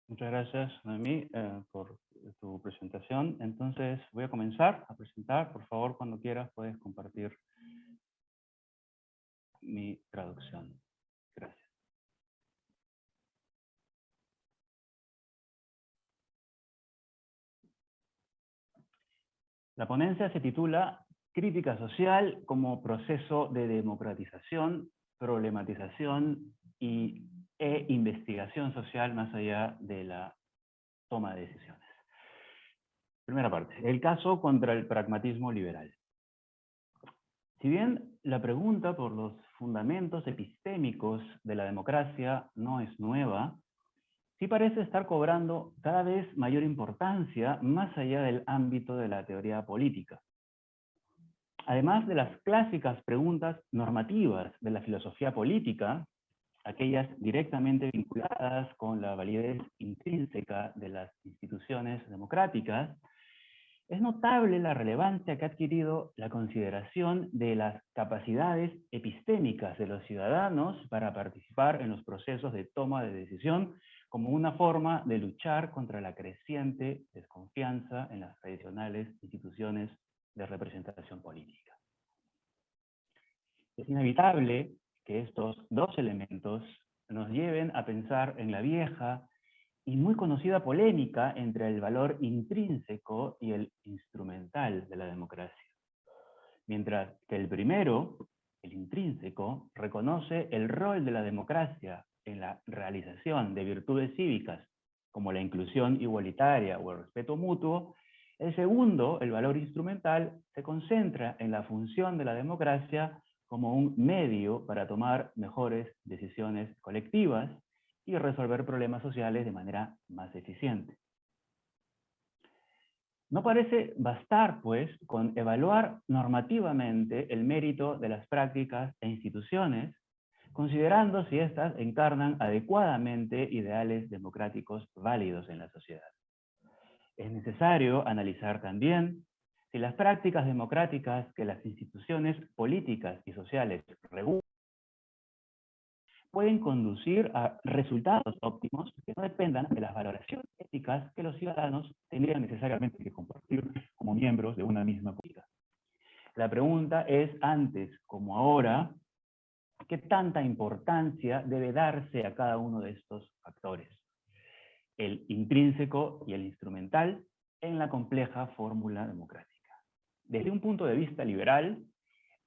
Muchas gracias, Noemí, por tu presentación. Entonces, voy a comenzar a presentar. Por favor, cuando quieras, puedes compartir mi traducción. Gracias. La ponencia se titula Crítica social como proceso de democratización, problematización e investigación social más allá de la toma de decisiones. Primera parte, el caso contra el pragmatismo liberal. Si bien la pregunta por los fundamentos epistémicos de la democracia no es nueva, sí parece estar cobrando cada vez mayor importancia más allá del ámbito de la teoría política. Además de las clásicas preguntas normativas de la filosofía política, aquellas directamente vinculadas con la validez intrínseca de las instituciones democráticas, es notable la relevancia que ha adquirido la consideración de las capacidades epistémicas de los ciudadanos para participar en los procesos de toma de decisión como una forma de luchar contra la creciente desconfianza en las tradicionales instituciones de representación política. Es inevitable que estos dos elementos nos lleven a pensar en la vieja y muy conocida polémica entre el valor intrínseco y el instrumental de la democracia. Mientras que el primero, el intrínseco, reconoce el rol de la democracia en la realización de virtudes cívicas, como la inclusión igualitaria o el respeto mutuo, el segundo, el valor instrumental, se concentra en la función de la democracia como un medio para tomar mejores decisiones colectivas y resolver problemas sociales de manera más eficiente. No parece bastar, pues, con evaluar normativamente el mérito de las prácticas e instituciones, considerando si éstas encarnan adecuadamente ideales democráticos válidos en la sociedad. Es necesario analizar también si las prácticas democráticas que las instituciones políticas y sociales regulan pueden conducir a resultados óptimos que no dependan de las valoraciones éticas que los ciudadanos tendrían necesariamente que compartir como miembros de una misma política. La pregunta es, antes como ahora, ¿qué tanta importancia debe darse a cada uno de estos factores? El intrínseco y el instrumental en la compleja fórmula democrática. Desde un punto de vista liberal,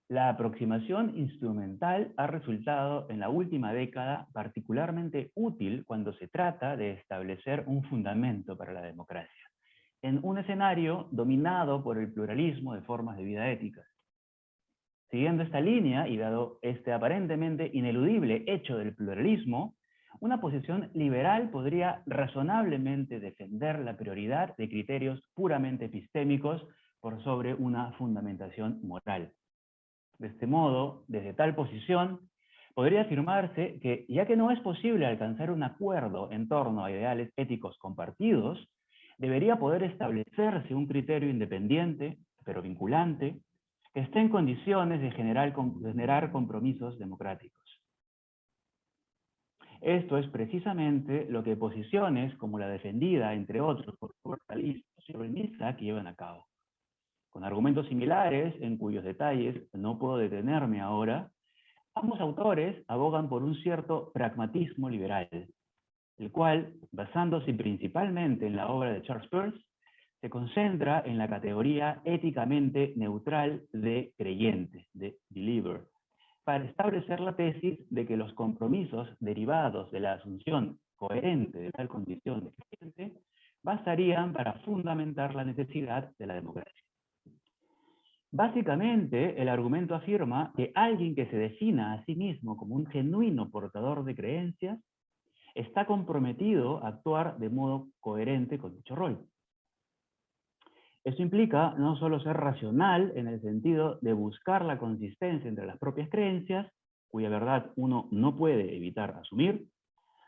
la aproximación instrumental ha resultado en la última década particularmente útil cuando se trata de establecer un fundamento para la democracia, en un escenario dominado por el pluralismo de formas de vida éticas. Siguiendo esta línea, y dado este aparentemente ineludible hecho del pluralismo, una posición liberal podría razonablemente defender la prioridad de criterios puramente epistémicos por sobre una fundamentación moral. De este modo, desde tal posición, podría afirmarse que, ya que no es posible alcanzar un acuerdo en torno a ideales éticos compartidos, debería poder establecerse un criterio independiente, pero vinculante, que esté en condiciones de generar compromisos democráticos. Esto es precisamente lo que posiciones como la defendida, entre otros, por pluralistas y llevan a cabo. Con argumentos similares, en cuyos detalles no puedo detenerme ahora, ambos autores abogan por un cierto pragmatismo liberal, el cual, basándose principalmente en la obra de Charles Peirce, se concentra en la categoría éticamente neutral de creyente, de believer, para establecer la tesis de que los compromisos derivados de la asunción coherente de tal condición de creyente bastarían para fundamentar la necesidad de la democracia. Básicamente, el argumento afirma que alguien que se defina a sí mismo como un genuino portador de creencias está comprometido a actuar de modo coherente con dicho rol. Esto implica no solo ser racional en el sentido de buscar la consistencia entre las propias creencias, cuya verdad uno no puede evitar asumir,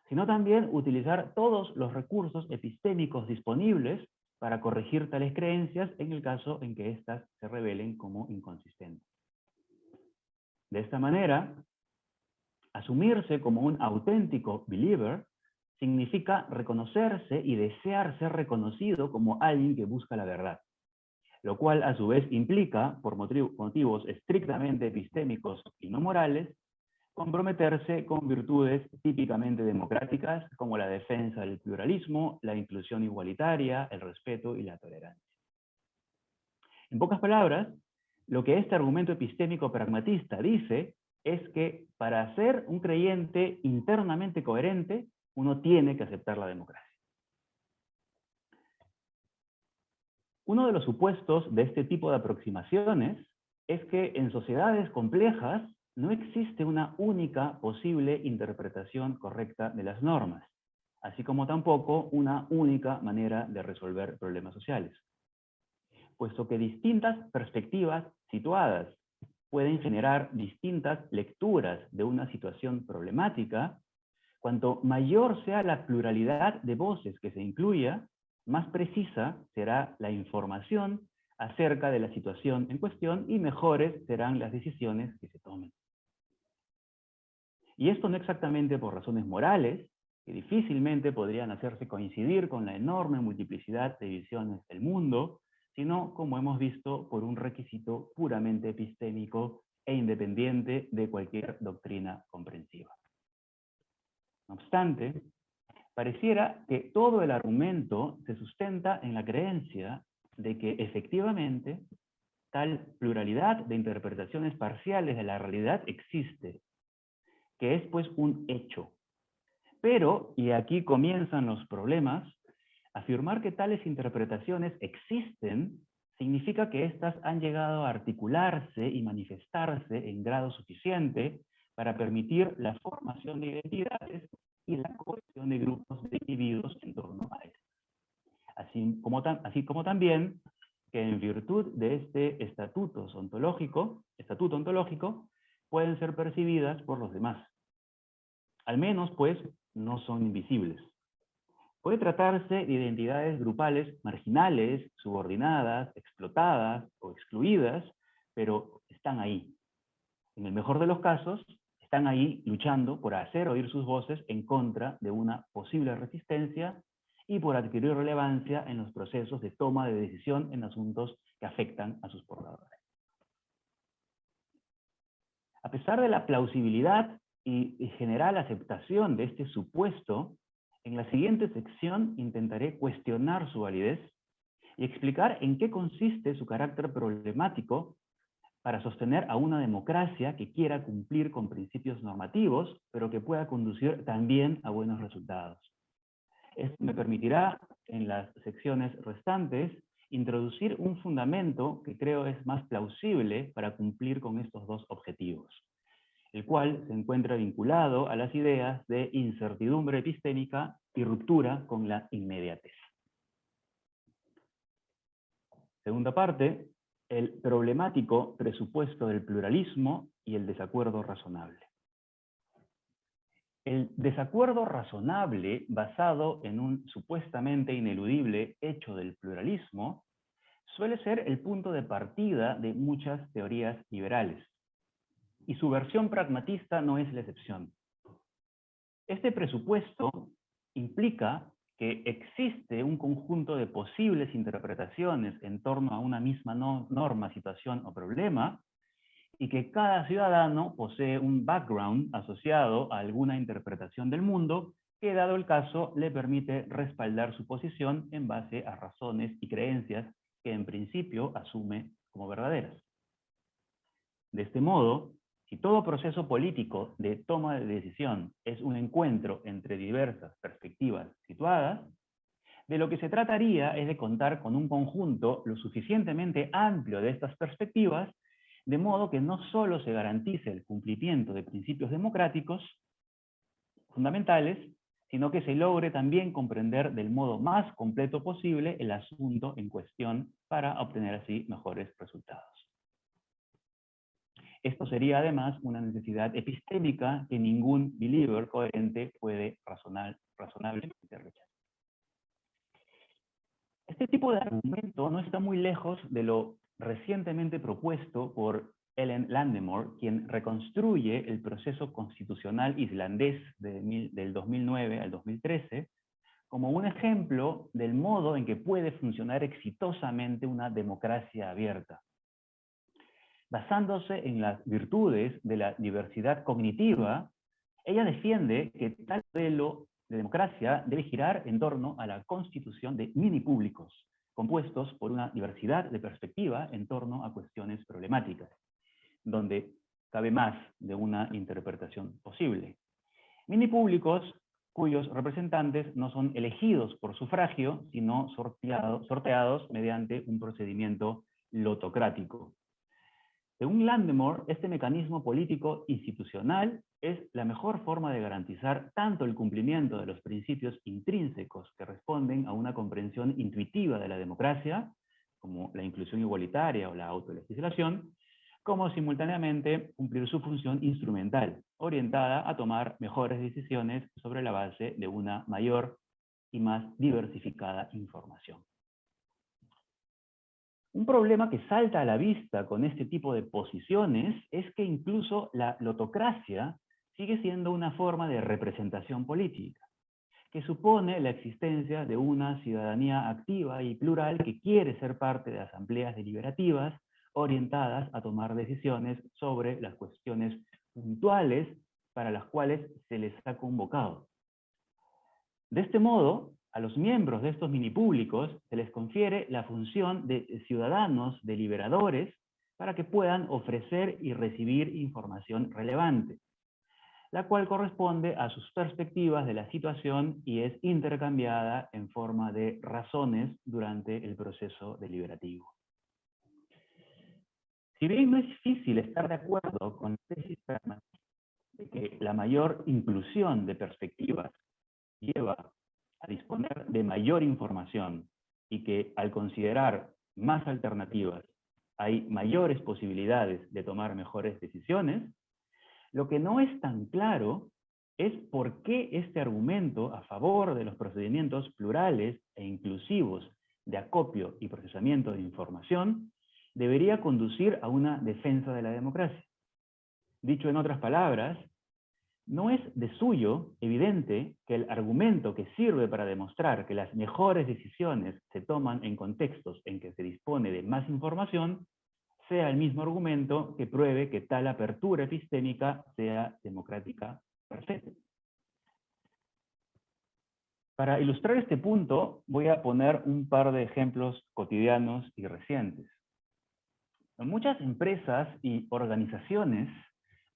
sino también utilizar todos los recursos epistémicos disponibles para corregir tales creencias en el caso en que éstas se revelen como inconsistentes. De esta manera, asumirse como un auténtico believer significa reconocerse y desear ser reconocido como alguien que busca la verdad, lo cual a su vez implica, por motivos estrictamente epistémicos y no morales, comprometerse con virtudes típicamente democráticas como la defensa del pluralismo, la inclusión igualitaria, el respeto y la tolerancia. En pocas palabras, lo que este argumento epistémico pragmatista dice es que para ser un creyente internamente coherente, uno tiene que aceptar la democracia. Uno de los supuestos de este tipo de aproximaciones es que en sociedades complejas no existe una única posible interpretación correcta de las normas, así como tampoco una única manera de resolver problemas sociales. Puesto que distintas perspectivas situadas pueden generar distintas lecturas de una situación problemática, cuanto mayor sea la pluralidad de voces que se incluya, más precisa será la información acerca de la situación en cuestión y mejores serán las decisiones que se tomen. Y esto no exactamente por razones morales, que difícilmente podrían hacerse coincidir con la enorme multiplicidad de visiones del mundo, sino, como hemos visto, por un requisito puramente epistémico e independiente de cualquier doctrina comprensiva. No obstante, pareciera que todo el argumento se sustenta en la creencia de que efectivamente tal pluralidad de interpretaciones parciales de la realidad existe, que es pues un hecho. Pero, y aquí comienzan los problemas, afirmar que tales interpretaciones existen significa que éstas han llegado a articularse y manifestarse en grado suficiente para permitir la formación de identidades y la cohesión de grupos de individuos en torno a estas. Así como también que en virtud de este estatuto ontológico, pueden ser percibidas por los demás. Al menos, pues, no son invisibles. Puede tratarse de identidades grupales marginales, subordinadas, explotadas o excluidas, pero están ahí. En el mejor de los casos, están ahí luchando por hacer oír sus voces en contra de una posible resistencia y por adquirir relevancia en los procesos de toma de decisión en asuntos que afectan a sus portadores. A pesar de la plausibilidad y general aceptación de este supuesto, en la siguiente sección intentaré cuestionar su validez y explicar en qué consiste su carácter problemático para sostener a una democracia que quiera cumplir con principios normativos, pero que pueda conducir también a buenos resultados. Esto me permitirá, en las secciones restantes, introducir un fundamento que creo es más plausible para cumplir con estos dos objetivos, el cual se encuentra vinculado a las ideas de incertidumbre epistémica y ruptura con la inmediatez. Segunda parte, el problemático presupuesto del pluralismo y el desacuerdo razonable. El desacuerdo razonable basado en un supuestamente ineludible hecho del pluralismo suele ser el punto de partida de muchas teorías liberales, y su versión pragmatista no es la excepción. Este presupuesto implica que existe un conjunto de posibles interpretaciones en torno a una misma norma, situación o problema, y que cada ciudadano posee un background asociado a alguna interpretación del mundo que, dado el caso, le permite respaldar su posición en base a razones y creencias que en principio asume como verdaderas. De este modo, si todo proceso político de toma de decisión es un encuentro entre diversas perspectivas situadas, de lo que se trataría es de contar con un conjunto lo suficientemente amplio de estas perspectivas, de modo que no solo se garantice el cumplimiento de principios democráticos fundamentales, sino que se logre también comprender del modo más completo posible el asunto en cuestión para obtener así mejores resultados. Esto sería además una necesidad epistémica que ningún believer coherente puede razonablemente rechazar. Este tipo de argumento no está muy lejos de lo recientemente propuesto por Ellen Landemore, quien reconstruye el proceso constitucional islandés del 2009 al 2013 como un ejemplo del modo en que puede funcionar exitosamente una democracia abierta. Basándose en las virtudes de la diversidad cognitiva, ella defiende que tal modelo de democracia debe girar en torno a la constitución de mini públicos, compuestos por una diversidad de perspectiva en torno a cuestiones problemáticas, donde cabe más de una interpretación posible. Mini públicos cuyos representantes no son elegidos por sufragio, sino sorteados mediante un procedimiento lotocrático. Según Landemore, este mecanismo político institucional es la mejor forma de garantizar tanto el cumplimiento de los principios intrínsecos que responden a una comprensión intuitiva de la democracia, como la inclusión igualitaria o la autolegislación, como simultáneamente cumplir su función instrumental, orientada a tomar mejores decisiones sobre la base de una mayor y más diversificada información. Un problema que salta a la vista con este tipo de posiciones es que incluso la lotocracia sigue siendo una forma de representación política, que supone la existencia de una ciudadanía activa y plural que quiere ser parte de asambleas deliberativas orientadas a tomar decisiones sobre las cuestiones puntuales para las cuales se les ha convocado. De este modo, a los miembros de estos minipúblicos se les confiere la función de ciudadanos deliberadores para que puedan ofrecer y recibir información relevante, la cual corresponde a sus perspectivas de la situación y es intercambiada en forma de razones durante el proceso deliberativo. Si bien no es difícil estar de acuerdo con la tesis de que la mayor inclusión de perspectivas lleva a disponer de mayor información y que al considerar más alternativas hay mayores posibilidades de tomar mejores decisiones, lo que no es tan claro es por qué este argumento a favor de los procedimientos plurales e inclusivos de acopio y procesamiento de información debería conducir a una defensa de la democracia. Dicho en otras palabras, no es de suyo evidente que el argumento que sirve para demostrar que las mejores decisiones se toman en contextos en que se dispone de más información sea el mismo argumento que pruebe que tal apertura epistémica sea democrática perfecta. Para ilustrar este punto, voy a poner un par de ejemplos cotidianos y recientes. Muchas empresas y organizaciones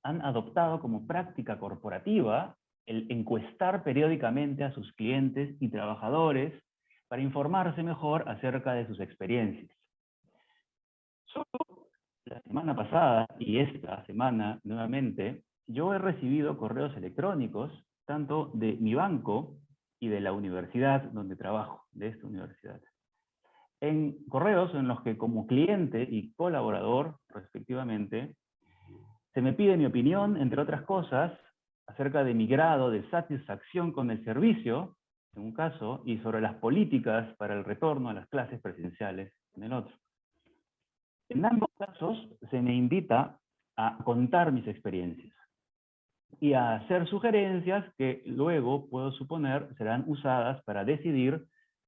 han adoptado como práctica corporativa el encuestar periódicamente a sus clientes y trabajadores para informarse mejor acerca de sus experiencias. Solo la semana pasada y esta semana nuevamente, yo he recibido correos electrónicos tanto de mi banco y de la universidad donde trabajo, de esta universidad. En correos en los que como cliente y colaborador, respectivamente, se me pide mi opinión, entre otras cosas, acerca de mi grado de satisfacción con el servicio, en un caso, y sobre las políticas para el retorno a las clases presenciales, en el otro. En ambos casos se me invita a contar mis experiencias y a hacer sugerencias que luego, puedo suponer, serán usadas para decidir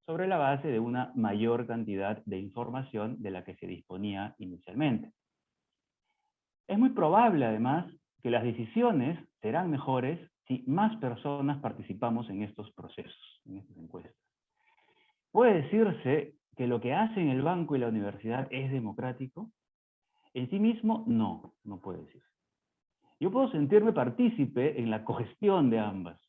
sobre la base de una mayor cantidad de información de la que se disponía inicialmente. Es muy probable, además, que las decisiones serán mejores si más personas participamos en estos procesos, en estas encuestas. ¿Puede decirse que lo que hacen el banco y la universidad es democrático? En sí mismo, no puede decirse. Yo puedo sentirme partícipe en la cogestión de ambas,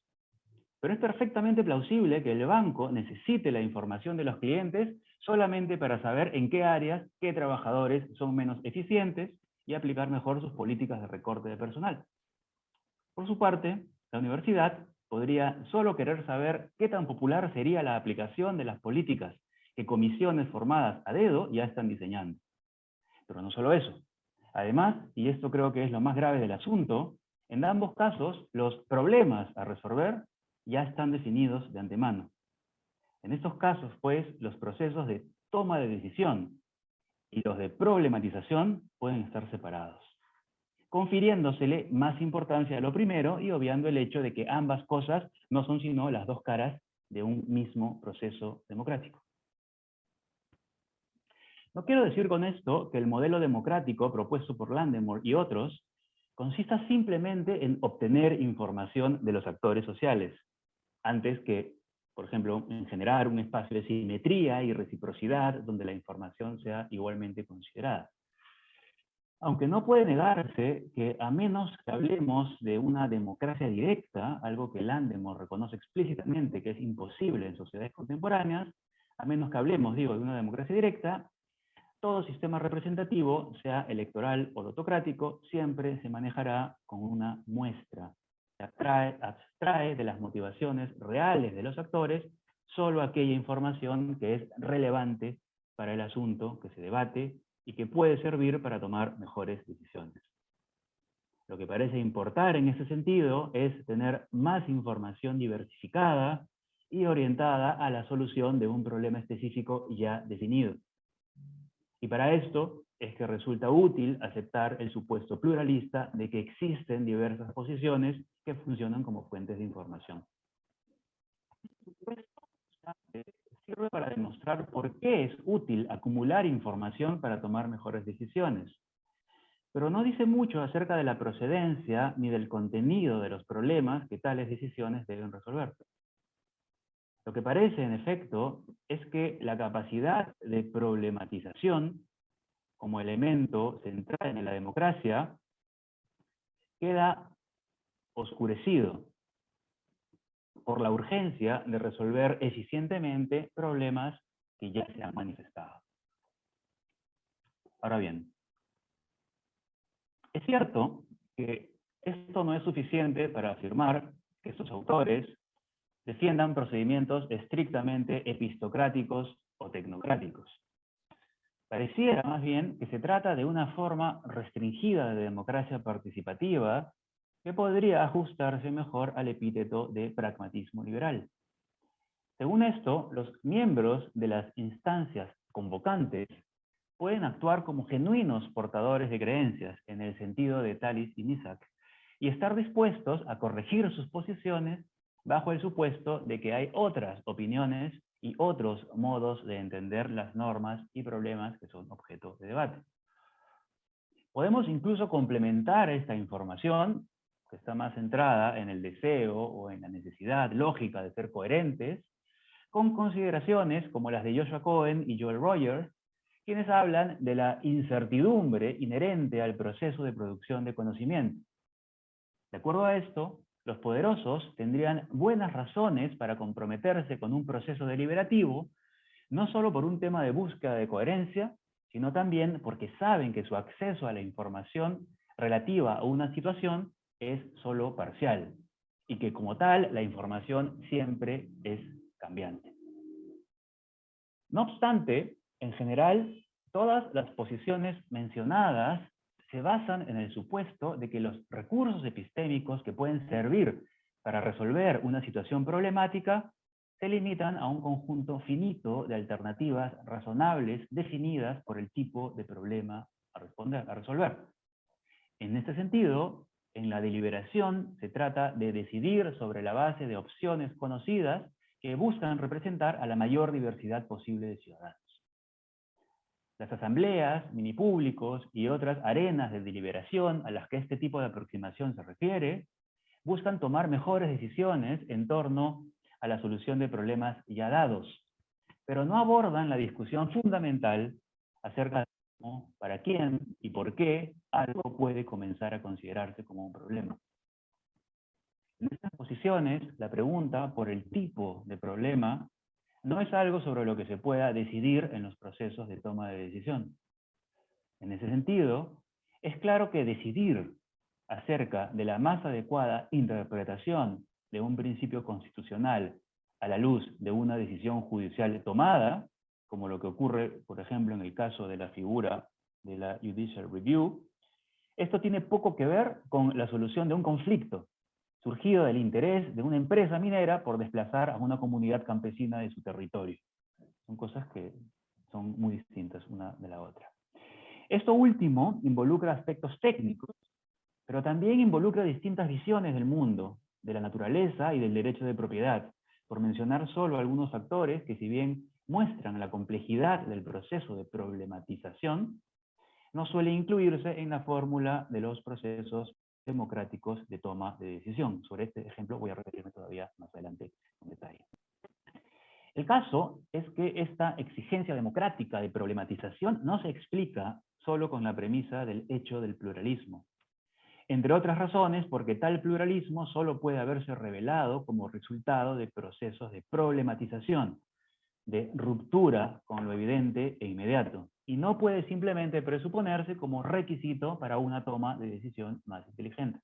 pero es perfectamente plausible que el banco necesite la información de los clientes solamente para saber en qué áreas, qué trabajadores son menos eficientes y aplicar mejor sus políticas de recorte de personal. Por su parte, la universidad podría solo querer saber qué tan popular sería la aplicación de las políticas que comisiones formadas a dedo ya están diseñando. Pero no solo eso. Además, y esto creo que es lo más grave del asunto, en ambos casos los problemas a resolver ya están definidos de antemano. En estos casos, pues, los procesos de toma de decisión y los de problematización pueden estar separados. confiriéndosele más importancia a lo primero y obviando el hecho de que ambas cosas no son sino las dos caras de un mismo proceso democrático. No quiero decir con esto que el modelo democrático propuesto por Landemore y otros consista simplemente en obtener información de los actores sociales, antes que, por ejemplo, en generar un espacio de simetría y reciprocidad donde la información sea igualmente considerada. Aunque no puede negarse que a menos que hablemos de una democracia directa, algo que Landemore reconoce explícitamente que es imposible en sociedades contemporáneas, a menos que hablemos, digo, de una democracia directa, todo sistema representativo, sea electoral o autocrático, siempre se manejará con una muestra. Se abstrae de las motivaciones reales de los actores solo aquella información que es relevante para el asunto que se debate y que puede servir para tomar mejores decisiones. Lo que parece importar en ese sentido es tener más información diversificada y orientada a la solución de un problema específico ya definido. Y para esto es que resulta útil aceptar el supuesto pluralista de que existen diversas posiciones que funcionan como fuentes de información. Sirve para demostrar por qué es útil acumular información para tomar mejores decisiones. Pero no dice mucho acerca de la procedencia ni del contenido de los problemas que tales decisiones deben resolver. Lo que parece, en efecto, es que la capacidad de problematización como elemento central en la democracia, queda oscurecido por la urgencia de resolver eficientemente problemas que ya se han manifestado. Ahora bien, es cierto que esto no es suficiente para afirmar que estos autores defiendan procedimientos estrictamente epistocráticos o tecnocráticos. Pareciera más bien que se trata de una forma restringida de democracia participativa que podría ajustarse mejor al epíteto de pragmatismo liberal. Según esto, los miembros de las instancias convocantes pueden actuar como genuinos portadores de creencias, en el sentido de Thalys y Misak, y estar dispuestos a corregir sus posiciones bajo el supuesto de que hay otras opiniones y otros modos de entender las normas y problemas que son objeto de debate. Podemos incluso complementar esta información, que está más centrada en el deseo o en la necesidad lógica de ser coherentes, con consideraciones como las de Joshua Cohen y Joel Rogers, quienes hablan de la incertidumbre inherente al proceso de producción de conocimiento. De acuerdo a esto, los poderosos tendrían buenas razones para comprometerse con un proceso deliberativo, no solo por un tema de búsqueda de coherencia, sino también porque saben que su acceso a la información relativa a una situación es solo parcial, y que como tal la información siempre es cambiante. No obstante, en general, todas las posiciones mencionadas se basan en el supuesto de que los recursos epistémicos que pueden servir para resolver una situación problemática se limitan a un conjunto finito de alternativas razonables definidas por el tipo de problema a resolver. En este sentido, en la deliberación se trata de decidir sobre la base de opciones conocidas que buscan representar a la mayor diversidad posible de ciudadanos. Las asambleas, minipúblicos y otras arenas de deliberación a las que este tipo de aproximación se refiere, buscan tomar mejores decisiones en torno a la solución de problemas ya dados, pero no abordan la discusión fundamental acerca de cómo, para quién y por qué algo puede comenzar a considerarse como un problema. En estas posiciones, la pregunta por el tipo de problema no es algo sobre lo que se pueda decidir en los procesos de toma de decisión. En ese sentido, es claro que decidir acerca de la más adecuada interpretación de un principio constitucional a la luz de una decisión judicial tomada, como lo que ocurre, por ejemplo, en el caso de la figura de la Judicial Review, esto tiene poco que ver con la solución de un conflicto surgido del interés de una empresa minera por desplazar a una comunidad campesina de su territorio. Son cosas que son muy distintas una de la otra. Esto último involucra aspectos técnicos pero también involucra distintas visiones del mundo, de la naturaleza y del derecho de propiedad, por mencionar solo algunos factores que, si bien muestran la complejidad del proceso de problematización, no suele incluirse en la fórmula de los procesos democráticos de toma de decisión. Sobre este ejemplo voy a referirme todavía más adelante en detalle. El caso es que esta exigencia democrática de problematización no se explica solo con la premisa del hecho del pluralismo. Entre otras razones, porque tal pluralismo solo puede haberse revelado como resultado de procesos de problematización, de ruptura con lo evidente e inmediato, y no puede simplemente presuponerse como requisito para una toma de decisión más inteligente.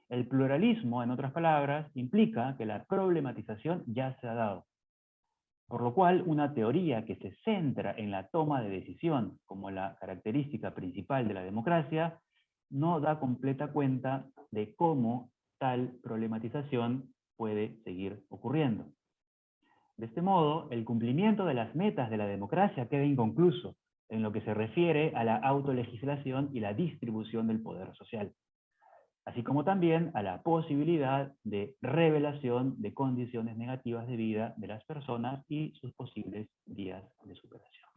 El pluralismo, en otras palabras, implica que la problematización ya se ha dado, por lo cual una teoría que se centra en la toma de decisión como la característica principal de la democracia no da completa cuenta de cómo tal problematización puede seguir ocurriendo. De este modo, el cumplimiento de las metas de la democracia queda inconcluso en lo que se refiere a la autolegislación y la distribución del poder social, así como también a la posibilidad de revelación de condiciones negativas de vida de las personas y sus posibles vías de superación.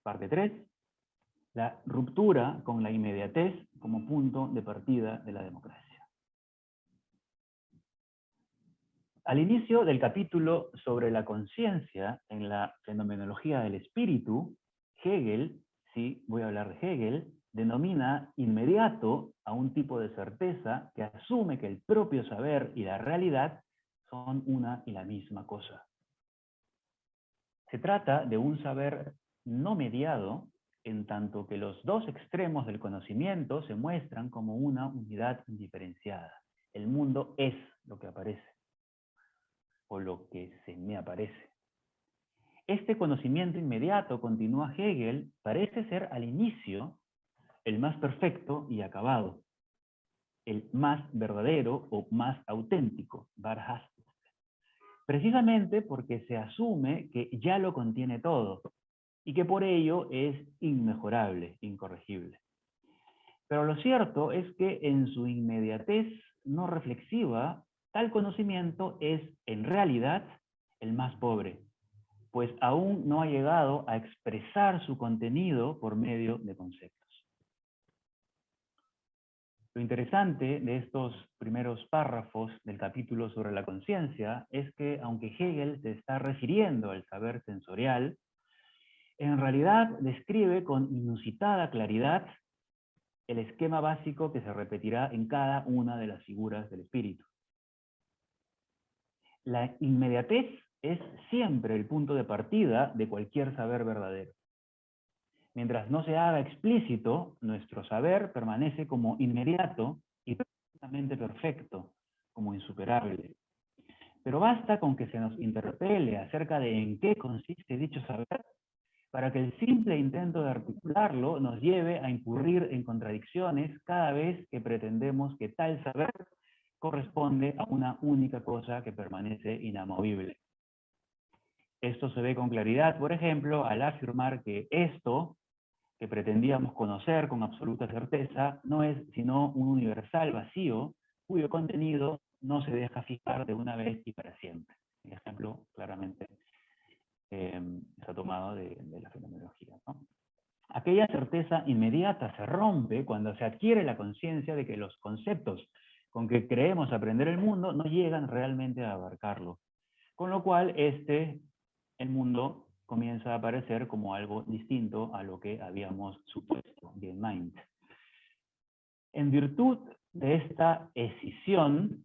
Parte 3. La ruptura con la inmediatez como punto de partida de la democracia. Al inicio del capítulo sobre la conciencia en la fenomenología del espíritu, Hegel, sí, voy a hablar de Hegel, denomina inmediato a un tipo de certeza que asume que el propio saber y la realidad son una y la misma cosa. Se trata de un saber no mediado, en tanto que los dos extremos del conocimiento se muestran como una unidad indiferenciada. El mundo es lo que aparece, o lo que se me aparece. Este conocimiento inmediato, continúa Hegel, parece ser al inicio el más perfecto y acabado, el más verdadero o más auténtico, wahrhaftig, precisamente porque se asume que ya lo contiene todo y que por ello es inmejorable, incorregible. Pero lo cierto es que en su inmediatez no reflexiva, tal conocimiento es en realidad el más pobre, pues aún no ha llegado a expresar su contenido por medio de conceptos. Lo interesante de estos primeros párrafos del capítulo sobre la conciencia es que, aunque Hegel se está refiriendo al saber sensorial, en realidad describe con inusitada claridad el esquema básico que se repetirá en cada una de las figuras del espíritu. La inmediatez es siempre el punto de partida de cualquier saber verdadero. Mientras no se haga explícito, nuestro saber permanece como inmediato y perfectamente perfecto, como insuperable. Pero basta con que se nos interpele acerca de en qué consiste dicho saber para que el simple intento de articularlo nos lleve a incurrir en contradicciones cada vez que pretendemos que tal saber corresponde a una única cosa que permanece inamovible. Esto se ve con claridad, por ejemplo, al afirmar que esto que pretendíamos conocer con absoluta certeza no es sino un universal vacío cuyo contenido no se deja fijar de una vez y para siempre. El ejemplo claramente está tomado de la fenomenología, ¿no? Aquella certeza inmediata se rompe cuando se adquiere la conciencia de que los conceptos con que creemos aprender el mundo no llegan realmente a abarcarlo, con lo cual el mundo comienza a aparecer como algo distinto a lo que habíamos supuesto, gemeint. En virtud de esta escisión,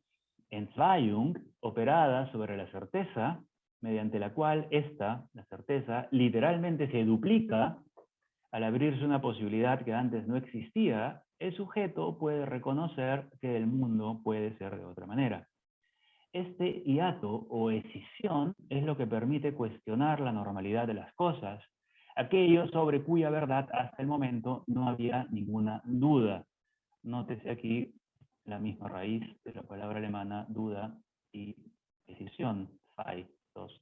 Entzweiung, operada sobre la certeza, mediante la cual la certeza, literalmente se duplica al abrirse una posibilidad que antes no existía, el sujeto puede reconocer que el mundo puede ser de otra manera. Este hiato o escisión es lo que permite cuestionar la normalidad de las cosas, aquello sobre cuya verdad hasta el momento no había ninguna duda. Nótese aquí la misma raíz de la palabra alemana duda y escisión, dos.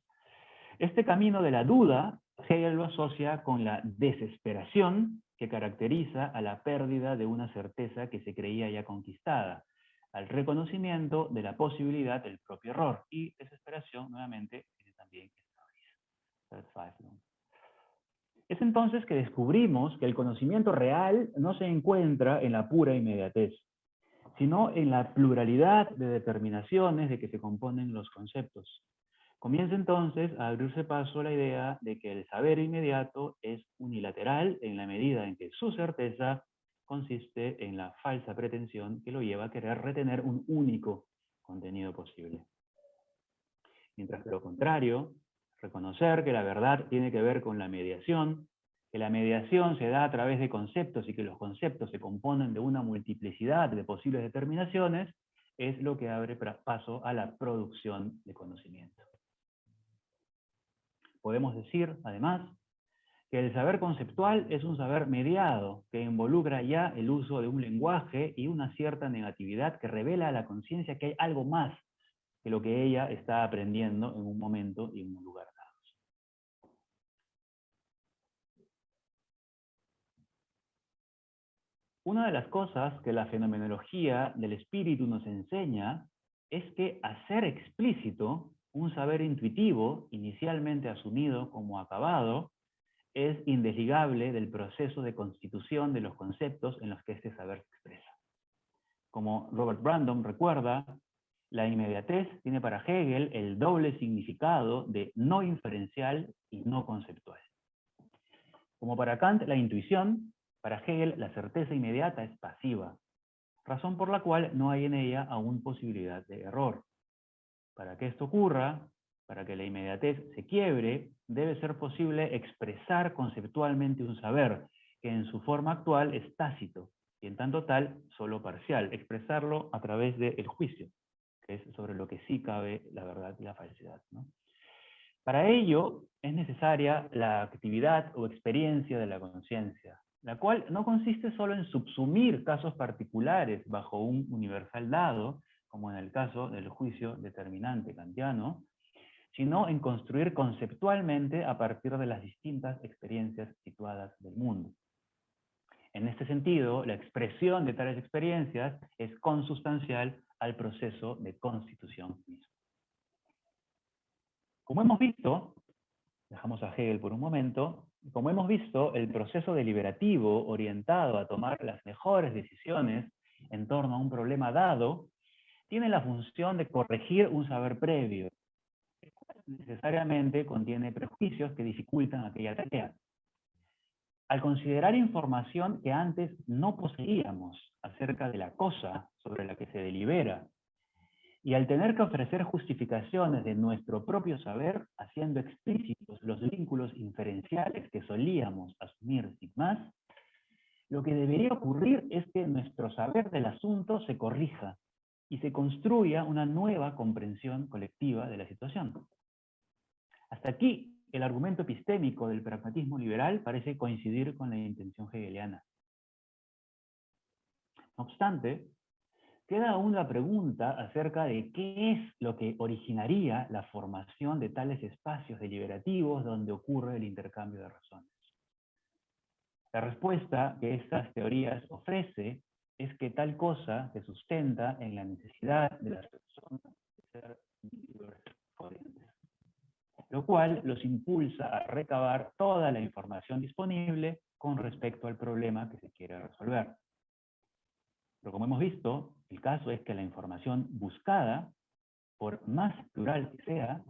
Este camino de la duda, Hegel lo asocia con la desesperación que caracteriza a la pérdida de una certeza que se creía ya conquistada, al reconocimiento de la posibilidad del propio error, y desesperación, nuevamente, tiene también esta raíz. Es entonces que descubrimos que el conocimiento real no se encuentra en la pura inmediatez, sino en la pluralidad de determinaciones de que se componen los conceptos. Comienza entonces a abrirse paso la idea de que el saber inmediato es unilateral en la medida en que su certeza consiste en la falsa pretensión que lo lleva a querer retener un único contenido posible. Mientras que lo contrario, reconocer que la verdad tiene que ver con la mediación, que la mediación se da a través de conceptos y que los conceptos se componen de una multiplicidad de posibles determinaciones, es lo que abre paso a la producción de conocimiento. Podemos decir, además, que el saber conceptual es un saber mediado, que involucra ya el uso de un lenguaje y una cierta negatividad que revela a la conciencia que hay algo más que lo que ella está aprendiendo en un momento y en un lugar dados. Una de las cosas que la fenomenología del espíritu nos enseña es que hacer explícito un saber intuitivo, inicialmente asumido como acabado, es indesligable del proceso de constitución de los conceptos en los que este saber se expresa. Como Robert Brandom recuerda, la inmediatez tiene para Hegel el doble significado de no inferencial y no conceptual. Como para Kant, la intuición, para Hegel la certeza inmediata es pasiva, razón por la cual no hay en ella aún posibilidad de error. Para que esto ocurra, para que la inmediatez se quiebre, debe ser posible expresar conceptualmente un saber, que en su forma actual es tácito, y en tanto tal, solo parcial, expresarlo a través del juicio, que es sobre lo que sí cabe la verdad y la falsedad, ¿no? Para ello, es necesaria la actividad o experiencia de la conciencia, la cual no consiste solo en subsumir casos particulares bajo un universal dado, como en el caso del juicio determinante kantiano, sino en construir conceptualmente a partir de las distintas experiencias situadas del mundo. En este sentido, la expresión de tales experiencias es consustancial al proceso de constitución mismo. Como hemos visto, dejamos a Hegel por un momento, como hemos visto, el proceso deliberativo orientado a tomar las mejores decisiones en torno a un problema dado, tiene la función de corregir un saber previo, el cual necesariamente contiene prejuicios que dificultan aquella tarea. Al considerar información que antes no poseíamos acerca de la cosa sobre la que se delibera, y al tener que ofrecer justificaciones de nuestro propio saber, haciendo explícitos los vínculos inferenciales que solíamos asumir sin más, lo que debería ocurrir es que nuestro saber del asunto se corrija y se construya una nueva comprensión colectiva de la situación. Hasta aquí, el argumento epistémico del pragmatismo liberal parece coincidir con la intención hegeliana. No obstante, queda aún la pregunta acerca de qué es lo que originaría la formación de tales espacios deliberativos donde ocurre el intercambio de razones. La respuesta que estas teorías ofrece es que tal cosa se sustenta en la necesidad de las personas de ser individuos coherentes, lo cual los impulsa a recabar toda la información disponible con respecto al problema que se quiere resolver. Pero como hemos visto, el caso es que la información buscada, por más plural que sea,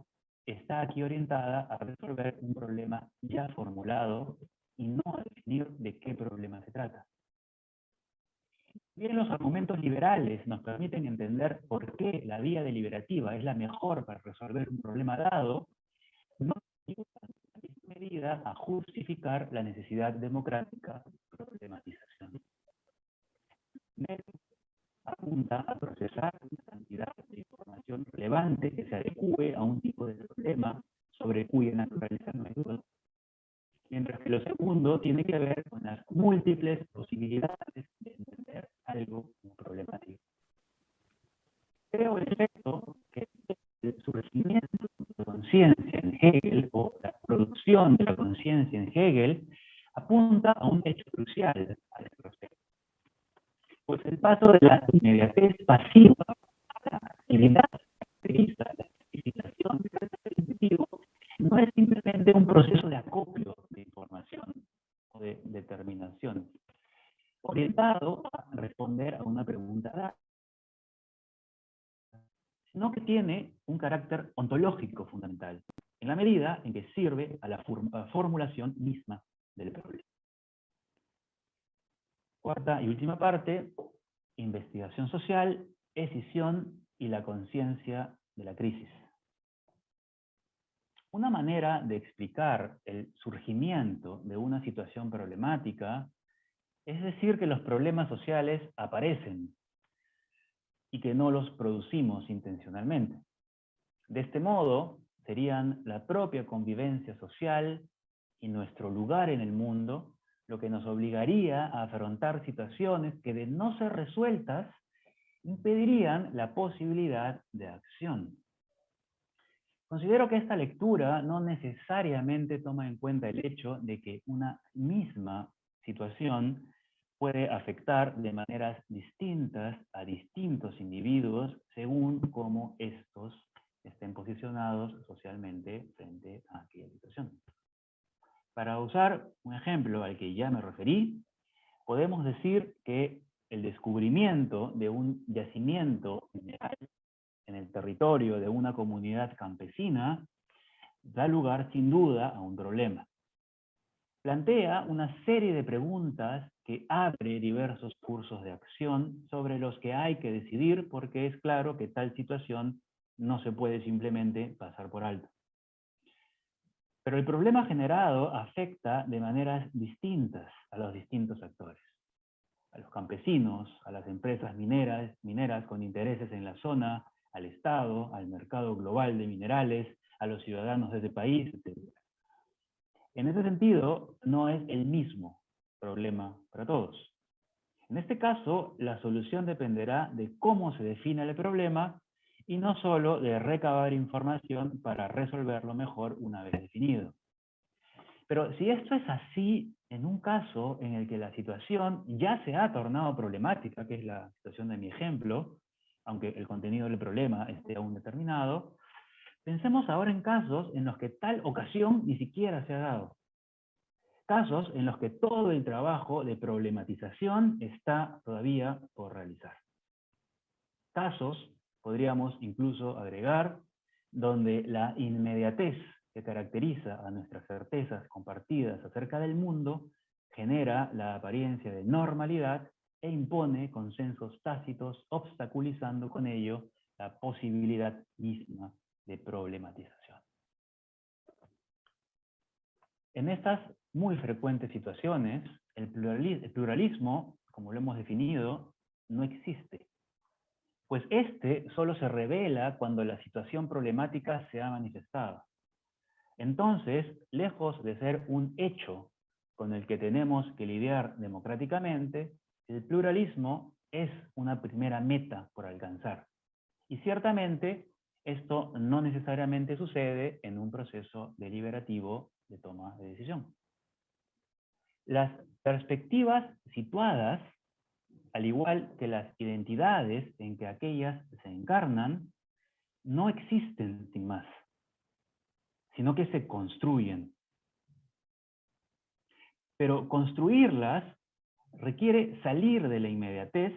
está aquí orientada a resolver un problema ya formulado y no a definir de qué problema se trata. Bien, los argumentos liberales nos permiten entender por qué la vía deliberativa es la mejor para resolver un problema dado, no ayudan en la misma medida a justificar la necesidad democrática de problematización. Apunta a procesar una cantidad de información relevante que se adecue a un tipo de problema sobre cuya naturaleza no hay duda, mientras que lo segundo tiene que ver con las múltiples posibilidades de entender algo como problemático. Creo, en efecto, que el surgimiento de la conciencia en Hegel, o la producción de la conciencia en Hegel, apunta a un hecho crucial a este proceso. Pues el paso de la inmediatez pasiva a la actividad caracteriza la especificación de carácter intuitivo, no es simplemente un proceso de acopio de información o de determinación, orientado a responder a una pregunta dada, sino que tiene un carácter ontológico fundamental, en la medida en que sirve a la formulación misma del problema. Cuarta y última parte, investigación social, escisión y la conciencia de la crisis. Una manera de explicar el surgimiento de una situación problemática es decir que los problemas sociales aparecen y que no los producimos intencionalmente. De este modo, serían la propia convivencia social y nuestro lugar en el mundo lo que nos obligaría a afrontar situaciones que, de no ser resueltas, impedirían la posibilidad de acción. Considero que esta lectura no necesariamente toma en cuenta el hecho de que una misma situación puede afectar de maneras distintas a distintos individuos según cómo estos estén posicionados socialmente frente a aquella situación. Para usar un ejemplo al que ya me referí, podemos decir que el descubrimiento de un yacimiento mineral en el territorio de una comunidad campesina da lugar sin duda a un problema. Plantea una serie de preguntas que abre diversos cursos de acción sobre los que hay que decidir, porque es claro que tal situación no se puede simplemente pasar por alto. Pero el problema generado afecta de maneras distintas a los distintos actores. A los campesinos, a las empresas mineras con intereses en la zona, al Estado, al mercado global de minerales, a los ciudadanos de ese país, etc. En ese sentido, no es el mismo problema para todos. En este caso, la solución dependerá de cómo se define el problema y no solo de recabar información para resolverlo mejor una vez definido. Pero si esto es así, en un caso en el que la situación ya se ha tornado problemática, que es la situación de mi ejemplo, aunque el contenido del problema esté aún determinado, pensemos ahora en casos en los que tal ocasión ni siquiera se ha dado. Casos en los que todo el trabajo de problematización está todavía por realizar. Casos, podríamos incluso agregar, donde la inmediatez que caracteriza a nuestras certezas compartidas acerca del mundo genera la apariencia de normalidad e impone consensos tácitos, obstaculizando con ello la posibilidad misma de problematización. En estas muy frecuentes situaciones, el pluralismo, como lo hemos definido, no existe, pues este solo se revela cuando la situación problemática se ha manifestado. Entonces, lejos de ser un hecho con el que tenemos que lidiar democráticamente, el pluralismo es una primera meta por alcanzar. Y ciertamente, esto no necesariamente sucede en un proceso deliberativo de toma de decisión. Las perspectivas situadas, al igual que las identidades en que aquellas se encarnan, no existen sin más, sino que se construyen. Pero construirlas requiere salir de la inmediatez,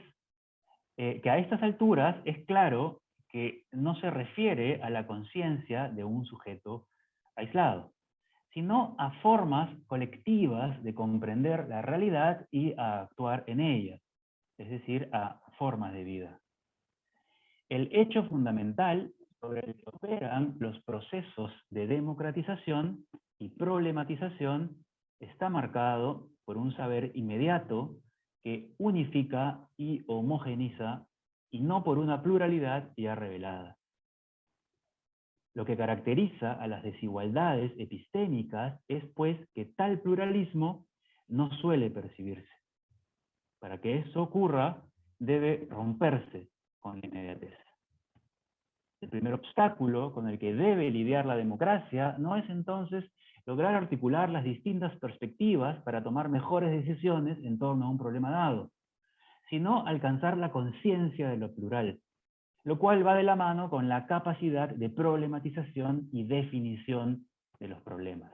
que a estas alturas es claro que no se refiere a la conciencia de un sujeto aislado, sino a formas colectivas de comprender la realidad y a actuar en ella, es decir, a formas de vida. El hecho fundamental sobre el que operan los procesos de democratización y problematización está marcado por un saber inmediato que unifica y homogeneiza, y no por una pluralidad ya revelada. Lo que caracteriza a las desigualdades epistémicas es, pues, que tal pluralismo no suele percibirse. Para que eso ocurra, debe romperse con la inmediatez. El primer obstáculo con el que debe lidiar la democracia no es entonces lograr articular las distintas perspectivas para tomar mejores decisiones en torno a un problema dado, sino alcanzar la conciencia de lo plural, lo cual va de la mano con la capacidad de problematización y definición de los problemas.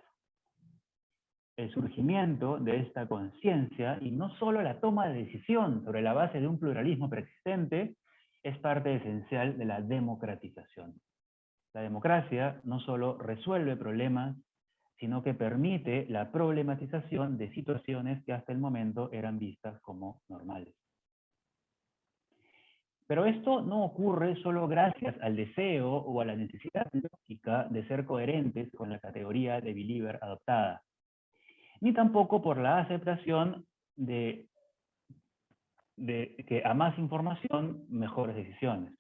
El surgimiento de esta conciencia, y no solo la toma de decisión sobre la base de un pluralismo preexistente, es parte esencial de la democratización. La democracia no solo resuelve problemas, sino que permite la problematización de situaciones que hasta el momento eran vistas como normales. Pero esto no ocurre solo gracias al deseo o a la necesidad lógica de ser coherentes con la categoría de believer adoptada, ni tampoco por la aceptación de que a más información, mejores decisiones.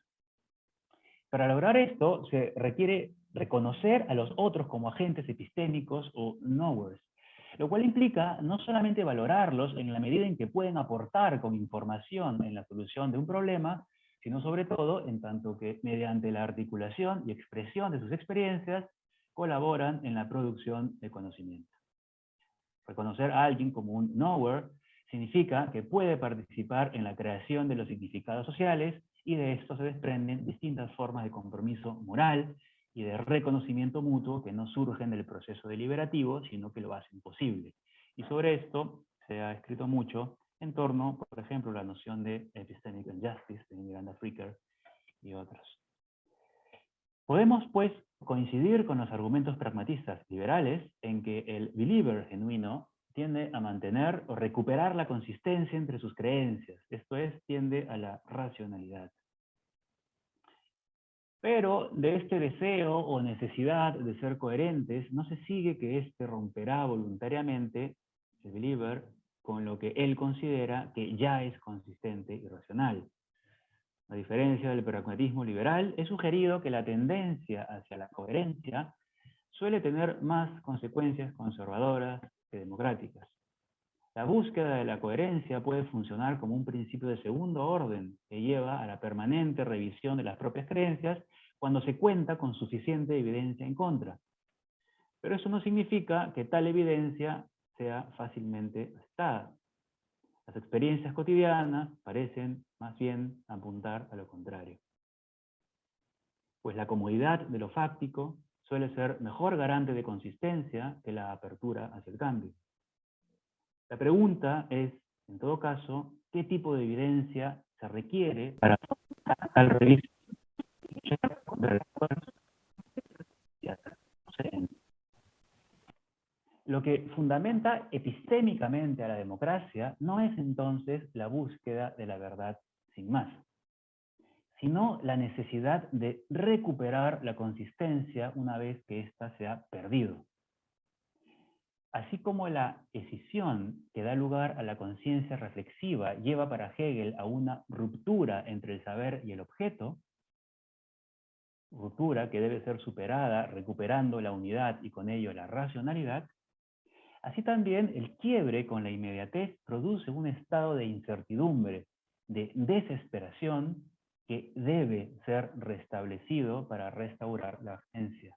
Para lograr esto, se requiere reconocer a los otros como agentes epistémicos o knowers, lo cual implica no solamente valorarlos en la medida en que pueden aportar con información en la solución de un problema, sino sobre todo en tanto que mediante la articulación y expresión de sus experiencias colaboran en la producción de conocimiento. Reconocer a alguien como un knower significa que puede participar en la creación de los significados sociales, y de esto se desprenden distintas formas de compromiso moral y de reconocimiento mutuo que no surgen del proceso deliberativo, sino que lo hacen posible. Y sobre esto se ha escrito mucho en torno, por ejemplo, a la noción de epistemic injustice de Miranda Fricker y otros. Podemos, pues, coincidir con los argumentos pragmatistas liberales en que el believer genuino tiende a mantener o recuperar la consistencia entre sus creencias, esto es, tiende a la racionalidad. Pero de este deseo o necesidad de ser coherentes no se sigue que éste romperá voluntariamente, el believer, con lo que él considera que ya es consistente y racional. A diferencia del pragmatismo liberal, he sugerido que la tendencia hacia la coherencia suele tener más consecuencias conservadoras que democráticas. La búsqueda de la coherencia puede funcionar como un principio de segundo orden que lleva a la permanente revisión de las propias creencias cuando se cuenta con suficiente evidencia en contra. Pero eso no significa que tal evidencia sea fácilmente aceptada. Las experiencias cotidianas parecen más bien apuntar a lo contrario. Pues la comodidad de lo fáctico suele ser mejor garante de consistencia que la apertura hacia el cambio. La pregunta es, en todo caso, ¿qué tipo de evidencia se requiere para tal revisión? Lo que fundamenta epistémicamente a la democracia no es entonces la búsqueda de la verdad sin más, sino la necesidad de recuperar la consistencia una vez que ésta se ha perdido. Así como la escisión que da lugar a la conciencia reflexiva lleva para Hegel a una ruptura entre el saber y el objeto, ruptura que debe ser superada recuperando la unidad y con ello la racionalidad, así también el quiebre con la inmediatez produce un estado de incertidumbre, de desesperación, que debe ser restablecido para restaurar la urgencia.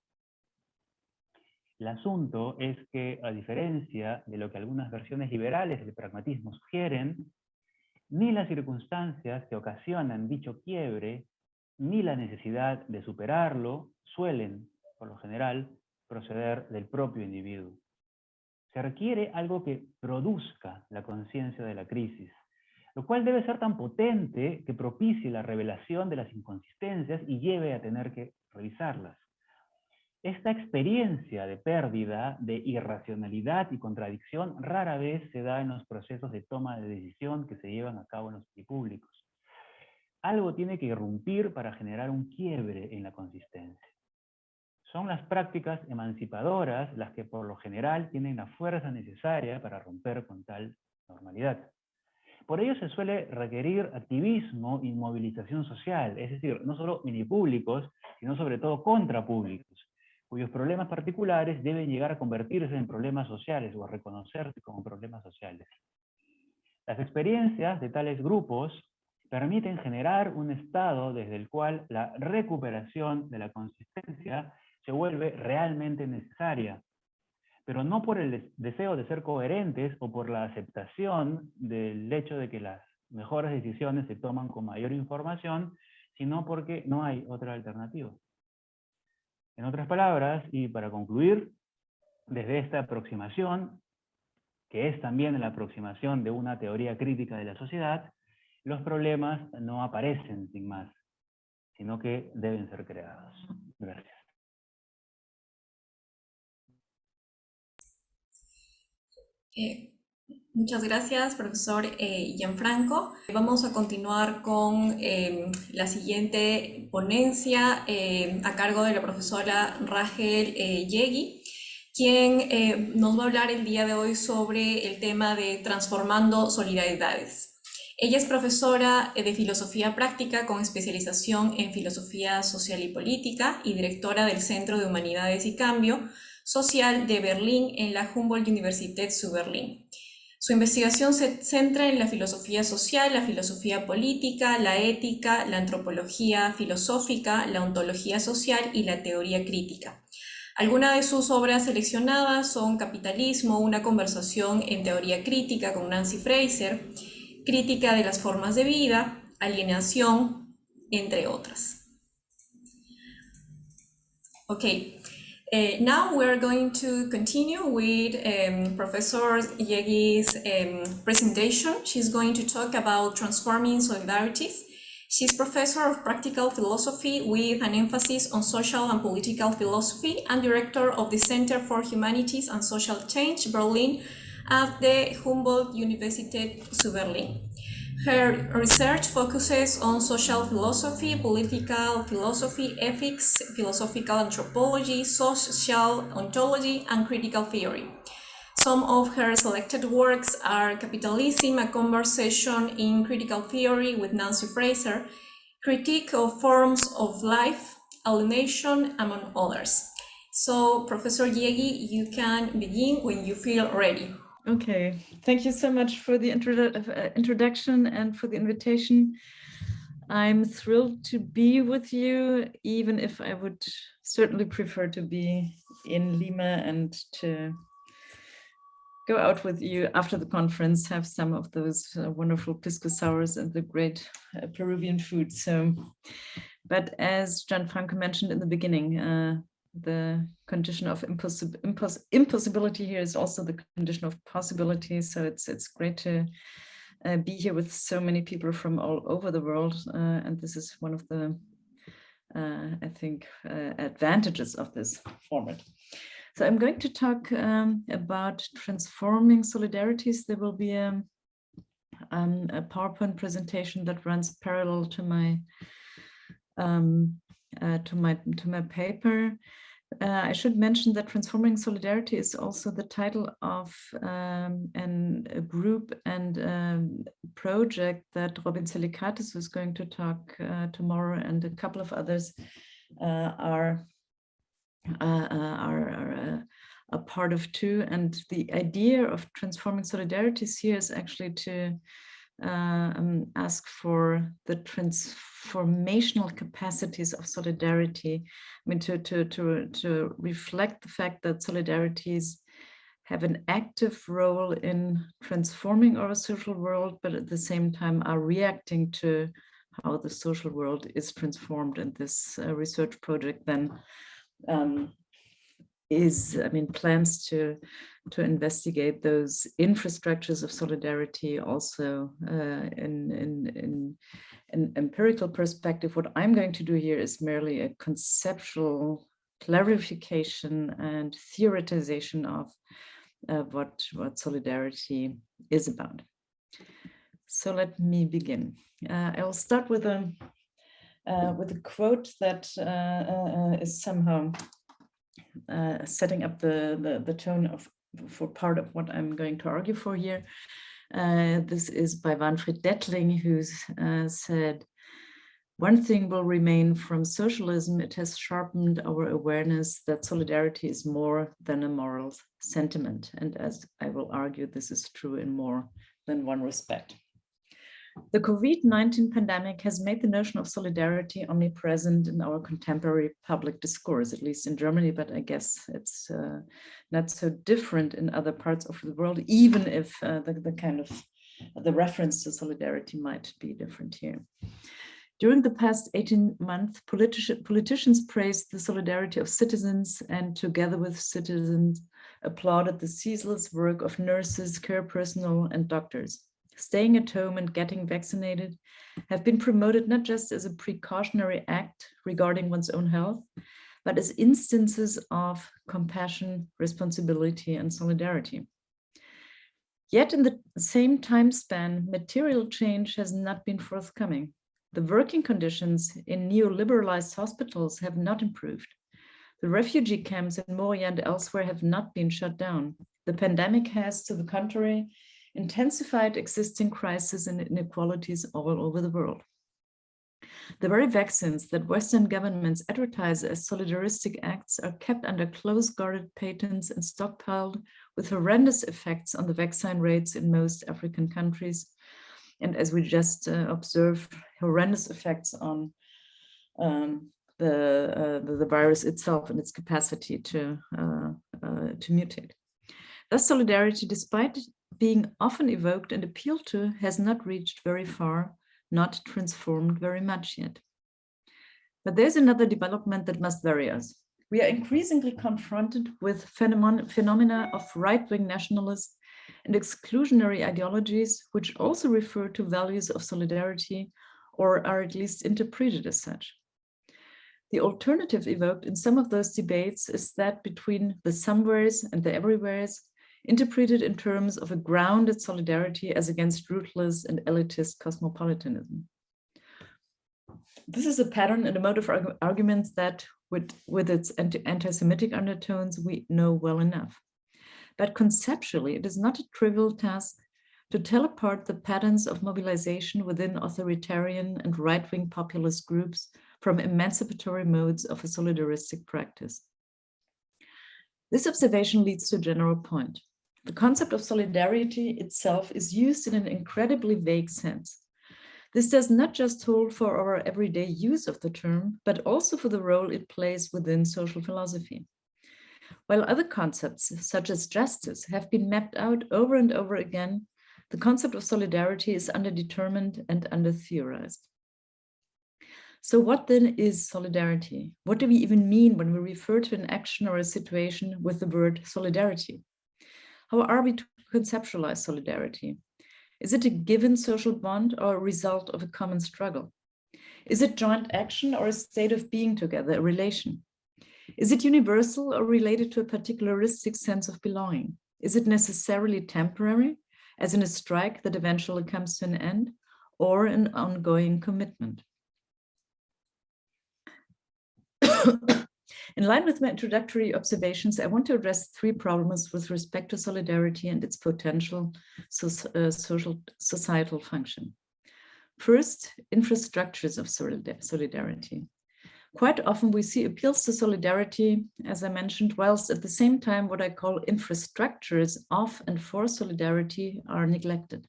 El asunto es que, a diferencia de lo que algunas versiones liberales del pragmatismo sugieren, ni las circunstancias que ocasionan dicho quiebre, ni la necesidad de superarlo, suelen, por lo general, proceder del propio individuo. Se requiere algo que produzca la conciencia de la crisis, lo cual debe ser tan potente que propicie la revelación de las inconsistencias y lleve a tener que revisarlas. Esta experiencia de pérdida, de irracionalidad y contradicción rara vez se da en los procesos de toma de decisión que se llevan a cabo en los públicos. Algo tiene que irrumpir para generar un quiebre en la consistencia. Son las prácticas emancipadoras las que por lo general tienen la fuerza necesaria para romper con tal normalidad. Por ello se suele requerir activismo y movilización social, es decir, no solo minipúblicos, sino sobre todo contrapúblicos, cuyos problemas particulares deben llegar a convertirse en problemas sociales o a reconocerse como problemas sociales. Las experiencias de tales grupos permiten generar un estado desde el cual la recuperación de la consistencia se vuelve realmente necesaria, pero no por el deseo de ser coherentes o por la aceptación del hecho de que las mejores decisiones se toman con mayor información, sino porque no hay otra alternativa. En otras palabras, y para concluir, desde esta aproximación, que es también la aproximación de una teoría crítica de la sociedad, los problemas no aparecen sin más, sino que deben ser creados. Gracias. Muchas gracias, profesor Gianfranco. Vamos a continuar con la siguiente ponencia a cargo de la profesora Rahel Jaeggi, quien nos va a hablar el día de hoy sobre el tema de transformando solidaridades. Ella es profesora de filosofía práctica con especialización en filosofía social y política y directora del Centro de Humanidades y Cambio Social de Berlín en la Humboldt-Universität zu Berlín. Su investigación se centra en la filosofía social, la filosofía política, la ética, la antropología filosófica, la ontología social y la teoría crítica. Algunas de sus obras seleccionadas son Capitalismo, una conversación en teoría crítica con Nancy Fraser, Crítica de las formas de vida, Alienación, entre otras. Okay. Now we're going to continue with Professor Jaeggi's presentation. She's going to talk about transforming solidarities. She's professor of practical philosophy with an emphasis on social and political philosophy and director of the Center for Humanities and Social Change, Berlin, at the Humboldt-Universität zu Berlin. Her research focuses on social philosophy, political philosophy, ethics, philosophical anthropology, social ontology, and critical theory. Some of her selected works are Capitalism, a conversation in critical theory with Nancy Fraser, Critique of Forms of Life, Alienation, among others. So, Professor Jaeggi, you can begin when you feel ready. Okay, thank you so much for the introduction and for the invitation. I'm thrilled to be with you, even if I would certainly prefer to be in Lima and to go out with you after the conference, have some of those wonderful pisco sours and the great Peruvian food. But as Gianfranco mentioned in the beginning, the condition of impossibility here is also the condition of possibility. So it's great to be here with so many people from all over the world. And this is one of the, I think, advantages of this format. So I'm going to talk about transforming solidarities. There will be a PowerPoint presentation that runs parallel to my paper. I should mention that Transforming Solidarity is also the title of a group and project that Robin Celikates, who's going to talk tomorrow, and a couple of others are a part of too. And the idea of Transforming Solidarities here is actually to ask for the transformational capacities of solidarity. I mean, to reflect the fact that solidarities have an active role in transforming our social world, but at the same time are reacting to how the social world is transformed. And this research project then plans to investigate those infrastructures of solidarity also in an empirical perspective. What I'm going to do here is merely a conceptual clarification and theoretization of what solidarity is about. So let me begin. I'll start with a quote that is somehow setting up the tone for part of what I'm going to argue for here. This is by Manfred Dettling, who's said, "One thing will remain from socialism: it has sharpened our awareness that solidarity is more than a moral sentiment." And as I will argue, this is true in more than one respect. The COVID-19 pandemic has made the notion of solidarity omnipresent in our contemporary public discourse, at least in Germany, but I guess it's not so different in other parts of the world, even if the reference to solidarity might be different here. During the past 18 months, politicians praised the solidarity of citizens and together with citizens applauded the ceaseless work of nurses, care personnel, and doctors. Staying at home and getting vaccinated have been promoted not just as a precautionary act regarding one's own health, but as instances of compassion, responsibility, and solidarity. Yet in the same time span, material change has not been forthcoming. The working conditions in neoliberalized hospitals have not improved. The refugee camps in Moria and elsewhere have not been shut down. The pandemic has, to the contrary, intensified existing crises and inequalities all over the world. The very vaccines that Western governments advertise as solidaristic acts are kept under close-guarded patents and stockpiled with horrendous effects on the vaccine rates in most African countries. And as we just observed, horrendous effects on the virus itself and its capacity to mutate. Thus, solidarity, despite being often evoked and appealed to, has not reached very far, not transformed very much yet. But there's another development that must worry us. We are increasingly confronted with phenomena of right-wing nationalist and exclusionary ideologies, which also refer to values of solidarity or are at least interpreted as such. The alternative evoked in some of those debates is that between the somewheres and the everywheres, interpreted in terms of a grounded solidarity as against ruthless and elitist cosmopolitanism. This is a pattern and a mode of arguments that, with its anti-Semitic undertones, we know well enough. But conceptually, it is not a trivial task to tell apart the patterns of mobilization within authoritarian and right-wing populist groups from emancipatory modes of a solidaristic practice. This observation leads to a general point. The concept of solidarity itself is used in an incredibly vague sense. This does not just hold for our everyday use of the term, but also for the role it plays within social philosophy. While other concepts, such as justice, have been mapped out over and over again, the concept of solidarity is underdetermined and under-theorized. So what then is solidarity? What do we even mean when we refer to an action or a situation with the word solidarity? How are we to conceptualize solidarity? Is it a given social bond or a result of a common struggle? Is it joint action or a state of being together, a relation? Is it universal or related to a particularistic sense of belonging? Is it necessarily temporary, as in a strike that eventually comes to an end, or an ongoing commitment? In line with my introductory observations, I want to address three problems with respect to solidarity and its potential societal function. First, infrastructures of solidarity. Quite often we see appeals to solidarity, as I mentioned, whilst at the same time what I call infrastructures of and for solidarity are neglected.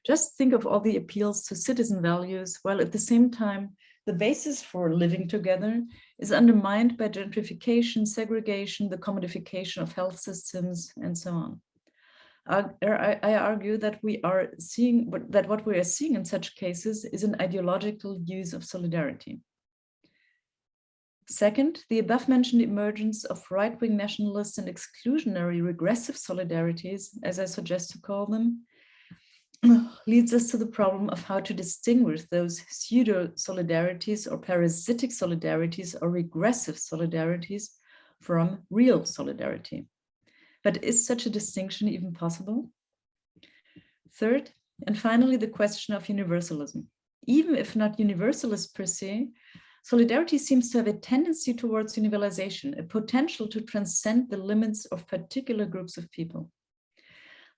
Just think of all the appeals to citizen values, while at the same time the basis for living together is undermined by gentrification, segregation, the commodification of health systems, and so on. I argue that what we are seeing in such cases is an ideological use of solidarity. Second, the above-mentioned emergence of right-wing nationalist and exclusionary regressive solidarities, as I suggest to call them, leads us to the problem of how to distinguish those pseudo-solidarities or parasitic solidarities or regressive solidarities from real solidarity. But is such a distinction even possible? Third, and finally, the question of universalism. Even if not universalist per se, solidarity seems to have a tendency towards universalization, a potential to transcend the limits of particular groups of people.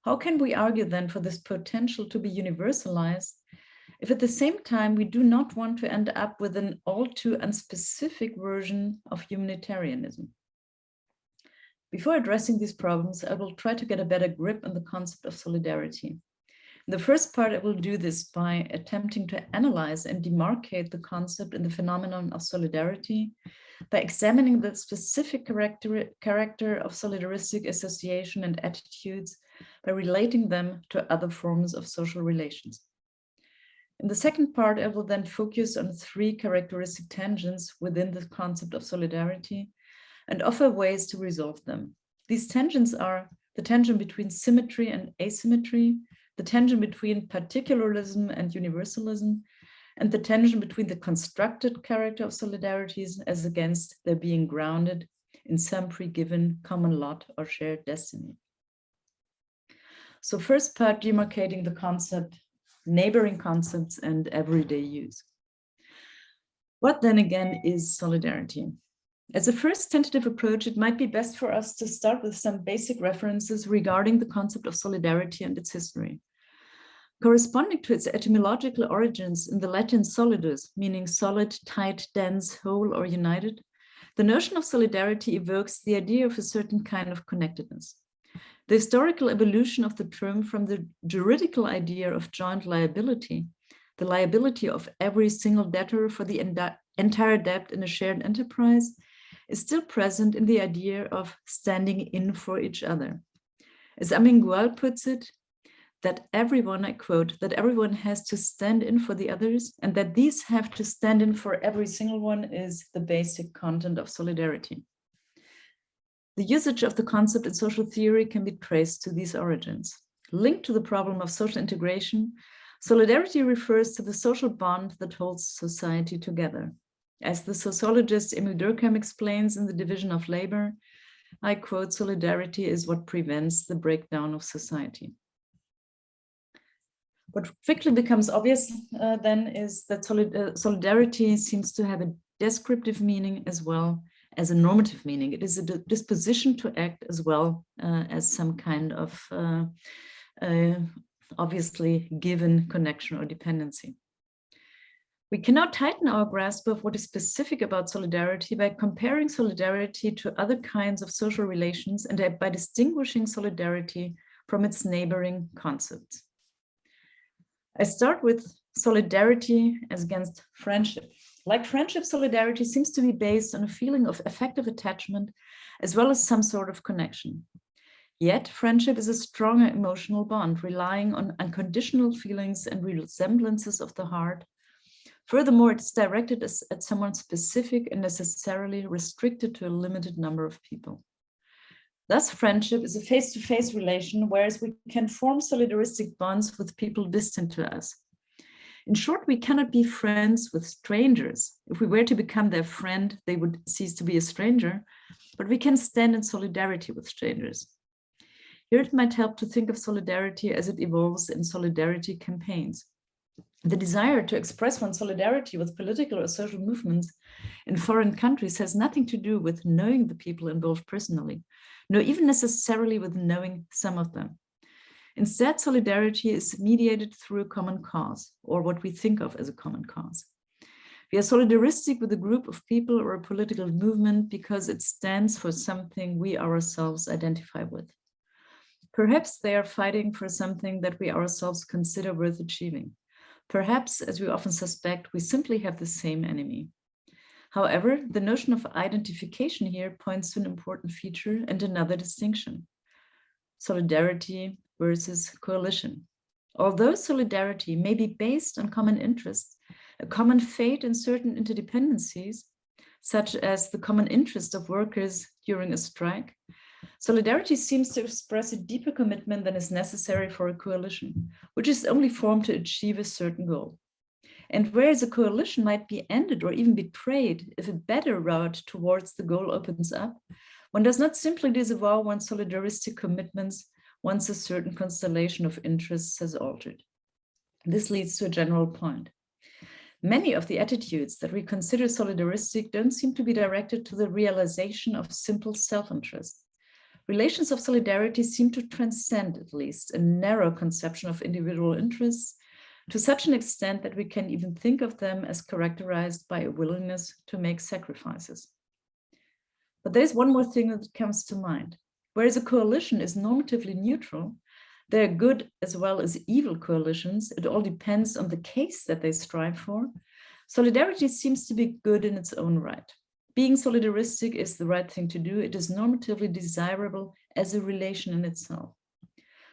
How can we argue then for this potential to be universalized if at the same time we do not want to end up with an all too unspecific version of humanitarianism? Before addressing these problems, I will try to get a better grip on the concept of solidarity. In the first part, I will do this by attempting to analyze and demarcate the concept and the phenomenon of solidarity, by examining the specific character of solidaristic association and attitudes, by relating them to other forms of social relations. In the second part, I will then focus on three characteristic tangents within the concept of solidarity and offer ways to resolve them. These tangents are the tension between symmetry and asymmetry, the tension between particularism and universalism, and the tension between the constructed character of solidarities as against their being grounded in some pre-given common lot or shared destiny. So first part, demarcating the concept, neighboring concepts, and everyday use. What then again is solidarity? As a first tentative approach, it might be best for us to start with some basic references regarding the concept of solidarity and its history. Corresponding to its etymological origins in the Latin solidus, meaning solid, tight, dense, whole, or united, the notion of solidarity evokes the idea of a certain kind of connectedness. The historical evolution of the term from the juridical idea of joint liability, the liability of every single debtor for the entire debt in a shared enterprise, is still present in the idea of standing in for each other. As Amengual puts it, that everyone, I quote, that everyone has to stand in for the others and that these have to stand in for every single one is the basic content of solidarity. The usage of the concept in social theory can be traced to these origins. Linked to the problem of social integration, solidarity refers to the social bond that holds society together. As the sociologist Emil Durkheim explains in The Division of Labor, I quote, solidarity is what prevents the breakdown of society. What quickly becomes obvious then is that solidarity seems to have a descriptive meaning as well as a normative meaning. It is a disposition to act as well as some kind of obviously given connection or dependency. We cannot tighten our grasp of what is specific about solidarity by comparing solidarity to other kinds of social relations and by distinguishing solidarity from its neighboring concepts. I start with solidarity as against friendship. Like friendship, solidarity seems to be based on a feeling of affective attachment as well as some sort of connection. Yet friendship is a stronger emotional bond relying on unconditional feelings and resemblances of the heart. Furthermore, it's directed at someone specific and necessarily restricted to a limited number of people. Thus, friendship is a face-to-face relation, whereas we can form solidaristic bonds with people distant to us. In short, we cannot be friends with strangers. If we were to become their friend, they would cease to be a stranger, but we can stand in solidarity with strangers. Here it might help to think of solidarity as it evolves in solidarity campaigns. The desire to express one's solidarity with political or social movements in foreign countries has nothing to do with knowing the people involved personally, nor even necessarily with knowing some of them. Instead, solidarity is mediated through a common cause, or what we think of as a common cause. We are solidaristic with a group of people or a political movement because it stands for something we ourselves identify with. Perhaps they are fighting for something that we ourselves consider worth achieving. Perhaps, as we often suspect, we simply have the same enemy. However, the notion of identification here points to an important feature and another distinction: solidarity versus coalition. Although solidarity may be based on common interests, a common fate and certain interdependencies, such as the common interest of workers during a strike, solidarity seems to express a deeper commitment than is necessary for a coalition, which is only formed to achieve a certain goal. And whereas a coalition might be ended or even betrayed if a better route towards the goal opens up, one does not simply disavow one's solidaristic commitments once a certain constellation of interests has altered. This leads to a general point. Many of the attitudes that we consider solidaristic don't seem to be directed to the realization of simple self-interest. Relations of solidarity seem to transcend, at least, a narrow conception of individual interests to such an extent that we can even think of them as characterized by a willingness to make sacrifices. But there's one more thing that comes to mind. Whereas a coalition is normatively neutral, There are good as well as evil coalitions. It all depends on the case that they strive for. Solidarity seems to be good in its own right. Being solidaristic is the right thing to do. It is normatively desirable as a relation in itself.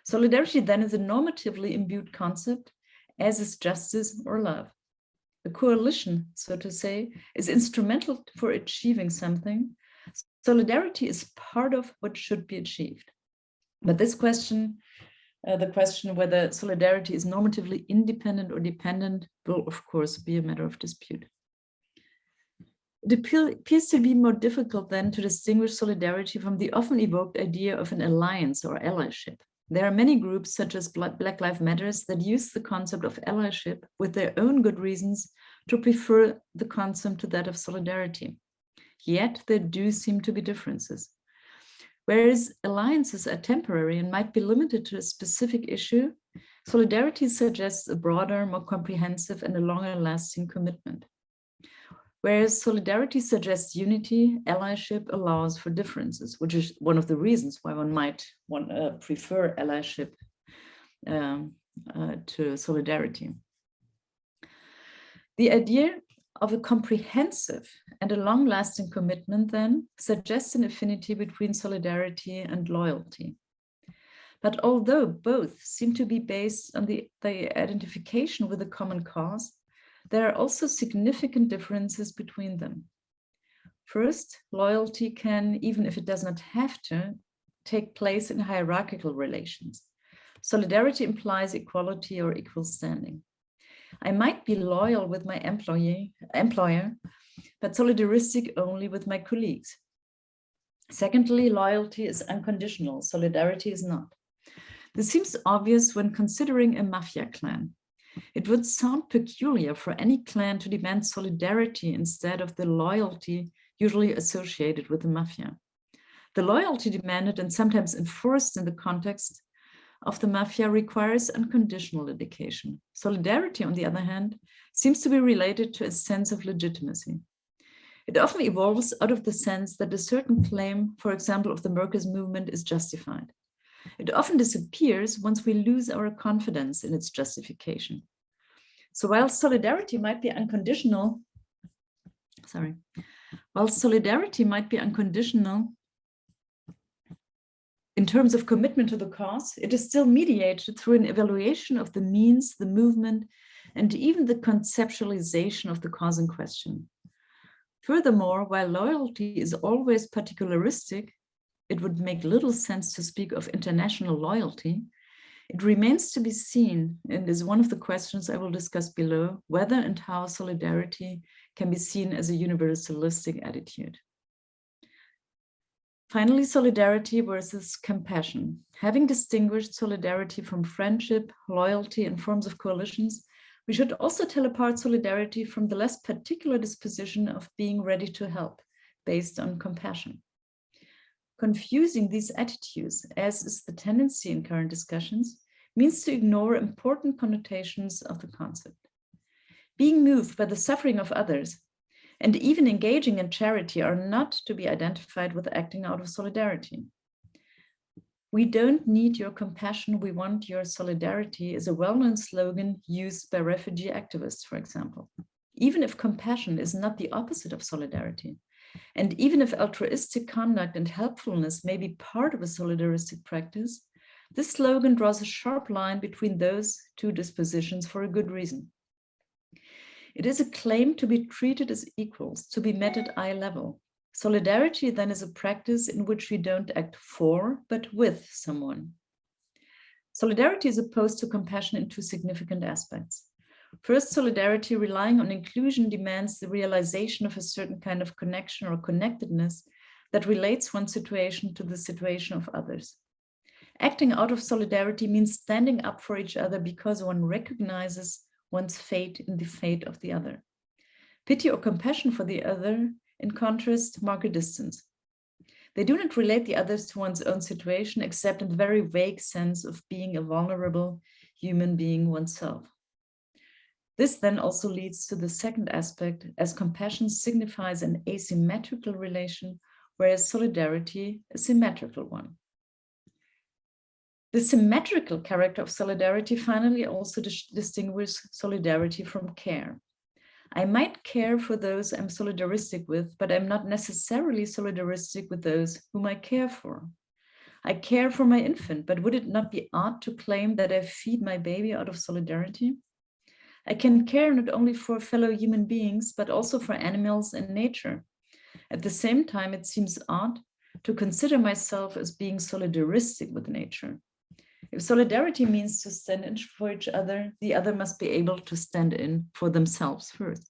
Solidarity then is a normatively imbued concept, as is justice or love. A coalition, so to say, is instrumental for achieving something. Solidarity is part of what should be achieved. But this question, the question whether solidarity is normatively independent or dependent, will of course be a matter of dispute. It appears to be more difficult then to distinguish solidarity from the often evoked idea of an alliance or allyship. There are many groups such as Black Lives Matter that use the concept of allyship with their own good reasons to prefer the concept to that of solidarity. Yet there do seem to be differences. Whereas alliances are temporary and might be limited to a specific issue, solidarity suggests a broader, more comprehensive and a longer lasting commitment. Whereas solidarity suggests unity, allyship allows for differences, which is one of the reasons why one might prefer allyship to solidarity. The idea of a comprehensive and a long-lasting commitment then suggests an affinity between solidarity and loyalty. But although both seem to be based on the identification with a common cause, there are also significant differences between them. First, loyalty can, even if it does not have to, take place in hierarchical relations. Solidarity implies equality or equal standing. I might be loyal with my employer, but solidaristic only with my colleagues. Secondly, loyalty is unconditional, solidarity is not. This seems obvious when considering a mafia clan. It would sound peculiar for any clan to demand solidarity instead of the loyalty usually associated with the mafia. The loyalty demanded and sometimes enforced in the context of the mafia requires unconditional dedication. Solidarity, on the other hand, seems to be related to a sense of legitimacy. It often evolves out of the sense that a certain claim, for example, of the workers' movement is justified. It often disappears once we lose our confidence in its justification. So while solidarity might be unconditional, in terms of commitment to the cause, it is still mediated through an evaluation of the means, the movement, and even the conceptualization of the cause in question. Furthermore, while loyalty is always particularistic, it would make little sense to speak of international loyalty. It remains to be seen, and is one of the questions I will discuss below, whether and how solidarity can be seen as a universalistic attitude. Finally, solidarity versus compassion. Having distinguished solidarity from friendship, loyalty, and forms of coalitions, we should also tell apart solidarity from the less particular disposition of being ready to help, based on compassion. Confusing these attitudes, as is the tendency in current discussions, means to ignore important connotations of the concept. Being moved by the suffering of others, and even engaging in charity, are not to be identified with acting out of solidarity. We don't need your compassion, we want your solidarity is a well-known slogan used by refugee activists, for example. Even if compassion is not the opposite of solidarity, and even if altruistic conduct and helpfulness may be part of a solidaristic practice, this slogan draws a sharp line between those two dispositions for a good reason. It is a claim to be treated as equals, to be met at eye level. Solidarity then is a practice in which we don't act for, but with someone. Solidarity is opposed to compassion in two significant aspects. First, solidarity relying on inclusion demands the realization of a certain kind of connection or connectedness that relates one's situation to the situation of others. Acting out of solidarity means standing up for each other because one recognizes one's fate in the fate of the other. Pity or compassion for the other, in contrast, mark a distance. They do not relate the others to one's own situation, except in the very vague sense of being a vulnerable human being oneself. This then also leads to the second aspect, as compassion signifies an asymmetrical relation, whereas solidarity a symmetrical one. The symmetrical character of solidarity finally also distinguishes solidarity from care. I might care for those I'm solidaristic with, but I'm not necessarily solidaristic with those whom I care for. I care for my infant, but would it not be odd to claim that I feed my baby out of solidarity? I can care not only for fellow human beings, but also for animals and nature. At the same time, it seems odd to consider myself as being solidaristic with nature. If solidarity means to stand in for each other, the other must be able to stand in for themselves first.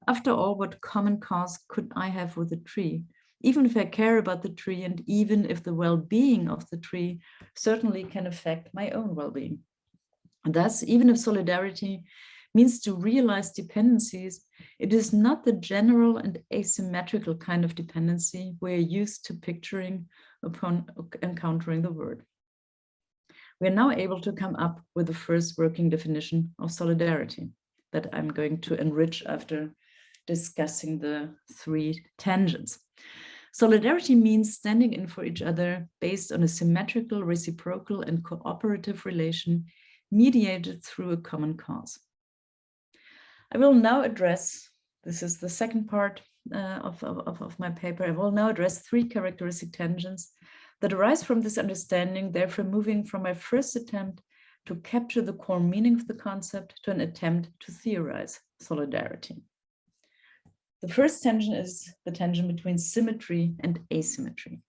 After all, what common cause could I have with a tree? Even if I care about the tree, and even if the well-being of the tree certainly can affect my own well-being. Thus, even if solidarity means to realize dependencies, it is not the general and asymmetrical kind of dependency we're used to picturing upon encountering the word. We are now able to come up with the first working definition of solidarity that I'm going to enrich after discussing the three tangents. Solidarity means standing in for each other based on a symmetrical, reciprocal, and cooperative relation mediated through a common cause. I will now address, this is the second part of my paper, I will now address three characteristic tangents that arise from this understanding, therefore moving from my first attempt to capture the core meaning of the concept to an attempt to theorize solidarity. The first tension is the tension between symmetry and asymmetry.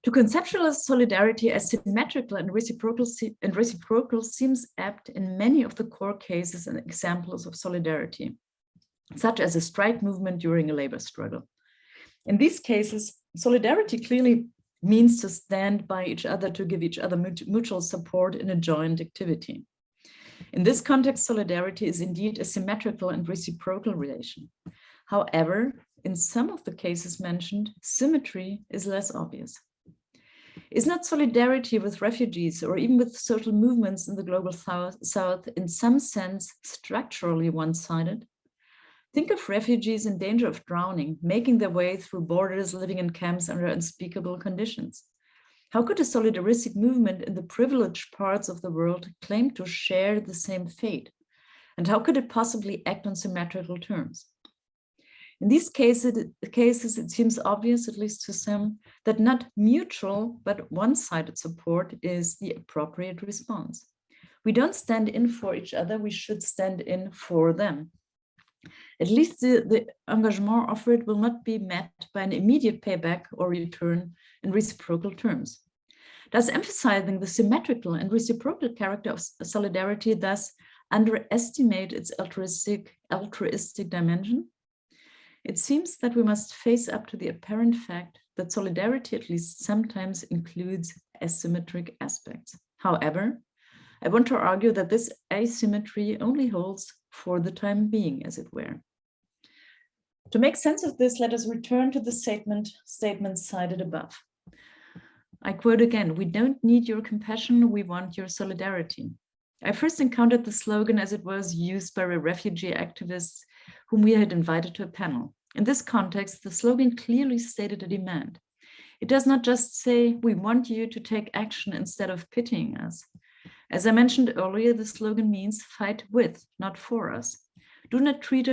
To conceptualize solidarity as symmetrical and reciprocal seems apt in many of the core cases and examples of solidarity, such as a strike movement during a labor struggle. In these cases, solidarity clearly means to stand by each other to give each other mutual support in a joint activity. In this context, solidarity is indeed a symmetrical and reciprocal relation. However, in some of the cases mentioned, symmetry is less obvious. Is not solidarity with refugees or even with social movements in the global south in some sense structurally one-sided? Think of refugees in danger of drowning, making their way through borders, living in camps under unspeakable conditions. How could a solidaristic movement in the privileged parts of the world claim to share the same fate? And how could it possibly act on symmetrical terms? In these cases, it seems obvious, at least to some, that not mutual but one-sided support is the appropriate response. We don't stand in for each other, we should stand in for them. At least the engagement offered will not be met by an immediate payback or return in reciprocal terms. Thus, emphasizing the symmetrical and reciprocal character of solidarity thus underestimate its altruistic dimension? It seems that we must face up to the apparent fact that solidarity at least sometimes includes asymmetric aspects. However, I want to argue that this asymmetry only holds for the time being, as it were. To make sense of this, let us return to the statements cited above. I quote again, "We don't need your compassion, we want your solidarity." I first encountered the slogan as it was used by refugee activists whom we had invited to a panel. In this context, the slogan clearly stated a demand. It does not just say, "We want you to take action instead of pitying us." As I mentioned earlier, the slogan means fight with, not for us. Do not treat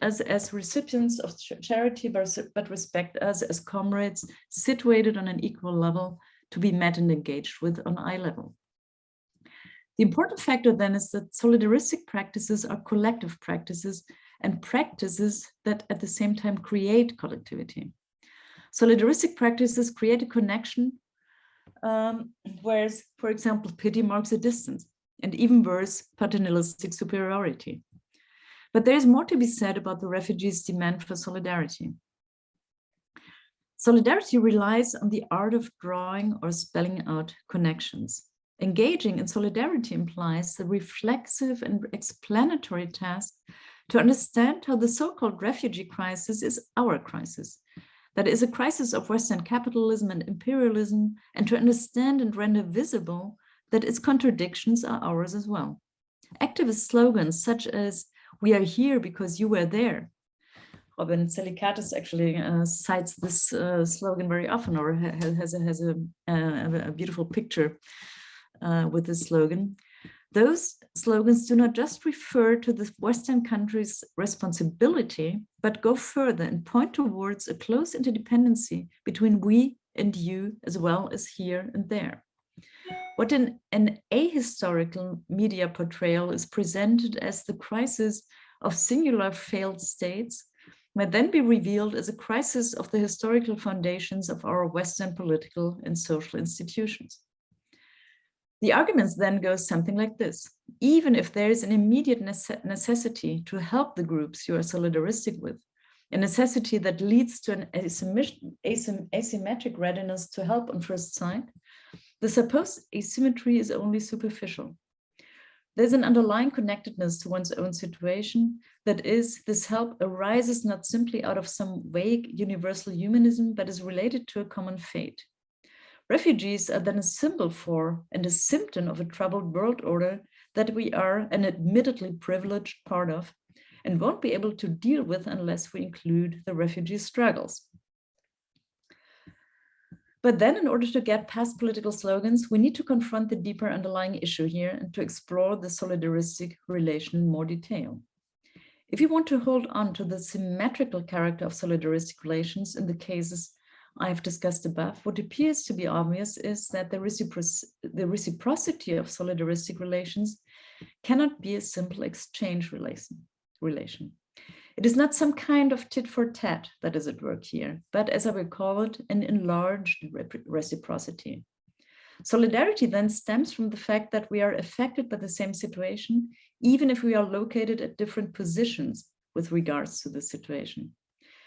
us as recipients of charity, but respect us as comrades situated on an equal level to be met and engaged with on eye level. The important factor then is that solidaristic practices are collective practices and practices that at the same time create collectivity. Solidaristic practices create a connection, whereas, for example, pity marks a distance, and even worse, paternalistic superiority. But there is more to be said about the refugees' demand for solidarity. Solidarity relies on the art of drawing or spelling out connections. Engaging in solidarity implies the reflexive and explanatory task to understand how the so-called refugee crisis is our crisis. That is a crisis of Western capitalism and imperialism, and to understand and render visible that its contradictions are ours as well. Activist slogans such as "We are here because you were there," Robin, Celikates actually cites this slogan very often, or has a beautiful picture with this slogan. Those slogans do not just refer to the Western countries' responsibility, but go further and point towards a close interdependency between we and you, as well as here and there. What in an ahistorical media portrayal is presented as the crisis of singular failed states may then be revealed as a crisis of the historical foundations of our Western political and social institutions. The arguments then go something like this. Even if there is an immediate necessity to help the groups you are solidaristic with, a necessity that leads to an asymmetric readiness to help on first sight, the supposed asymmetry is only superficial. There's an underlying connectedness to one's own situation. That is, this help arises not simply out of some vague universal humanism, but is related to a common fate. Refugees are then a symbol for and a symptom of a troubled world order that we are an admittedly privileged part of and won't be able to deal with unless we include the refugee struggles. But then, in order to get past political slogans, we need to confront the deeper underlying issue here and to explore the solidaristic relation in more detail. If you want to hold on to the symmetrical character of solidaristic relations in the cases I have discussed above, what appears to be obvious is that the reciprocity of solidaristic relations cannot be a simple exchange relation. It is not some kind of tit for tat that is at work here, but as I will call it, an enlarged reciprocity. Solidarity then stems from the fact that we are affected by the same situation, even if we are located at different positions with regards to the situation.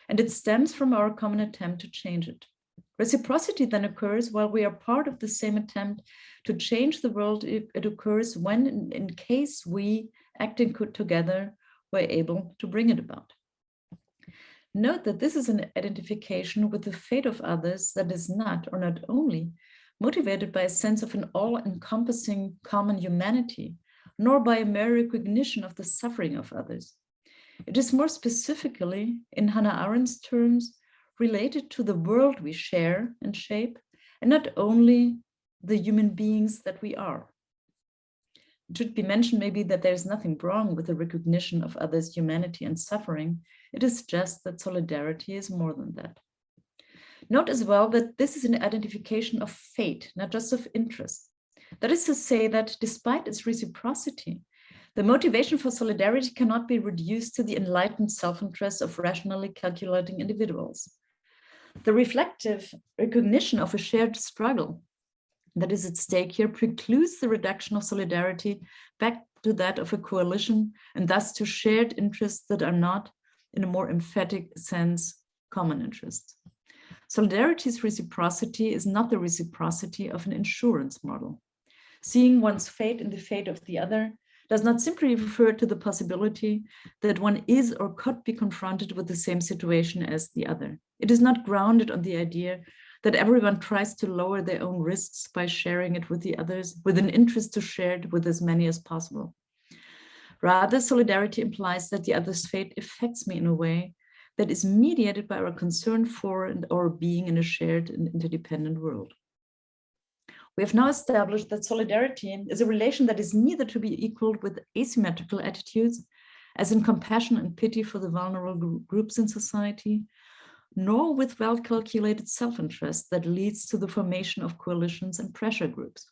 And it stems from our common attempt to change it. Reciprocity then occurs while we are part of the same attempt to change the world. It occurs when, in case we, acting together, were able to bring it about. Note that this is an identification with the fate of others that is not, or not only, motivated by a sense of an all-encompassing common humanity, nor by a mere recognition of the suffering of others. It is more specifically, in Hannah Arendt's terms, related to the world we share and shape, and not only the human beings that we are. It should be mentioned maybe that there is nothing wrong with the recognition of others' humanity and suffering. It is just that solidarity is more than that. Note as well that this is an identification of fate, not just of interest. That is to say that despite its reciprocity, the motivation for solidarity cannot be reduced to the enlightened self-interest of rationally calculating individuals. The reflective recognition of a shared struggle that is at stake here precludes the reduction of solidarity back to that of a coalition, and thus to shared interests that are not, in a more emphatic sense, common interests. Solidarity's reciprocity is not the reciprocity of an insurance model. Seeing one's fate in the fate of the other does not simply refer to the possibility that one is or could be confronted with the same situation as the other. It is not grounded on the idea that everyone tries to lower their own risks by sharing it with the others, with an interest to share it with as many as possible. Rather, solidarity implies that the other's fate affects me in a way that is mediated by our concern for and our being in a shared and interdependent world. We have now established that solidarity is a relation that is neither to be equaled with asymmetrical attitudes, as in compassion and pity for the vulnerable groups in society, nor with well-calculated self-interest that leads to the formation of coalitions and pressure groups.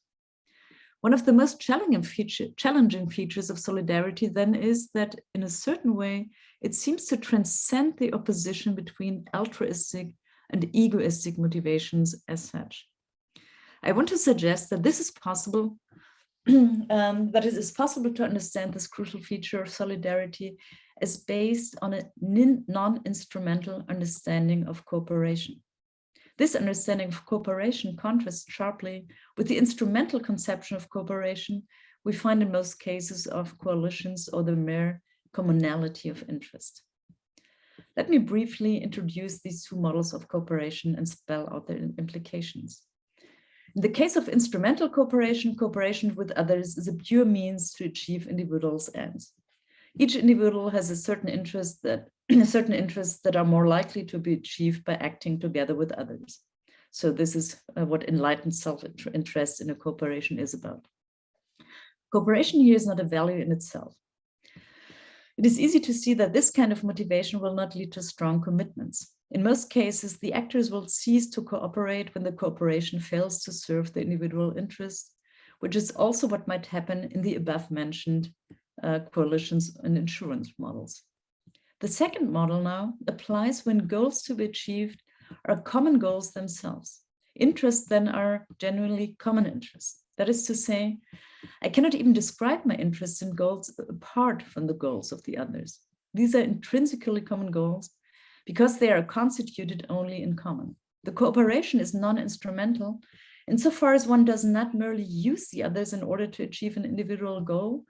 One of the most challenging features of solidarity then is that, in a certain way, it seems to transcend the opposition between altruistic and egoistic motivations as such. I want to suggest that this is possible, that it is possible to understand this crucial feature of solidarity as based on a non-instrumental understanding of cooperation. This understanding of cooperation contrasts sharply with the instrumental conception of cooperation we find in most cases of coalitions or the mere commonality of interest. Let me briefly introduce these two models of cooperation and spell out their implications. In the case of instrumental cooperation, cooperation with others is a pure means to achieve individuals' ends. Each individual has a certain interest that are more likely to be achieved by acting together with others. So this is what enlightened self-interest in a cooperation is about. Cooperation here is not a value in itself. It is easy to see that this kind of motivation will not lead to strong commitments. In most cases, the actors will cease to cooperate when the cooperation fails to serve the individual interests, which is also what might happen in the above-mentioned coalitions and insurance models. The second model now applies when goals to be achieved are common goals themselves. Interests then are genuinely common interests. That is to say, I cannot even describe my interests and goals apart from the goals of the others. These are intrinsically common goals because they are constituted only in common. The cooperation is non-instrumental insofar as one does not merely use the others in order to achieve an individual goal.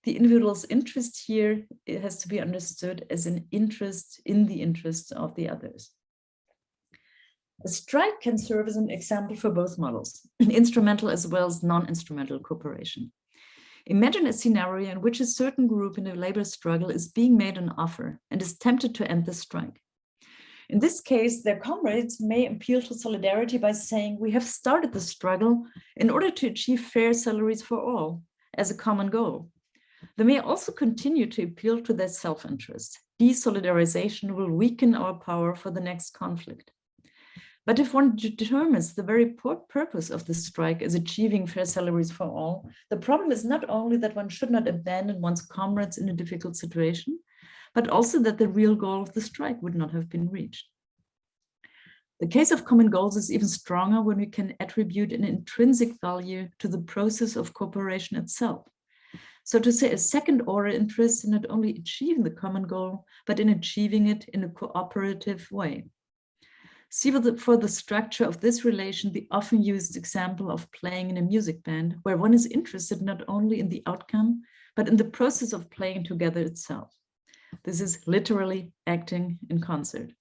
The individual's interest here has to be understood as an interest in the interests of the others. A strike can serve as an example for both models, instrumental as well as non-instrumental cooperation. Imagine a scenario in which a certain group in a labor struggle is being made an offer and is tempted to end the strike. In this case, their comrades may appeal to solidarity by saying, we have started the struggle in order to achieve fair salaries for all as a common goal. They may also continue to appeal to their self-interest. Desolidarization will weaken our power for the next conflict. But if one determines the very purpose of the strike as achieving fair salaries for all, the problem is not only that one should not abandon one's comrades in a difficult situation, but also that the real goal of the strike would not have been reached. The case of common goals is even stronger when we can attribute an intrinsic value to the process of cooperation itself. So to say, a second-order interest in not only achieving the common goal, but in achieving it in a cooperative way. See for the structure of this relation, the often used example of playing in a music band, where one is interested not only in the outcome, but in the process of playing together itself. This is literally acting in concert.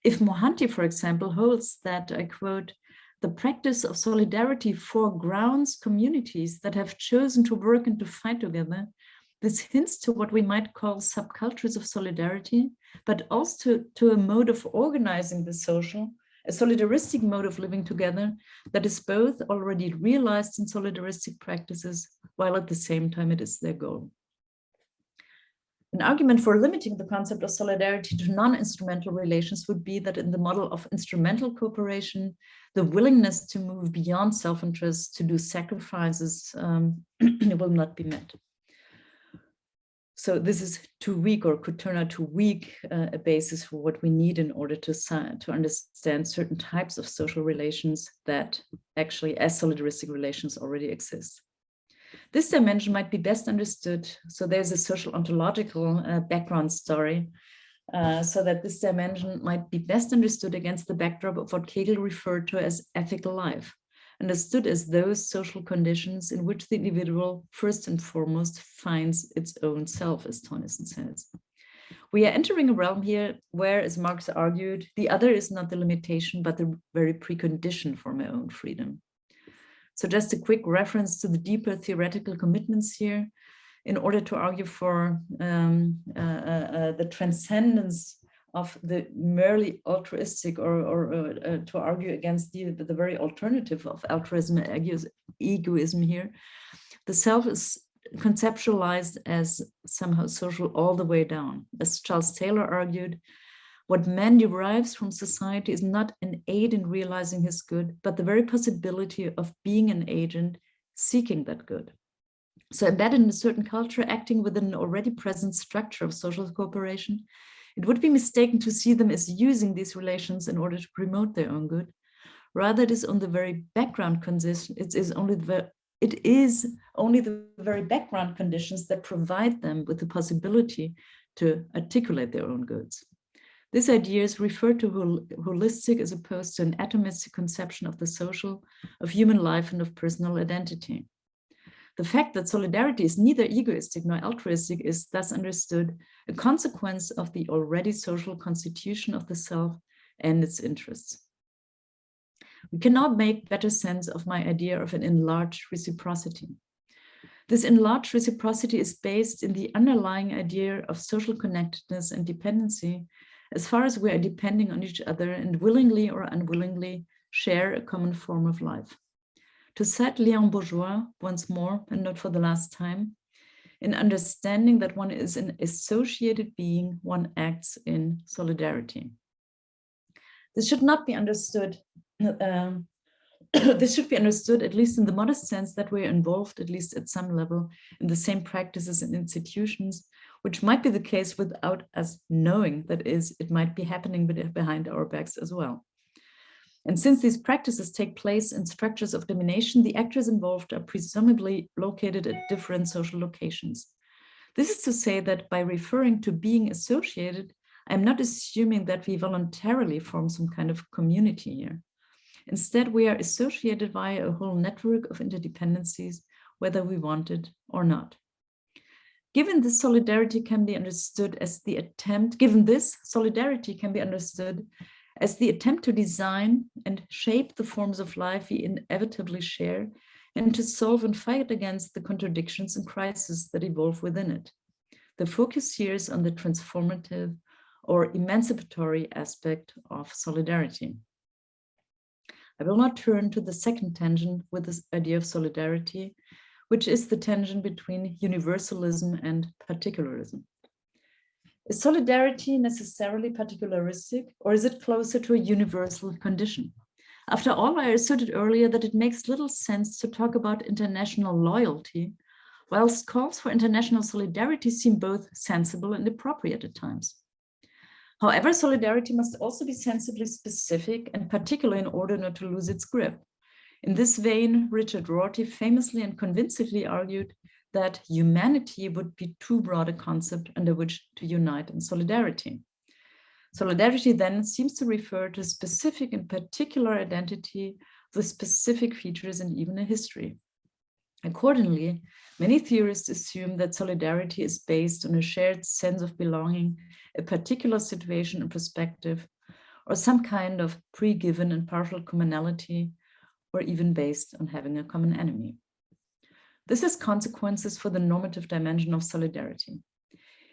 If Mohanty, for example, holds that, I quote, the practice of solidarity foregrounds communities that have chosen to work and to fight together, this hints to what we might call subcultures of solidarity, but also to a mode of organizing the social, a solidaristic mode of living together that is both already realized in solidaristic practices, while at the same time it is their goal. An argument for limiting the concept of solidarity to non-instrumental relations would be that in the model of instrumental cooperation, the willingness to move beyond self-interest, to do sacrifices, will not be met. So this is too weak, or could turn out too weak, a basis for what we need in order to understand certain types of social relations that actually, as solidaristic relations, already exist. This dimension might be best understood. So there's a social ontological background story, so that this dimension might be best understood against the backdrop of what Hegel referred to as ethical life, understood as those social conditions in which the individual first and foremost finds its own self, as Tonnison says. We are entering a realm here where, as Marx argued, the other is not the limitation, but the very precondition for my own freedom. So just a quick reference to the deeper theoretical commitments here, in order to argue for the transcendence of the merely altruistic, or to argue against the very alternative of altruism and egoism here. The self is conceptualized as somehow social all the way down. As Charles Taylor argued, what man derives from society is not an aid in realizing his good, but the very possibility of being an agent seeking that good. So embedded in a certain culture, acting within an already present structure of social cooperation, it would be mistaken to see them as using these relations in order to promote their own good. Rather, it is on the very background condition. It is only the very background conditions that provide them with the possibility to articulate their own goods. This idea is referred to holistic as opposed to an atomistic conception of the social, of human life, and of personal identity. The fact that solidarity is neither egoistic nor altruistic is thus understood a consequence of the already social constitution of the self and its interests. We cannot make better sense of my idea of an enlarged reciprocity. This enlarged reciprocity is based in the underlying idea of social connectedness and dependency, as far as we are depending on each other and willingly or unwillingly share a common form of life. To cite Léon Bourgeois once more, and not for the last time, in understanding that one is an associated being, one acts in solidarity. This should not be understood. This should be understood, at least in the modest sense, that we are involved, at least at some level, in the same practices and institutions, which might be the case without us knowing. That is, it might be happening behind our backs as well. And since these practices take place in structures of domination, the actors involved are presumably located at different social locations. This is to say that by referring to being associated, I'm not assuming that we voluntarily form some kind of community here. Instead, we are associated via a whole network of interdependencies, whether we want it or not. Given this, solidarity can be understood as the attempt to design and shape the forms of life we inevitably share, and to solve and fight against the contradictions and crises that evolve within it. The focus here is on the transformative or emancipatory aspect of solidarity. I will now turn to the second tension with this idea of solidarity, which is the tension between universalism and particularism. Is solidarity necessarily particularistic, or is it closer to a universal condition? After all, I asserted earlier that it makes little sense to talk about international loyalty, whilst calls for international solidarity seem both sensible and appropriate at times. However, solidarity must also be sensibly specific and particular in order not to lose its grip. In this vein, Richard Rorty famously and convincingly argued that humanity would be too broad a concept under which to unite in solidarity. Solidarity then seems to refer to a specific and particular identity with specific features and even a history. Accordingly, many theorists assume that solidarity is based on a shared sense of belonging, a particular situation and perspective, or some kind of pre-given and partial commonality, or even based on having a common enemy. This has consequences for the normative dimension of solidarity.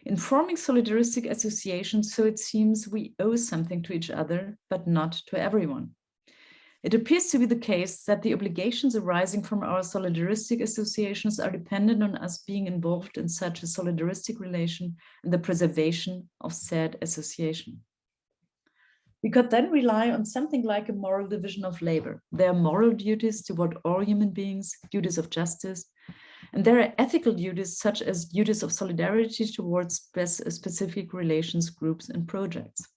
In forming solidaristic associations, so it seems, we owe something to each other, but not to everyone. It appears to be the case that the obligations arising from our solidaristic associations are dependent on us being involved in such a solidaristic relation and the preservation of said association. We could then rely on something like a moral division of labor. There are moral duties toward all human beings, duties of justice, and there are ethical duties such as duties of solidarity towards specific relations, groups, and projects.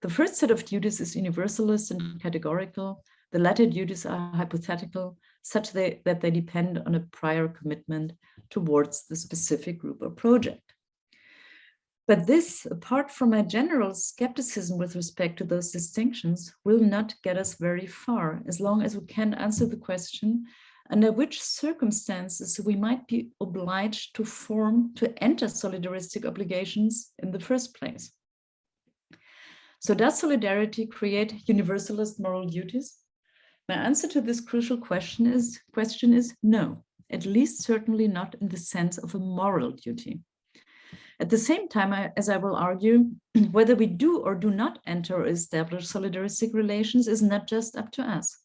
The first set of duties is universalist and categorical. The latter duties are hypothetical, such that they depend on a prior commitment towards the specific group or project. But this, apart from a general skepticism with respect to those distinctions, will not get us very far as long as we can answer the question under which circumstances we might be obliged to enter solidaristic obligations in the first place. So does solidarity create universalist moral duties? My answer to this crucial question is no, at least certainly not in the sense of a moral duty. At the same time, as I will argue, whether we do or do not enter or establish solidaristic relations is not just up to us.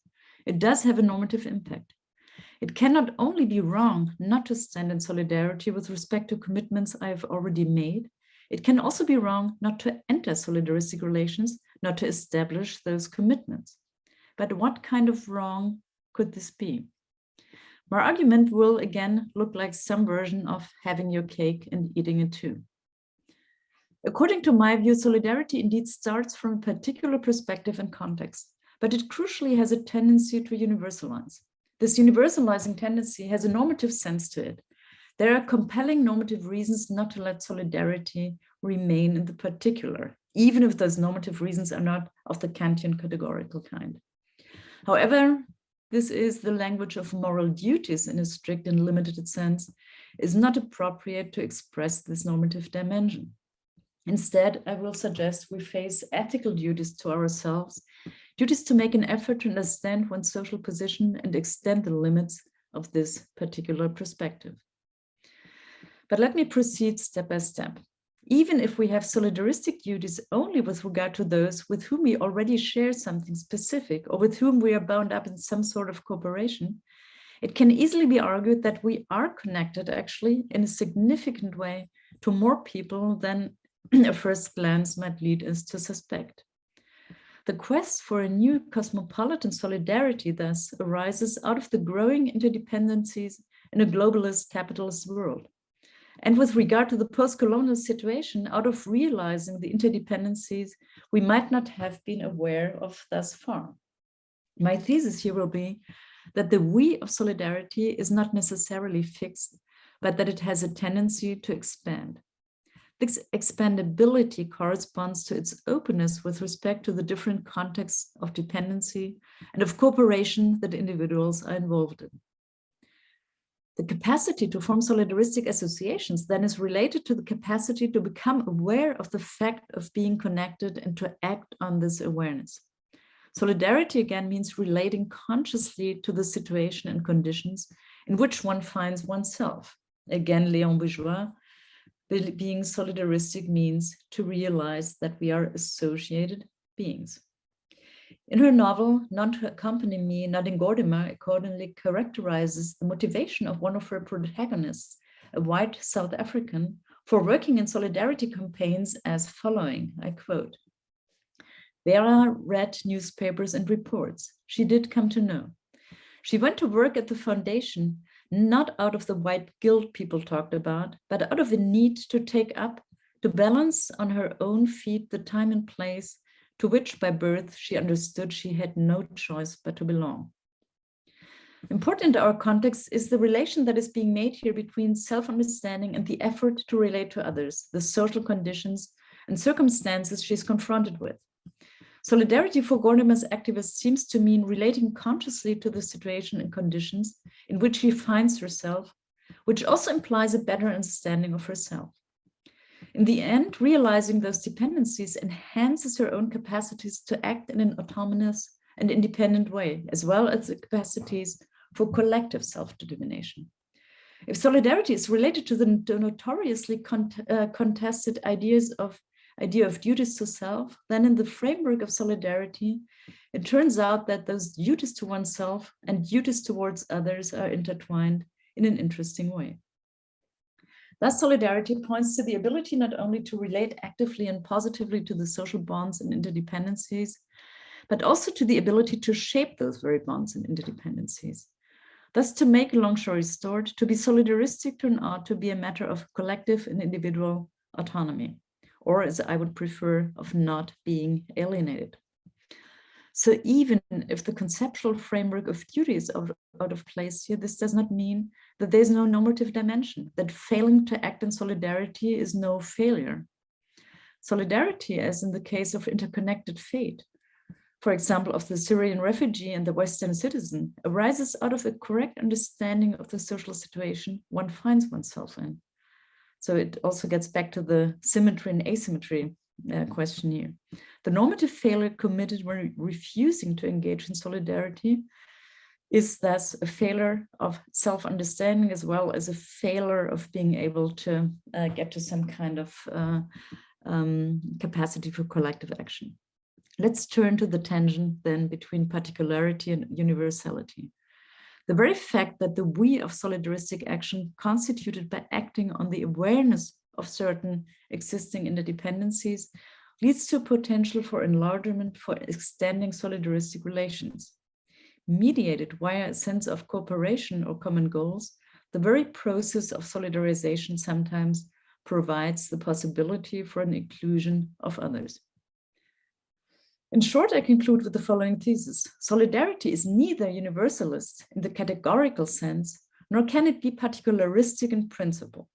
It does have a normative impact. It cannot only be wrong not to stand in solidarity with respect to commitments I have already made, it can also be wrong not to enter solidaristic relations, not to establish those commitments. But what kind of wrong could this be? My argument will again look like some version of having your cake and eating it too. According to my view, solidarity indeed starts from a particular perspective and context, but it crucially has a tendency to universalize. This universalizing tendency has a normative sense to it. There are compelling normative reasons not to let solidarity remain in the particular, even if those normative reasons are not of the Kantian categorical kind. However, this is the language of moral duties in a strict and limited sense, is not appropriate to express this normative dimension. Instead, I will suggest we face ethical duties to ourselves, duties to make an effort to understand one's social position and extend the limits of this particular perspective. But let me proceed step by step. Even if we have solidaristic duties only with regard to those with whom we already share something specific or with whom we are bound up in some sort of cooperation, it can easily be argued that we are connected actually in a significant way to more people than a first glance might lead us to suspect. The quest for a new cosmopolitan solidarity thus arises out of the growing interdependencies in a globalist capitalist world. And with regard to the post-colonial situation, out of realizing the interdependencies we might not have been aware of thus far. My thesis here will be that the we of solidarity is not necessarily fixed, but that it has a tendency to expand. This expandability corresponds to its openness with respect to the different contexts of dependency and of cooperation that individuals are involved in. The capacity to form solidaristic associations then is related to the capacity to become aware of the fact of being connected and to act on this awareness. Solidarity again means relating consciously to the situation and conditions in which one finds oneself. Again, Léon Bourgeois, being solidaristic means to realize that we are associated beings. In her novel, None to Accompany Me, Nadine Gordimer accordingly characterizes the motivation of one of her protagonists, a white South African, for working in solidarity campaigns as following, I quote, Vera read newspapers and reports. She did come to know. She went to work at the foundation, not out of the white guilt people talked about, but out of the need to take up, to balance on her own feet the time and place to which by birth she understood she had no choice but to belong. Important to our context is the relation that is being made here between self-understanding and the effort to relate to others, the social conditions and circumstances she's confronted with. Solidarity for Gordimer's activists seems to mean relating consciously to the situation and conditions in which she finds herself, which also implies a better understanding of herself. In the end, realizing those dependencies enhances her own capacities to act in an autonomous and independent way, as well as the capacities for collective self-determination. If solidarity is related to the notoriously contested idea of duties to self, then in the framework of solidarity, it turns out that those duties to oneself and duties towards others are intertwined in an interesting way. Thus, solidarity points to the ability not only to relate actively and positively to the social bonds and interdependencies, but also to the ability to shape those very bonds and interdependencies. Thus, to make a long story short, to be solidaristic turned out to be a matter of collective and individual autonomy, or as I would prefer, of not being alienated. So even if the conceptual framework of duty is out of place here, this does not mean that there's no normative dimension, that failing to act in solidarity is no failure. Solidarity, as in the case of interconnected fate, for example, of the Syrian refugee and the Western citizen, arises out of a correct understanding of the social situation one finds oneself in. So it also gets back to the symmetry and asymmetry question here. The normative failure committed when refusing to engage in solidarity is thus a failure of self-understanding as well as a failure of being able to get to some kind of capacity for collective action. Let's turn to the tension then between particularity and universality. The very fact that the we of solidaristic action constituted by acting on the awareness of certain existing interdependencies leads to potential for enlargement for extending solidaristic relations. Mediated via a sense of cooperation or common goals, the very process of solidarization sometimes provides the possibility for an inclusion of others. In short, I conclude with the following thesis. Solidarity is neither universalist in the categorical sense, nor can it be particularistic in principle.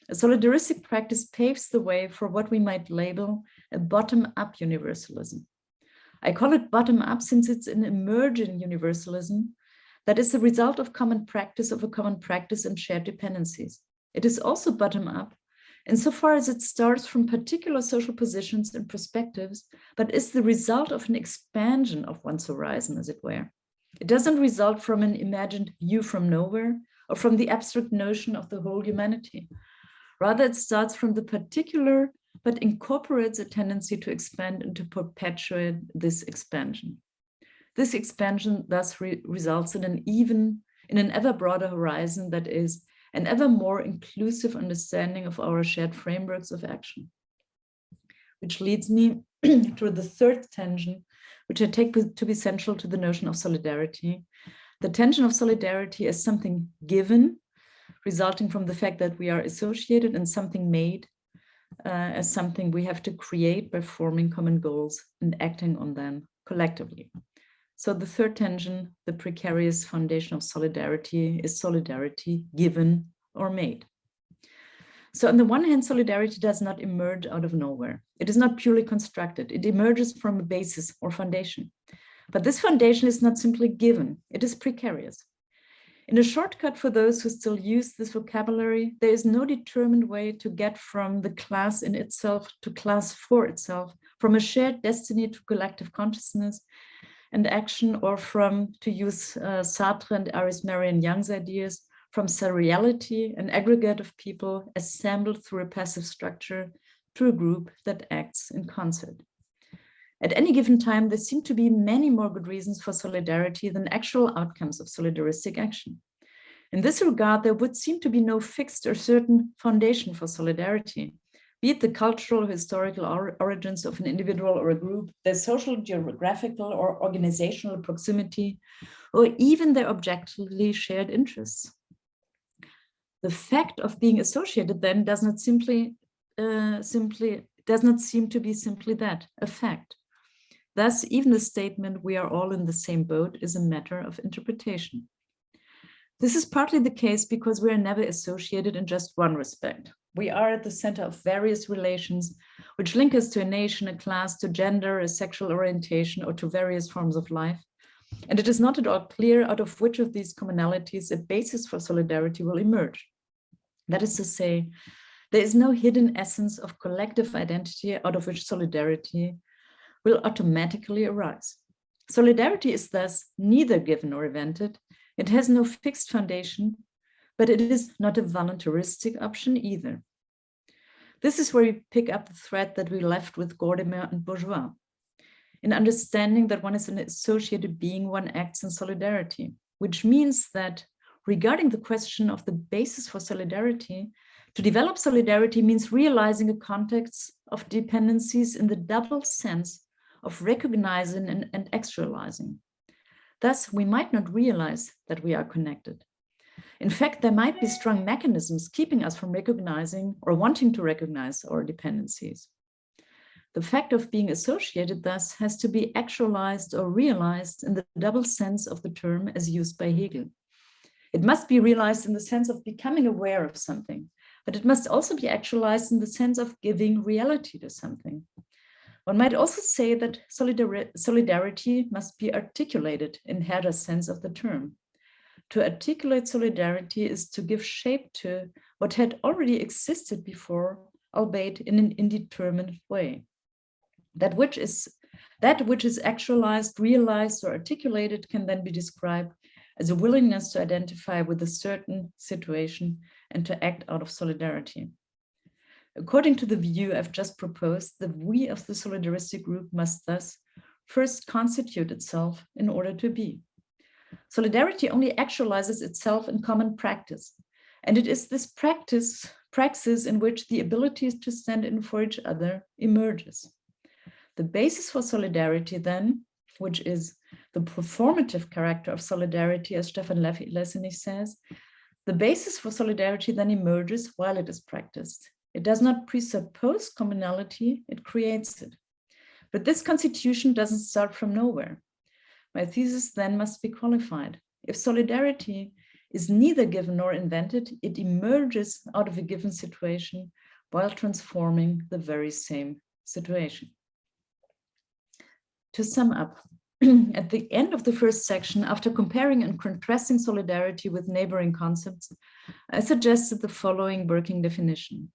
A solidaristic practice paves the way for what we might label a bottom-up universalism. I call it bottom-up since it's an emergent universalism that is the result of common practice of a common practice and shared dependencies. It is also bottom-up insofar as it starts from particular social positions and perspectives, but is the result of an expansion of one's horizon, as it were. It doesn't result from an imagined view from nowhere or from the abstract notion of the whole humanity. Rather, it starts from the particular, but incorporates a tendency to expand and to perpetuate this expansion. This expansion thus results in an ever broader horizon, that is, an ever more inclusive understanding of our shared frameworks of action. Which leads me to the third tension, which I take to be central to the notion of solidarity. The tension of solidarity as something given, resulting from the fact that we are associated, and something made as something we have to create by forming common goals and acting on them collectively. So the third tension, the precarious foundation of solidarity, is solidarity given or made. So on the one hand, solidarity does not emerge out of nowhere. It is not purely constructed. It emerges from a basis or foundation. But this foundation is not simply given, it is precarious. In a shortcut for those who still use this vocabulary, there is no determined way to get from the class in itself to class for itself, from a shared destiny to collective consciousness and action, or from, to use Sartre and Aris Marion Young's ideas, from seriality, an aggregate of people assembled through a passive structure, to a group that acts in concert. At any given time, there seem to be many more good reasons for solidarity than actual outcomes of solidaristic action. In this regard, there would seem to be no fixed or certain foundation for solidarity, be it the cultural or historical origins of an individual or a group, their social, geographical, or organizational proximity, or even their objectively shared interests. The fact of being associated then does not seem to be simply that, a fact. Thus, even the statement, "we are all in the same boat," is a matter of interpretation. This is partly the case because we are never associated in just one respect. We are at the center of various relations which link us to a nation, a class, to gender, a sexual orientation, or to various forms of life. And it is not at all clear out of which of these commonalities a basis for solidarity will emerge. That is to say, there is no hidden essence of collective identity out of which solidarity will automatically arise. Solidarity is thus neither given nor invented. It has no fixed foundation, but it is not a voluntaristic option either. This is where we pick up the thread that we left with Gordimer and Bourgeois. In understanding that one is an associated being, one acts in solidarity, which means that regarding the question of the basis for solidarity, to develop solidarity means realizing a context of dependencies in the double sense of recognizing and actualizing. Thus, we might not realize that we are connected. In fact, there might be strong mechanisms keeping us from recognizing or wanting to recognize our dependencies. The fact of being associated, thus, has to be actualized or realized in the double sense of the term as used by Hegel. It must be realized in the sense of becoming aware of something, but it must also be actualized in the sense of giving reality to something. One might also say that solidarity must be articulated in Herder's sense of the term. To articulate solidarity is to give shape to what had already existed before, albeit in an indeterminate way. That which is actualized, realized, or articulated can then be described as a willingness to identify with a certain situation and to act out of solidarity. According to the view I've just proposed, the we of the solidaristic group must thus first constitute itself in order to be. Solidarity only actualizes itself in common practice, and it is this praxis in which the ability to stand in for each other emerges. The basis for solidarity then, which is the performative character of solidarity, as Stefan Lessenich says, the basis for solidarity then emerges while it is practiced. It does not presuppose commonality, it creates it. But this constitution doesn't start from nowhere. My thesis then must be qualified. If solidarity is neither given nor invented, it emerges out of a given situation while transforming the very same situation. To sum up, at the end of the first section, after comparing and contrasting solidarity with neighboring concepts, I suggested the following working definition.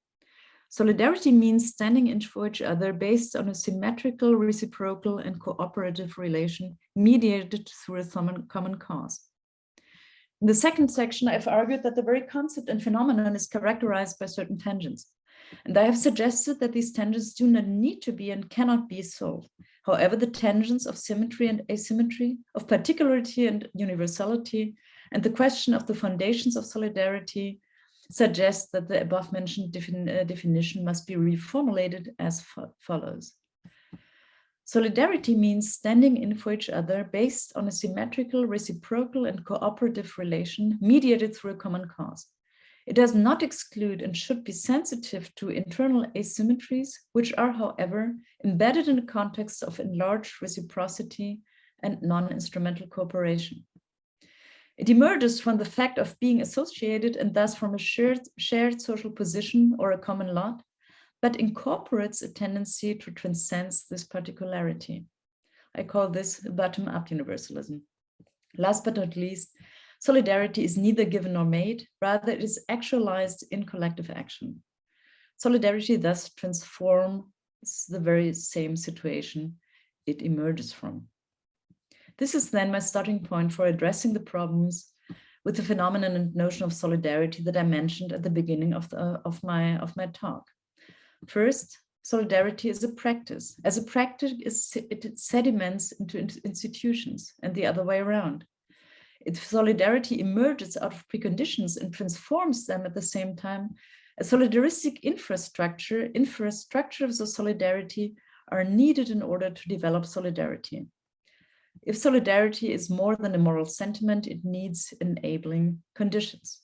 Solidarity means standing in for each other based on a symmetrical, reciprocal, and cooperative relation mediated through a common cause. In the second section, I've argued that the very concept and phenomenon is characterized by certain tangents. And I have suggested that these tangents do not need to be and cannot be solved. However, the tangents of symmetry and asymmetry, of particularity and universality, and the question of the foundations of solidarity suggest that the above-mentioned definition must be reformulated as follows. Solidarity means standing in for each other based on a symmetrical, reciprocal, and cooperative relation mediated through a common cause. It does not exclude and should be sensitive to internal asymmetries, which are, however, embedded in the context of enlarged reciprocity and non-instrumental cooperation. It emerges from the fact of being associated and thus from a shared social position or a common lot, but incorporates a tendency to transcend this particularity. I call this bottom-up universalism. Last but not least, solidarity is neither given nor made, rather it is actualized in collective action. Solidarity thus transforms the very same situation it emerges from. This is then my starting point for addressing the problems with the phenomenon and notion of solidarity that I mentioned at the beginning of my talk. First, solidarity is a practice. As a practice, it sediments into institutions and the other way around. If solidarity emerges out of preconditions and transforms them at the same time, a solidaristic infrastructures of solidarity are needed in order to develop solidarity. If solidarity is more than a moral sentiment, it needs enabling conditions.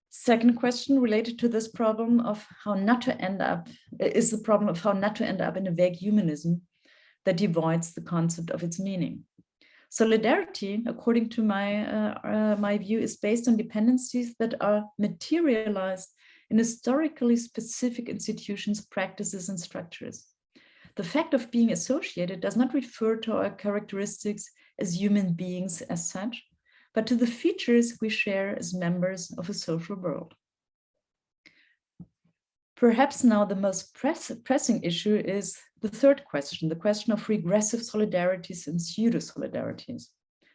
Second question related to this problem of how not to end up is the problem of how not to end up in a vague humanism that devoids the concept of its meaning. Solidarity, according to my view, is based on dependencies that are materialized in historically specific institutions, practices, and structures. The fact of being associated does not refer to our characteristics as human beings as such, but to the features we share as members of a social world. Perhaps now the most pressing issue is the third question, the question of regressive solidarities and pseudo-solidarities.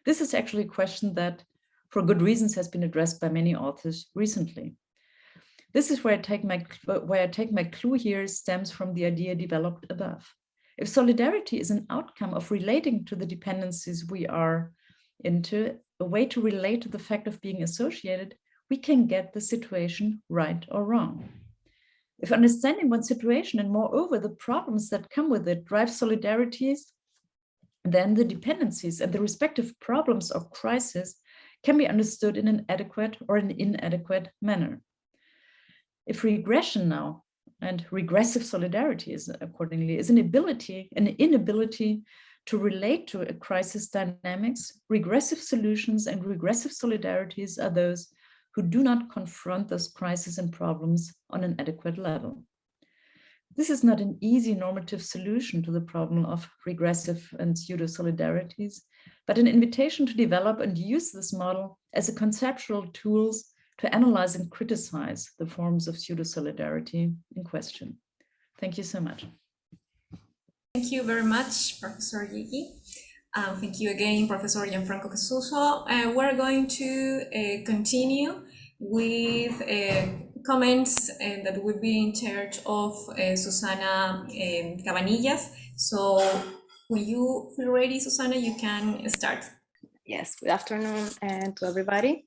This is actually a question that, for good reasons, has been addressed by many authors recently. This is where I take my clue here stems from the idea developed above. If solidarity is an outcome of relating to the dependencies we are into, a way to relate to the fact of being associated, we can get the situation right or wrong. If understanding one situation and moreover the problems that come with it drive solidarities, then the dependencies and the respective problems of crisis can be understood in an adequate or an inadequate manner. If regression now and regressive solidarity is accordingly is an inability to relate to a crisis dynamics, regressive solutions and regressive solidarities are those who do not confront those crises and problems on an adequate level. This is not an easy normative solution to the problem of regressive and pseudo-solidarities, but an invitation to develop and use this model as a conceptual tool to analyze and criticize the forms of pseudo-solidarity in question. Thank you so much. Thank you very much, Professor Jaeggi. Thank you again, Professor Gianfranco Casuso. We're going to continue with comments that will be in charge of Susana Cabanillas. So when you feel ready, Susana, you can start. Yes, good afternoon to everybody.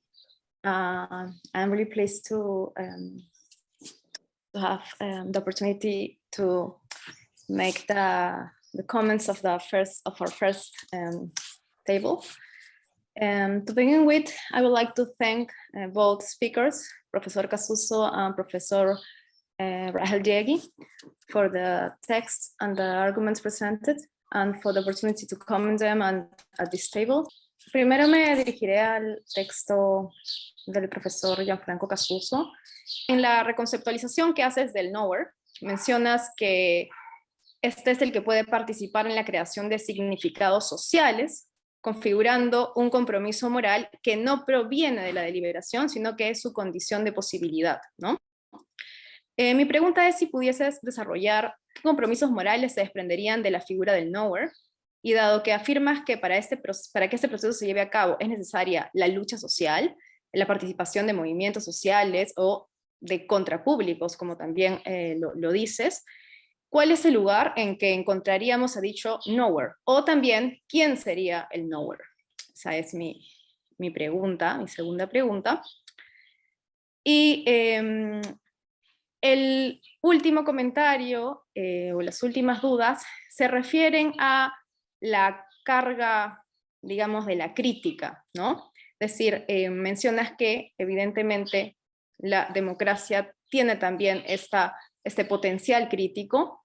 I'm really pleased to have the opportunity to make the comments of our first table. To begin with, I would like to thank both speakers, Professor Casuso and Professor Rahel Jaeggi, for the text and the arguments presented, and for the opportunity to comment them at this table. Primero me dirigiré al texto del profesor Gianfranco Casuso. En la reconceptualización que haces del nowhere, mencionas que este es el que puede participar en la creación de significados sociales, configurando un compromiso moral que no proviene de la deliberación, sino que es su condición de posibilidad, ¿no? Mi pregunta es si pudieses desarrollar qué compromisos morales se desprenderían de la figura del nowhere Y dado que afirmas que para que este proceso se lleve a cabo es necesaria la lucha social, la participación de movimientos sociales o de contrapúblicos, como también lo dices, ¿cuál es el lugar en que encontraríamos a dicho nowhere? O también, ¿quién sería el nowhere? Esa es mi pregunta, mi segunda pregunta. Y el último comentario, o las últimas dudas, se refieren a la carga, digamos, de la crítica, ¿no? Es decir, mencionas que evidentemente la democracia tiene también este potencial crítico,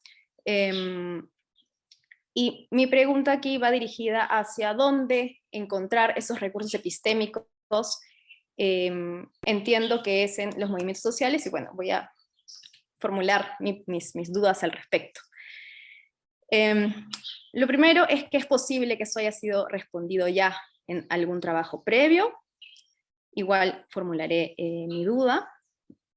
y mi pregunta aquí va dirigida hacia dónde encontrar esos recursos epistémicos. Entiendo que es en los movimientos sociales, y bueno, voy a formular mis dudas al respecto. Lo primero es que es posible que eso haya sido respondido ya en algún trabajo previo. Igual formularé mi duda.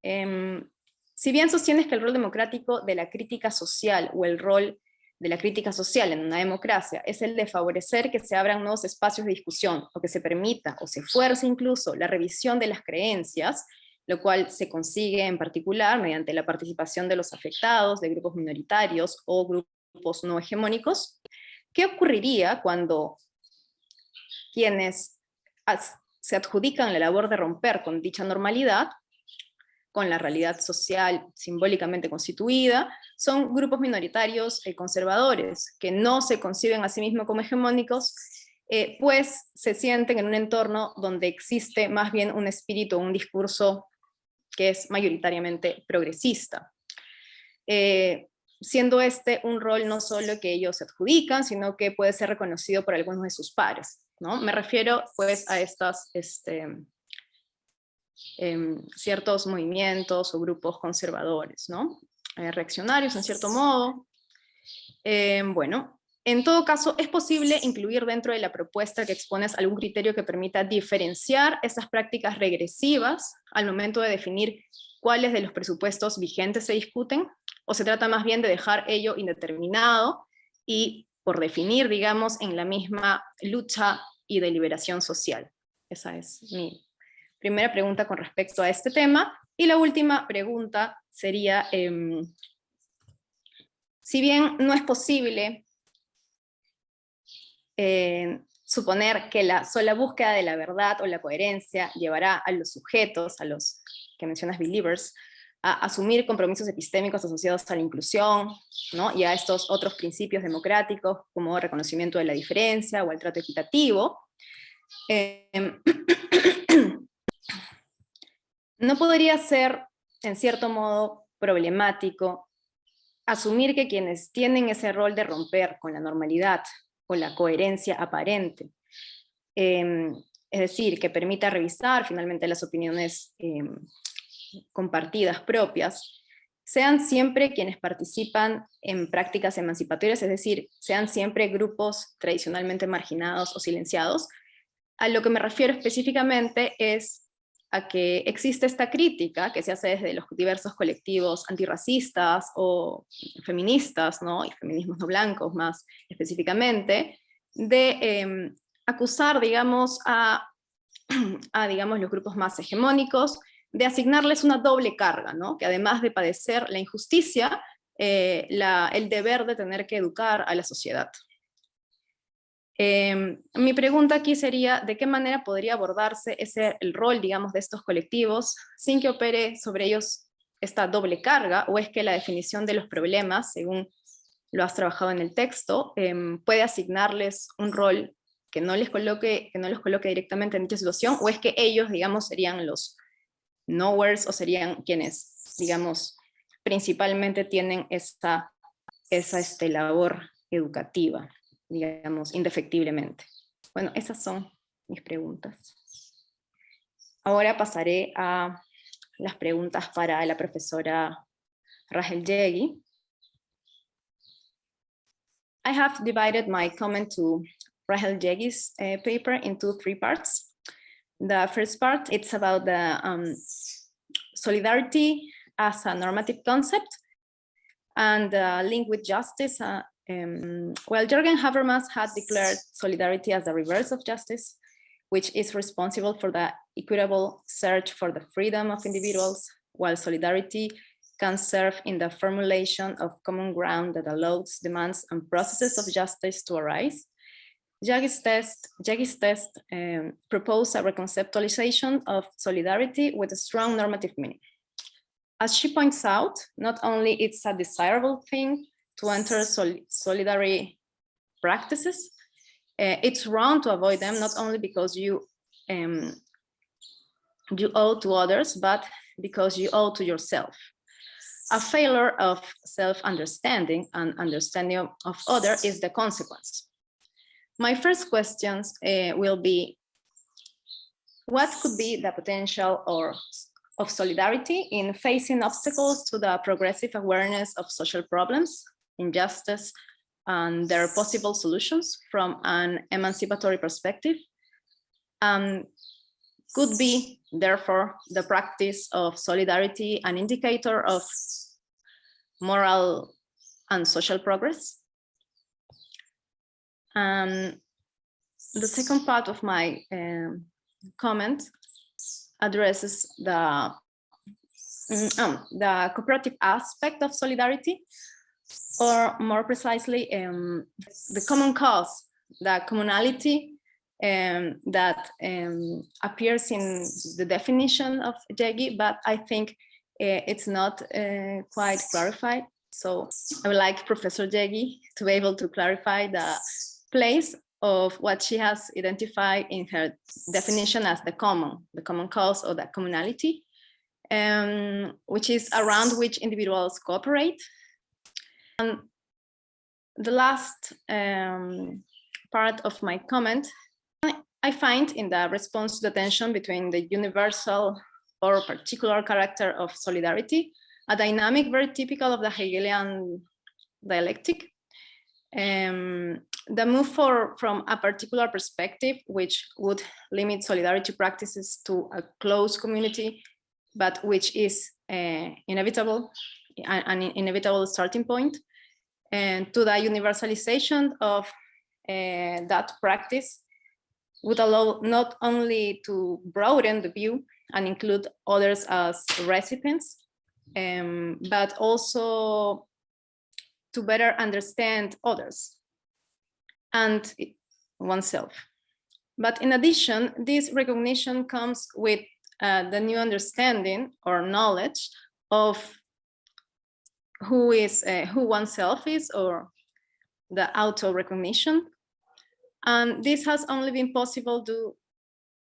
Si bien sostienes que el rol democrático de la crítica social, o el rol de la crítica social en una democracia, es el de favorecer que se abran nuevos espacios de discusión, o que se permita, o se fuerce incluso, la revisión de las creencias, lo cual se consigue en particular mediante la participación de los afectados, de grupos minoritarios o grupos no hegemónicos, ¿qué ocurriría cuando quienes se adjudican la labor de romper con dicha normalidad, con la realidad social simbólicamente constituida, son grupos minoritarios conservadores, que no se conciben a sí mismos como hegemónicos, pues se sienten en un entorno donde existe más bien un espíritu, un discurso que es mayoritariamente progresista? Siendo este un rol no solo que ellos se adjudican, sino que puede ser reconocido por algunos de sus pares, ¿no? Me refiero pues a estas ciertos movimientos o grupos conservadores, ¿no? Reaccionarios en cierto modo. Bueno, en todo caso, es posible incluir dentro de la propuesta que expones algún criterio que permita diferenciar esas prácticas regresivas al momento de definir cuáles de los presupuestos vigentes se discuten, o se trata más bien de dejar ello indeterminado y por definir, digamos, en la misma lucha y deliberación social. Esa es mi primera pregunta con respecto a este tema. Y la última pregunta sería, si bien no es posible suponer que la sola búsqueda de la verdad o la coherencia llevará a los sujetos, a los que mencionas believers, a asumir compromisos epistémicos asociados a la inclusión, ¿no? Y a estos otros principios democráticos como reconocimiento de la diferencia o el trato equitativo, ¿no podría ser, en cierto modo, problemático asumir que quienes tienen ese rol de romper con la normalidad o la coherencia aparente, es decir, que permita revisar finalmente las opiniones compartidas propias, sean siempre quienes participan en prácticas emancipatorias, es decir, sean siempre grupos tradicionalmente marginados o silenciados? A lo que me refiero específicamente es a que existe esta crítica que se hace desde los diversos colectivos antirracistas o feministas, ¿no? Y feminismos no blancos más específicamente, de acusar, digamos, a digamos, los grupos más hegemónicos, de asignarles una doble carga, ¿no? Que además de padecer la injusticia, el deber de tener que educar a la sociedad. Mi pregunta aquí sería, ¿de qué manera podría abordarse el rol, digamos, de estos colectivos sin que opere sobre ellos esta doble carga? ¿O es que la definición de los problemas, según lo has trabajado en el texto, puede asignarles un rol que no los coloque directamente en dicha situación? ¿O es que ellos, digamos, serían los knowers, o serían quienes, digamos, principalmente tienen esa labor educativa, digamos, indefectiblemente? Bueno, esas son mis preguntas. Ahora pasaré a las preguntas para la profesora Rahel Jaeggi. I have divided my comment to Rahel Jaeggi's paper into 3 parts. The first part, it's about the solidarity as a normative concept, and link with justice Well, Jürgen Habermas had declared solidarity as the reverse of justice, which is responsible for the equitable search for the freedom of individuals, while solidarity can serve in the formulation of common ground that allows demands and processes of justice to arise. Jaeggi's test proposed a reconceptualization of solidarity with a strong normative meaning. As she points out, not only it's a desirable thing to enter solidary practices, it's wrong to avoid them, not only because you owe to others, but because you owe to yourself. A failure of self-understanding and understanding of others is the consequence. My first questions will be, what could be the potential of solidarity in facing obstacles to the progressive awareness of social problems, injustice, and their possible solutions from an emancipatory perspective? Could be, therefore, the practice of solidarity an indicator of moral and social progress? The second part of my comment addresses the cooperative aspect of solidarity, or more precisely, the common cause, the commonality that appears in the definition of Jaeggi, but I think it's not quite clarified. So I would like Professor Jaeggi to be able to clarify the place of what she has identified in her definition as the common cause or the commonality, which is around which individuals cooperate. And the last part of my comment, I find in the response to the tension between the universal or particular character of solidarity, a dynamic very typical of the Hegelian dialectic. The move from a particular perspective, which would limit solidarity practices to a close community, but which is inevitable, an inevitable starting point, and to the universalization of that practice would allow not only to broaden the view and include others as recipients, but also to better understand others and oneself. But in addition, this recognition comes with the new understanding or knowledge of who oneself is, or the auto-recognition. And this has only been possible due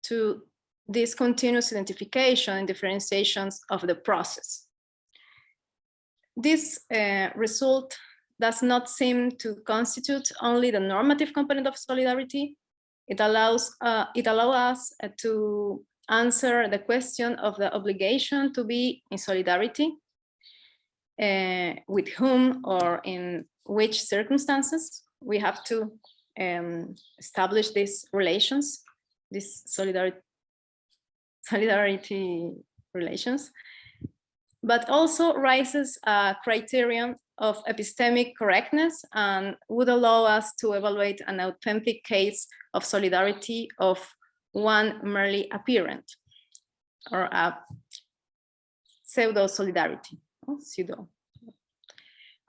to this continuous identification and differentiations of the process. This result does not seem to constitute only the normative component of solidarity. It allows us to answer the question of the obligation to be in solidarity, with whom or in which circumstances. We have to establish these relations, these solidarity relations, but also raises a criterion of epistemic correctness and would allow us to evaluate an authentic case of solidarity of one merely apparent, or a pseudo-solidarity, pseudo.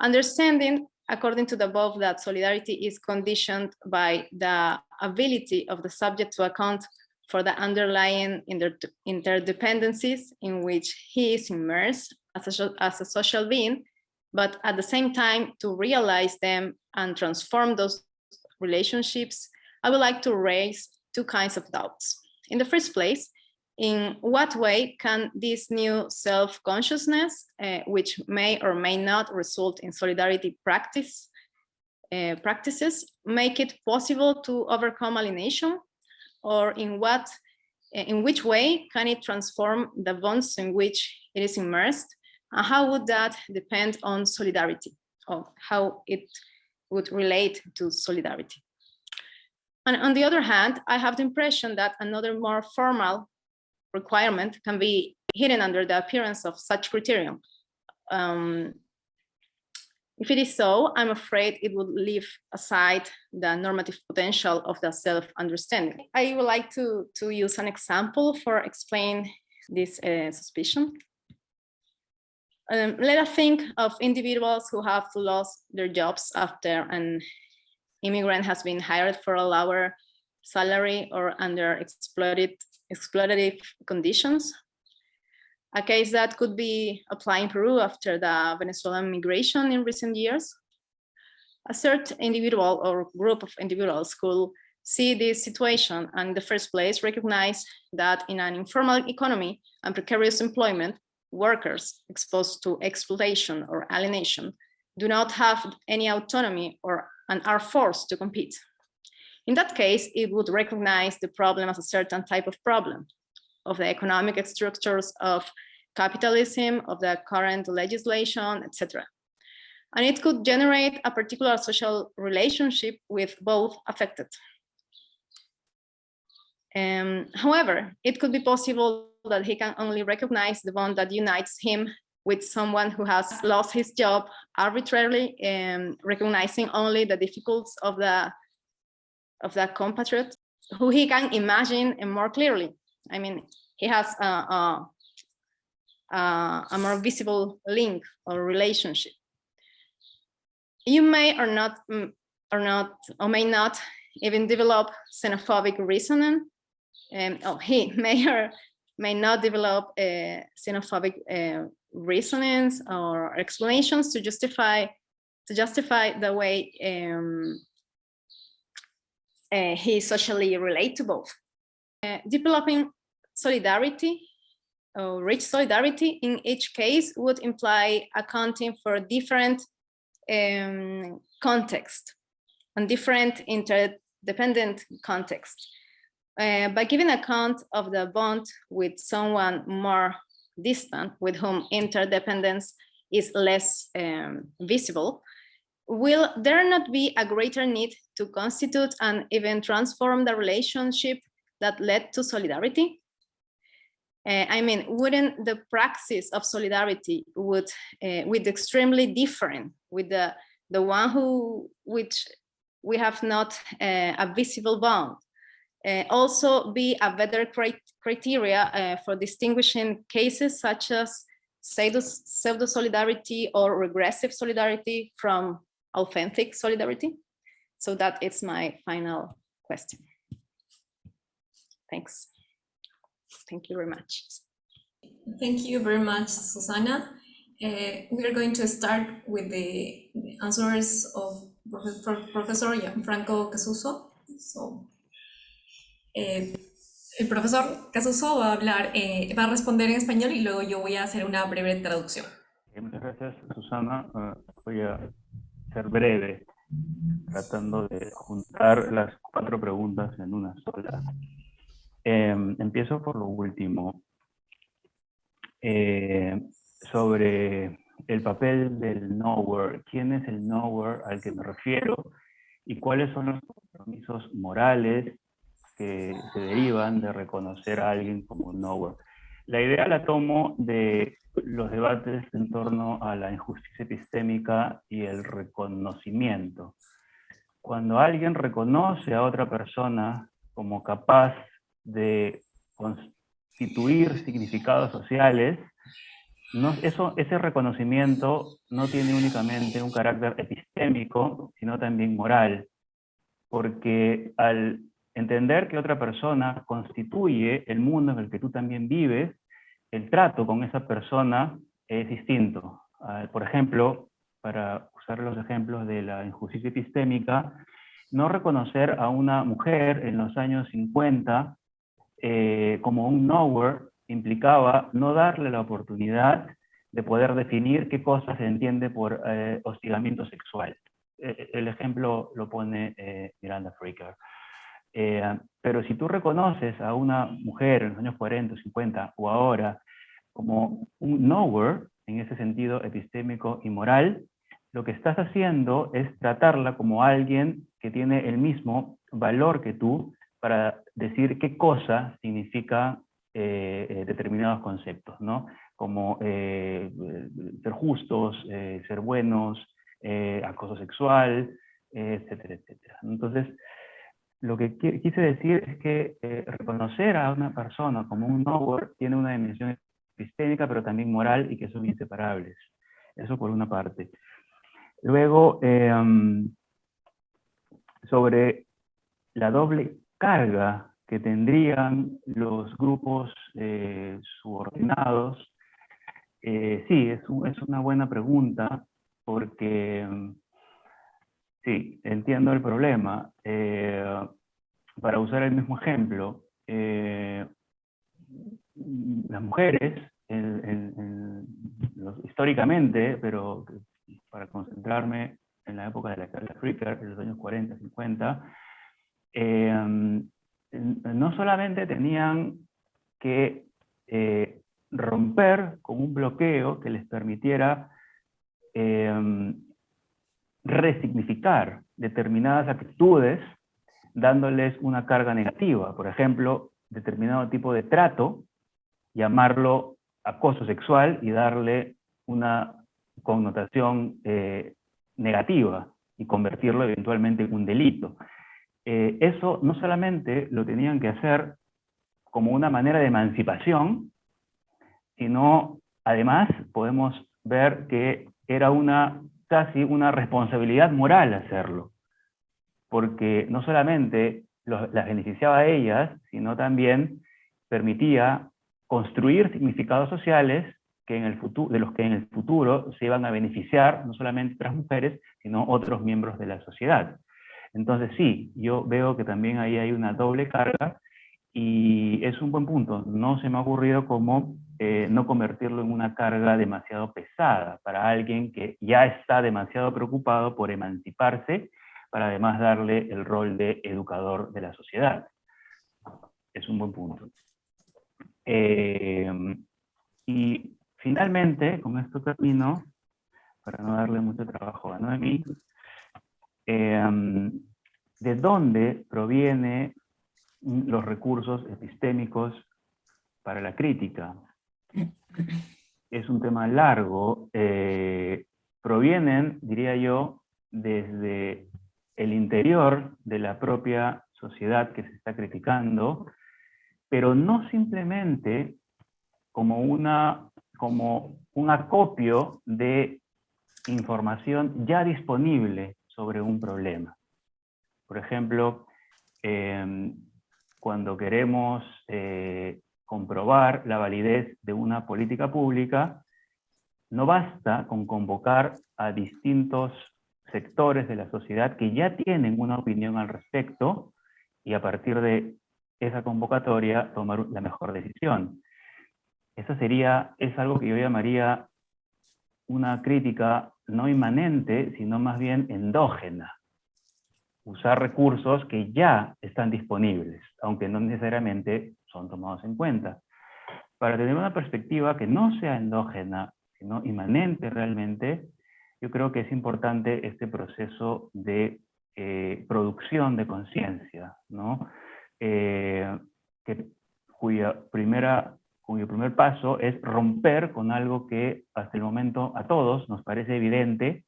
Understanding, according to the above, that solidarity is conditioned by the ability of the subject to account for the underlying interdependencies in which he is immersed as a social being, but at the same time to realize them and transform those relationships, I would like to raise two kinds of doubts. In the first place, in what way can this new self-consciousness, which may or may not result in solidarity practices, make it possible to overcome alienation? Or in which way can it transform the bonds in which it is immersed? And how would that depend on solidarity, or how it would relate to solidarity? And on the other hand, I have the impression that another more formal requirement can be hidden under the appearance of such criterion. If it is so, I'm afraid it would leave aside the normative potential of the self-understanding. I would like to use an example for explain this suspicion. Let us think of individuals who have lost their jobs after an immigrant has been hired for a lower salary or under exploitative conditions. A case that could be applied in Peru after the Venezuelan migration in recent years. A certain individual or group of individuals could see this situation and in the first place recognize that in an informal economy and precarious employment, workers exposed to exploitation or alienation do not have any autonomy and are forced to compete. In that case, it would recognize the problem as a certain type of problem of the economic structures of capitalism, of the current legislation, etc. And it could generate a particular social relationship with both affected. However, it could be possible that he can only recognize the bond that unites him with someone who has lost his job arbitrarily, recognizing only the difficulties of the compatriot, who he can imagine more clearly. I mean, he has a more visible link or relationship. You may or may not even develop xenophobic reasoning. He may or may not develop xenophobic reasonings or explanations to justify the way he socially relate to both. Developing solidarity or rich solidarity in each case would imply accounting for different context and different interdependent context. By giving account of the bond with someone more distant, with whom interdependence is less visible, will there not be a greater need to constitute and even transform the relationship that led to solidarity? I mean, wouldn't the praxis of solidarity with extremely different, with the one which we have not a visible bond, also be a better criteria for distinguishing cases such as pseudo-solidarity or regressive solidarity from authentic solidarity? So that is my final question. Thanks. Thank you very much. Thank you very much, Susana. We are going to start with the answers of Professor Gianfranco Casuso. So, el profesor Casuso va a responder en español y luego yo voy a hacer una breve traducción. Muchas gracias, Susana. Voy a ser breve, tratando de juntar las 4 preguntas en una sola. Empiezo por lo último. Sobre el papel del knower. ¿Quién es el knower al que me refiero? ¿Y cuáles son los compromisos morales que se derivan de reconocer a alguien como un knower? La idea la tomo de los debates en torno a la injusticia epistémica y el reconocimiento. Cuando alguien reconoce a otra persona como capaz de constituir significados sociales, ese reconocimiento no tiene únicamente un carácter epistémico, sino también moral, porque al entender que otra persona constituye el mundo en el que tú también vives, el trato con esa persona es distinto. Por ejemplo, para usar los ejemplos de la injusticia epistémica, no reconocer a una mujer en los años 50 como un knower implicaba no darle la oportunidad de poder definir qué cosa se entiende por hostigamiento sexual. El ejemplo lo pone Miranda Fricker. Pero si tú reconoces a una mujer en los años 40, 50 o ahora como un knower, en ese sentido epistémico y moral, lo que estás haciendo es tratarla como alguien que tiene el mismo valor que tú para decir qué cosa significa determinados conceptos, ¿no? Como ser justos, ser buenos, acoso sexual, etcétera, etcétera. Entonces, lo que quise decir es que reconocer a una persona como un knower tiene una dimensión epistémica, pero también moral, y que son inseparables. Eso por una parte. Luego, sobre la doble carga que tendrían los grupos subordinados, sí, es una buena pregunta, porque sí, entiendo el problema. Para usar el mismo ejemplo, las mujeres, históricamente, pero para concentrarme en la época de la Carla Fricker, en los años 40, 50, no solamente tenían que romper con un bloqueo que les permitiera resignificar determinadas actitudes, dándoles una carga negativa. Por ejemplo, determinado tipo de trato, llamarlo acoso sexual y darle una connotación negativa y convertirlo eventualmente en un delito. Eso no solamente lo tenían que hacer como una manera de emancipación, sino además podemos ver que era casi una responsabilidad moral hacerlo, porque no solamente las beneficiaba a ellas, sino también permitía construir significados sociales de los que en el futuro se iban a beneficiar no solamente otras mujeres, sino otros miembros de la sociedad. Entonces sí, yo veo que también ahí hay una doble carga, y es un buen punto. No se me ha ocurrido cómo no convertirlo en una carga demasiado pesada para alguien que ya está demasiado preocupado por emanciparse, para además darle el rol de educador de la sociedad. Es un buen punto. Y finalmente, con esto termino, para no darle mucho trabajo a Noemí, ¿de dónde provienen los recursos epistémicos para la crítica? Es un tema largo. Provienen, diría yo, desde el interior de la propia sociedad que se está criticando, pero no simplemente como un acopio de información ya disponible sobre un problema. Por ejemplo, cuando queremos comprobar la validez de una política pública, no basta con convocar a distintos sectores de la sociedad que ya tienen una opinión al respecto y a partir de esa convocatoria tomar la mejor decisión. Eso es algo que yo llamaría una crítica no inmanente, sino más bien endógena. Usar recursos que ya están disponibles, aunque no necesariamente son tomados en cuenta. Para tener una perspectiva que no sea endógena, sino inmanente realmente, yo creo que es importante este proceso de producción de conciencia, ¿no? Cuyo primer paso es romper con algo que hasta el momento a todos nos parece evidente,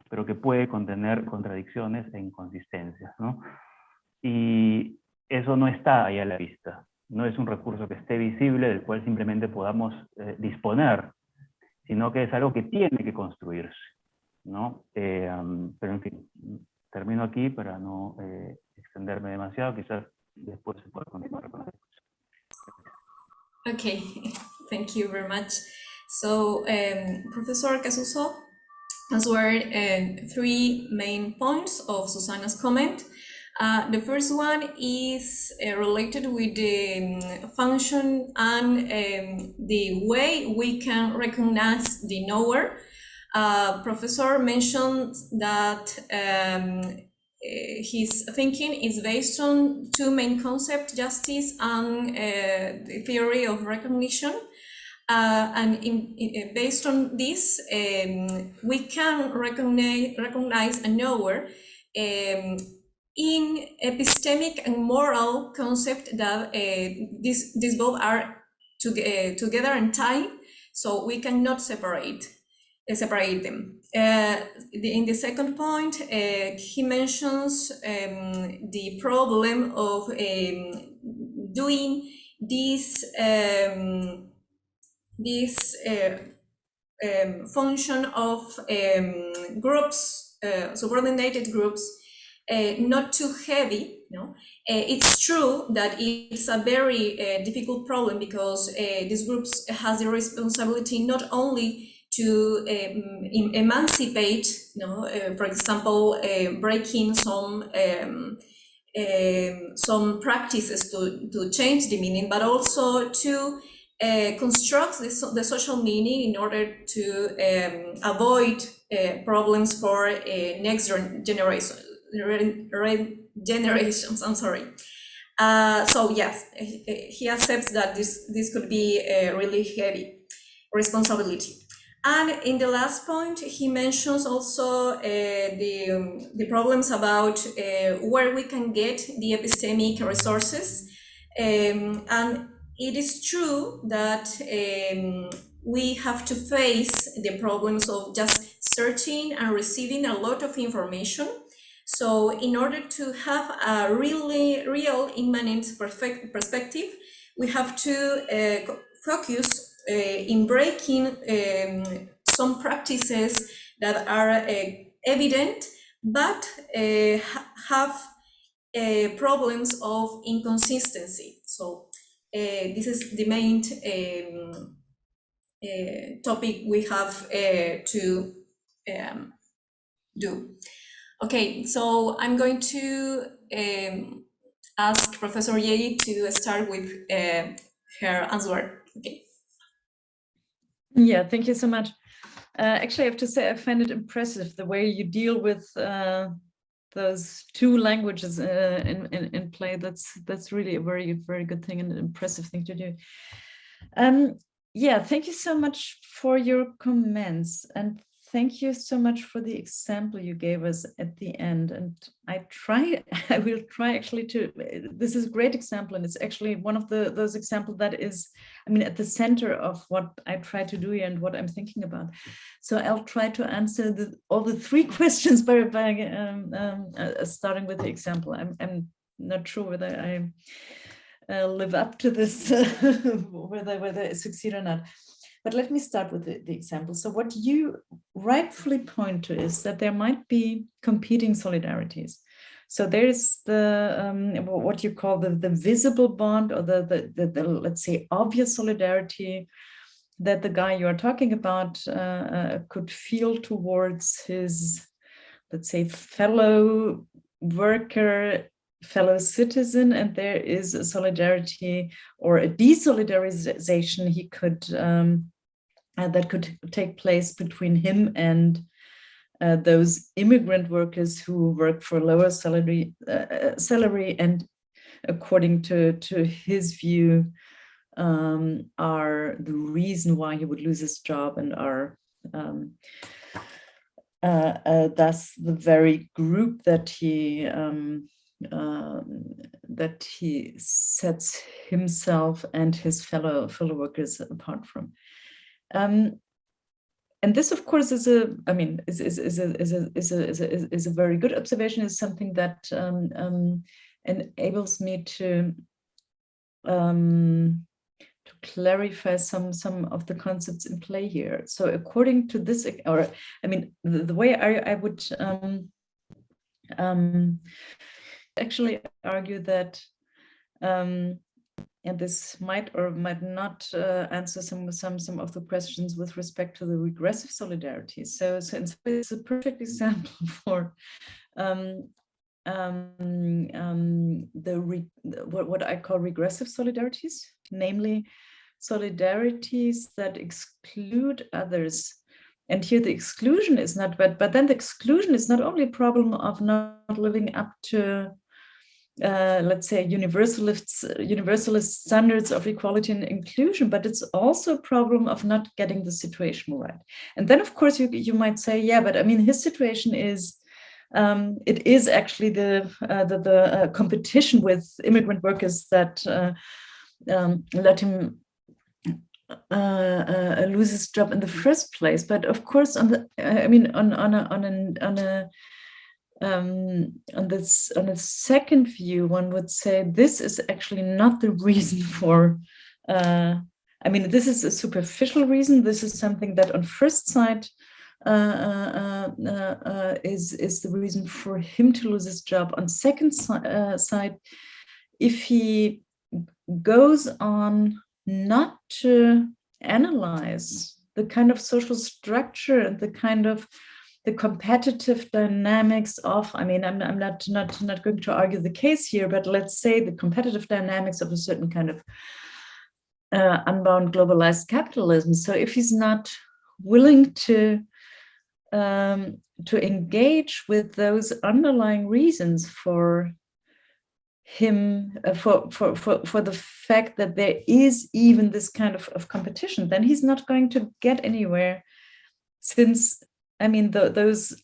pero que puede contener contradicciones e inconsistencias, ¿no? Y eso no está ahí a la vista. No es un recurso que esté visible, del cual simplemente podamos disponer, sino que es algo que tiene que construirse, ¿no? Pero en fin, termino aquí para no extenderme demasiado, quizás después se pueda continuar con la discusión. Okay, thank you very much. So, Professor Casuso, those were three main points of Susanna's comment. The first one is related with the function and the way we can recognize the knower. Professor mentioned that his thinking is based on two main concepts, justice and the theory of recognition. Based on this, we can recognize a knower in epistemic and moral concept that these both are together in time, so we cannot separate. separate them. In the second point, he mentions the problem of doing this function of groups, subordinated groups, not too heavy. No, it's true that it's a very difficult problem because these groups has the responsibility not only to emancipate, for example, breaking some practices to change the meaning, but also to construct the social meaning in order to avoid problems for next generations. I'm sorry. So yes, he accepts that this could be a really heavy responsibility. And in the last point, he mentions also the problems about where we can get the epistemic resources. And it is true that we have to face the problems of just searching and receiving a lot of information. So in order to have a really real immanent perspective, we have to focus in breaking some practices that are evident, but have problems of inconsistency. So this is the main topic we have to do. Okay, so I'm going to ask Professor Jaeggi to start with her answer. Okay. Yeah, thank you so much. Actually, I have to say I find it impressive the way you deal with those two languages in play. That's really a very good thing and an impressive thing to do. Yeah, thank you so much for your comments, and thank you so much for the example you gave us at the end. And I will try actually to, this is a great example, and it's actually one of those examples that is, I mean, at the center of what I try to do here and what I'm thinking about. So I'll try to answer all the three questions by starting with the example. I'm not sure whether I live up to this, whether I succeed or not. But let me start with the example. So what you rightfully point to is that there might be competing solidarities. So there's the what you call the visible bond, or the let's say obvious solidarity that the guy you are talking about could feel towards his, let's say, fellow worker, fellow citizen, and there is a solidarity or a desolidarization he could that could take place between him and those immigrant workers who work for lower salary and according to his view are the reason why he would lose his job and are thus the very group that he sets himself and his fellow workers apart from. And this, of course, is a very good observation. Is something that enables me to clarify some of the concepts in play here. So, according to this, or I mean, the way I would actually argue that. And this might or might not answer some of the questions with respect to the regressive solidarity. So it's a perfect example for what I call regressive solidarities, namely solidarities that exclude others. And here the exclusion is not, but then the exclusion is not only a problem of not living up to let's say universalist standards of equality and inclusion, but it's also a problem of not getting the situation right. And then, of course, you might say, yeah, but I mean, his situation is it is actually the competition with immigrant workers that let him lose his job in the first place. But of course, on the on a second view, one would say this is actually not the reason for. This is a superficial reason. This is something that on first sight is the reason for him to lose his job. On second side, if he goes on not to analyze the kind of social structure and the kind of the competitive dynamics of, I'm not going to argue the case here, but let's say the competitive dynamics of a certain kind of unbound globalized capitalism. So if he's not willing to engage with those underlying reasons for him, for the fact that there is even this kind of competition, then he's not going to get anywhere, since those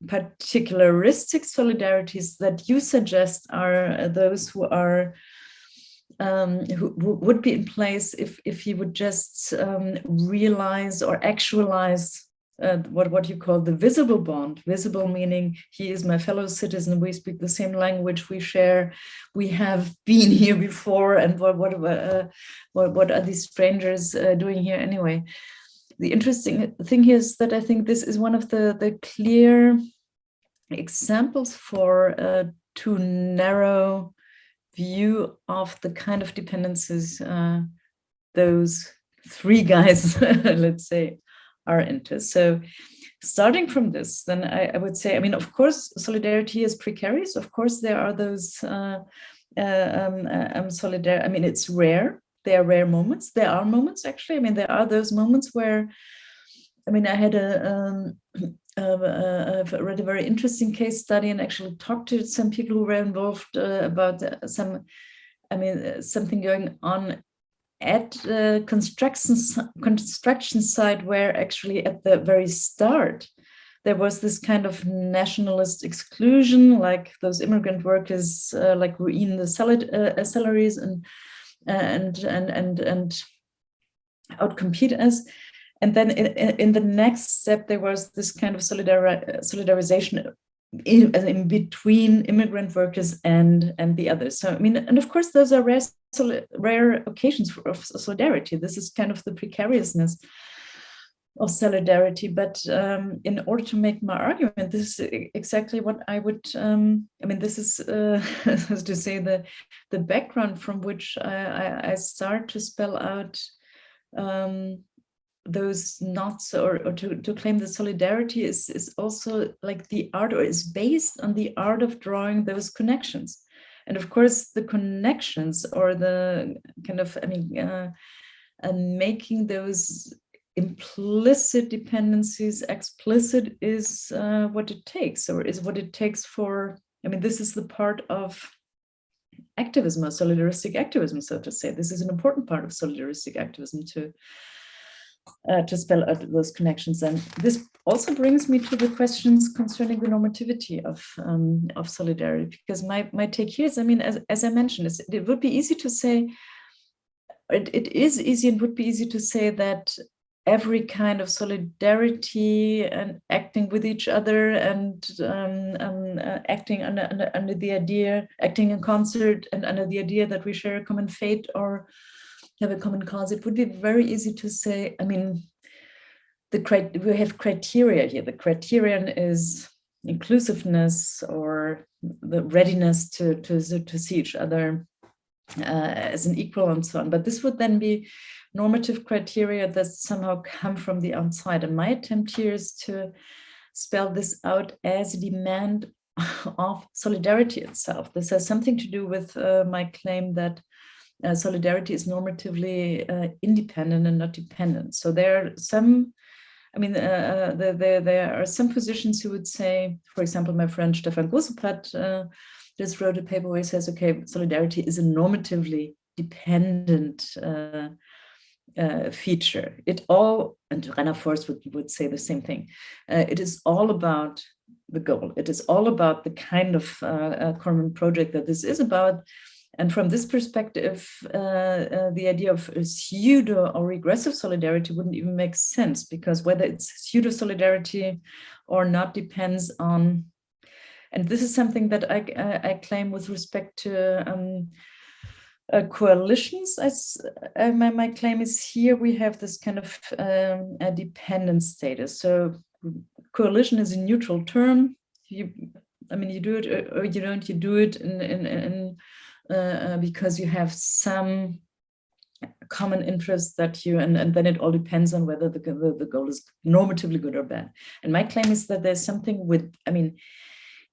particularistic solidarities that you suggest are those who are who would be in place if he would just realize or actualize what you call the visible bond. Visible meaning he is my fellow citizen, we speak the same language, we share, we have been here before, and what are these strangers doing here anyway? The interesting thing here is that I think this is one of the clear examples for a too narrow view of the kind of dependencies those three guys, let's say, are into. So starting from this, then I would say, of course, solidarity is precarious. Of course, there are those solidarity. It's rare. There are rare moments. There are moments, actually. There are those moments where, I had I've read a very interesting case study and actually talked to some people who were involved about something going on at the construction site, where actually at the very start there was this kind of nationalist exclusion, like those immigrant workers ruin the salaries and outcompete us. And then in the next step, there was this kind of solidarization in between immigrant workers and the others. So, and of course, those are rare occasions of solidarity. This is kind of the precariousness of solidarity. But in order to make my argument, this is exactly what I would, this is, as to say, the background from which I start to spell out those knots, or to claim that solidarity is also like the art, or is based on the art of drawing those connections. And of course, the connections, or the kind of, making those implicit dependencies explicit is what it takes, or is what it takes for, this is the part of activism, or solidaristic activism, so to say. This is an important part of solidaristic activism to spell out those connections. And this also brings me to the questions concerning the normativity of solidarity, because my take here is, as I mentioned, it would be easy to say, it is easy and would be easy to say that every kind of solidarity and acting with each other and acting under the idea, acting in concert and under the idea that we share a common fate or have a common cause, it would be very easy to say, we have criteria here. The criterion is inclusiveness, or the readiness to see each other as an equal, and so on. But this would then be normative criteria that somehow come from the outside. And my attempt here is to spell this out as a demand of solidarity itself. This has something to do with my claim that solidarity is normatively independent and not dependent. So there are some, there are some positions who would say, for example, my friend Stefan Groseplat just wrote a paper where he says, okay, solidarity is a normatively dependent feature. It all, and Rainer Forst would say the same thing, it is all about the goal. It is all about the kind of common project that this is about. And from this perspective, the idea of pseudo or regressive solidarity wouldn't even make sense, because whether it's pseudo solidarity or not depends on, and this is something that I claim with respect to coalitions. My claim is here we have this kind of a dependent status. So coalition is a neutral term. You do it or you don't. You do it because you have some common interests that you, and then it all depends on whether the goal is normatively good or bad. And my claim is that there's something with, in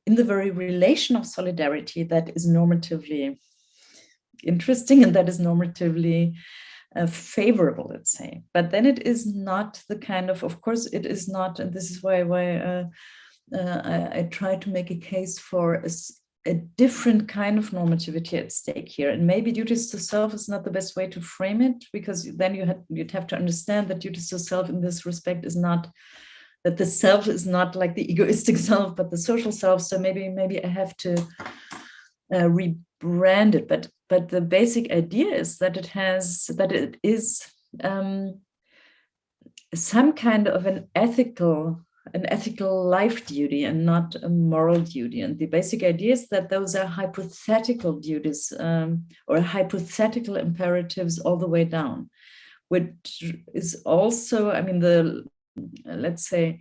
the very relation of solidarity that is normatively interesting and that is normatively favorable, let's say. But then it is not the kind of course it is not, and this is why I try to make a case for a different kind of normativity at stake here. And maybe duties to self is not the best way to frame it, because then you'd have to understand that duties to self in this respect is not, that the self is not like the egoistic self, but the social self. So maybe I have to rebrand it. But the basic idea is that it is some kind of an ethical life duty and not a moral duty. And the basic idea is that those are hypothetical duties or hypothetical imperatives all the way down, which is also, let's say,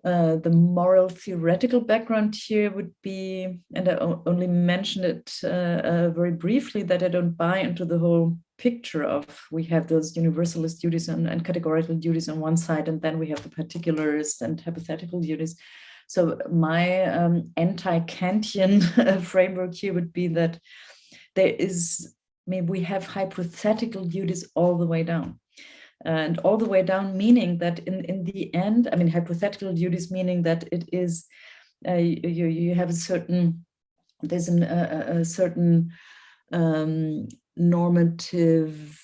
the moral theoretical background here would be, and I only mentioned it very briefly, that I don't buy into the whole picture of we have those universalist duties and categorical duties on one side, and then we have the particularist and hypothetical duties. So my anti-Kantian framework here would be that there is, we have hypothetical duties all the way down. And all the way down, meaning that in the end, hypothetical duties, meaning that it is, you have a certain, there's a certain normative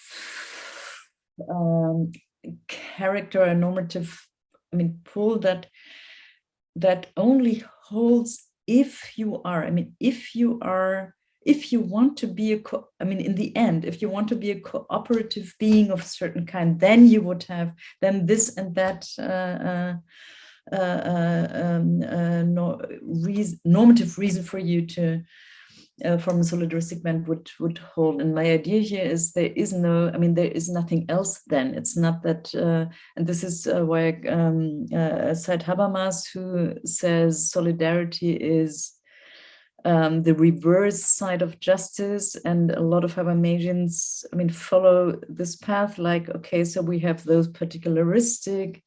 character, a normative, pull that only holds if you are, if you want to be in the end, if you want to be a cooperative being of a certain kind, then you would have this and that normative reason for you to form a solidaristic band would hold. And my idea here is there is no, there is nothing else then. It's not that, and this is why I cite Habermas, who says solidarity is the reverse side of justice, and a lot of Habermasians, follow this path. Like, okay, so we have those particularistic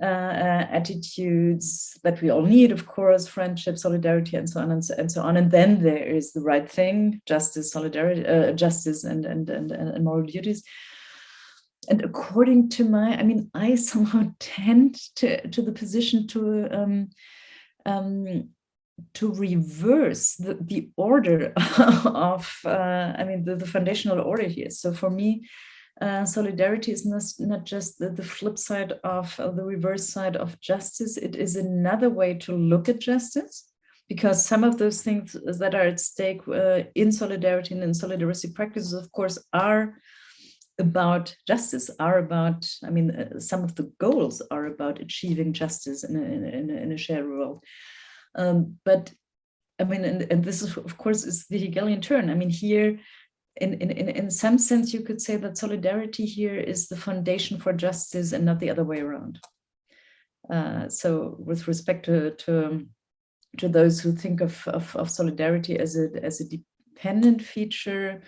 attitudes that we all need, of course, friendship, solidarity, and so on and so on. And then there is the right thing, justice, solidarity, justice, and moral duties. And according to my, I somehow tend to the position to reverse the order of, the foundational order here. So for me, solidarity is not just the flip side of the reverse side of justice. It is another way to look at justice, because some of those things that are at stake in solidarity and in solidaristic practices, of course, are about justice, are about, some of the goals are about achieving justice in a shared world. But and this is, of course, is the Hegelian turn. Here, in some sense, you could say that solidarity here is the foundation for justice and not the other way around. So with respect to those who think of solidarity as a dependent feature,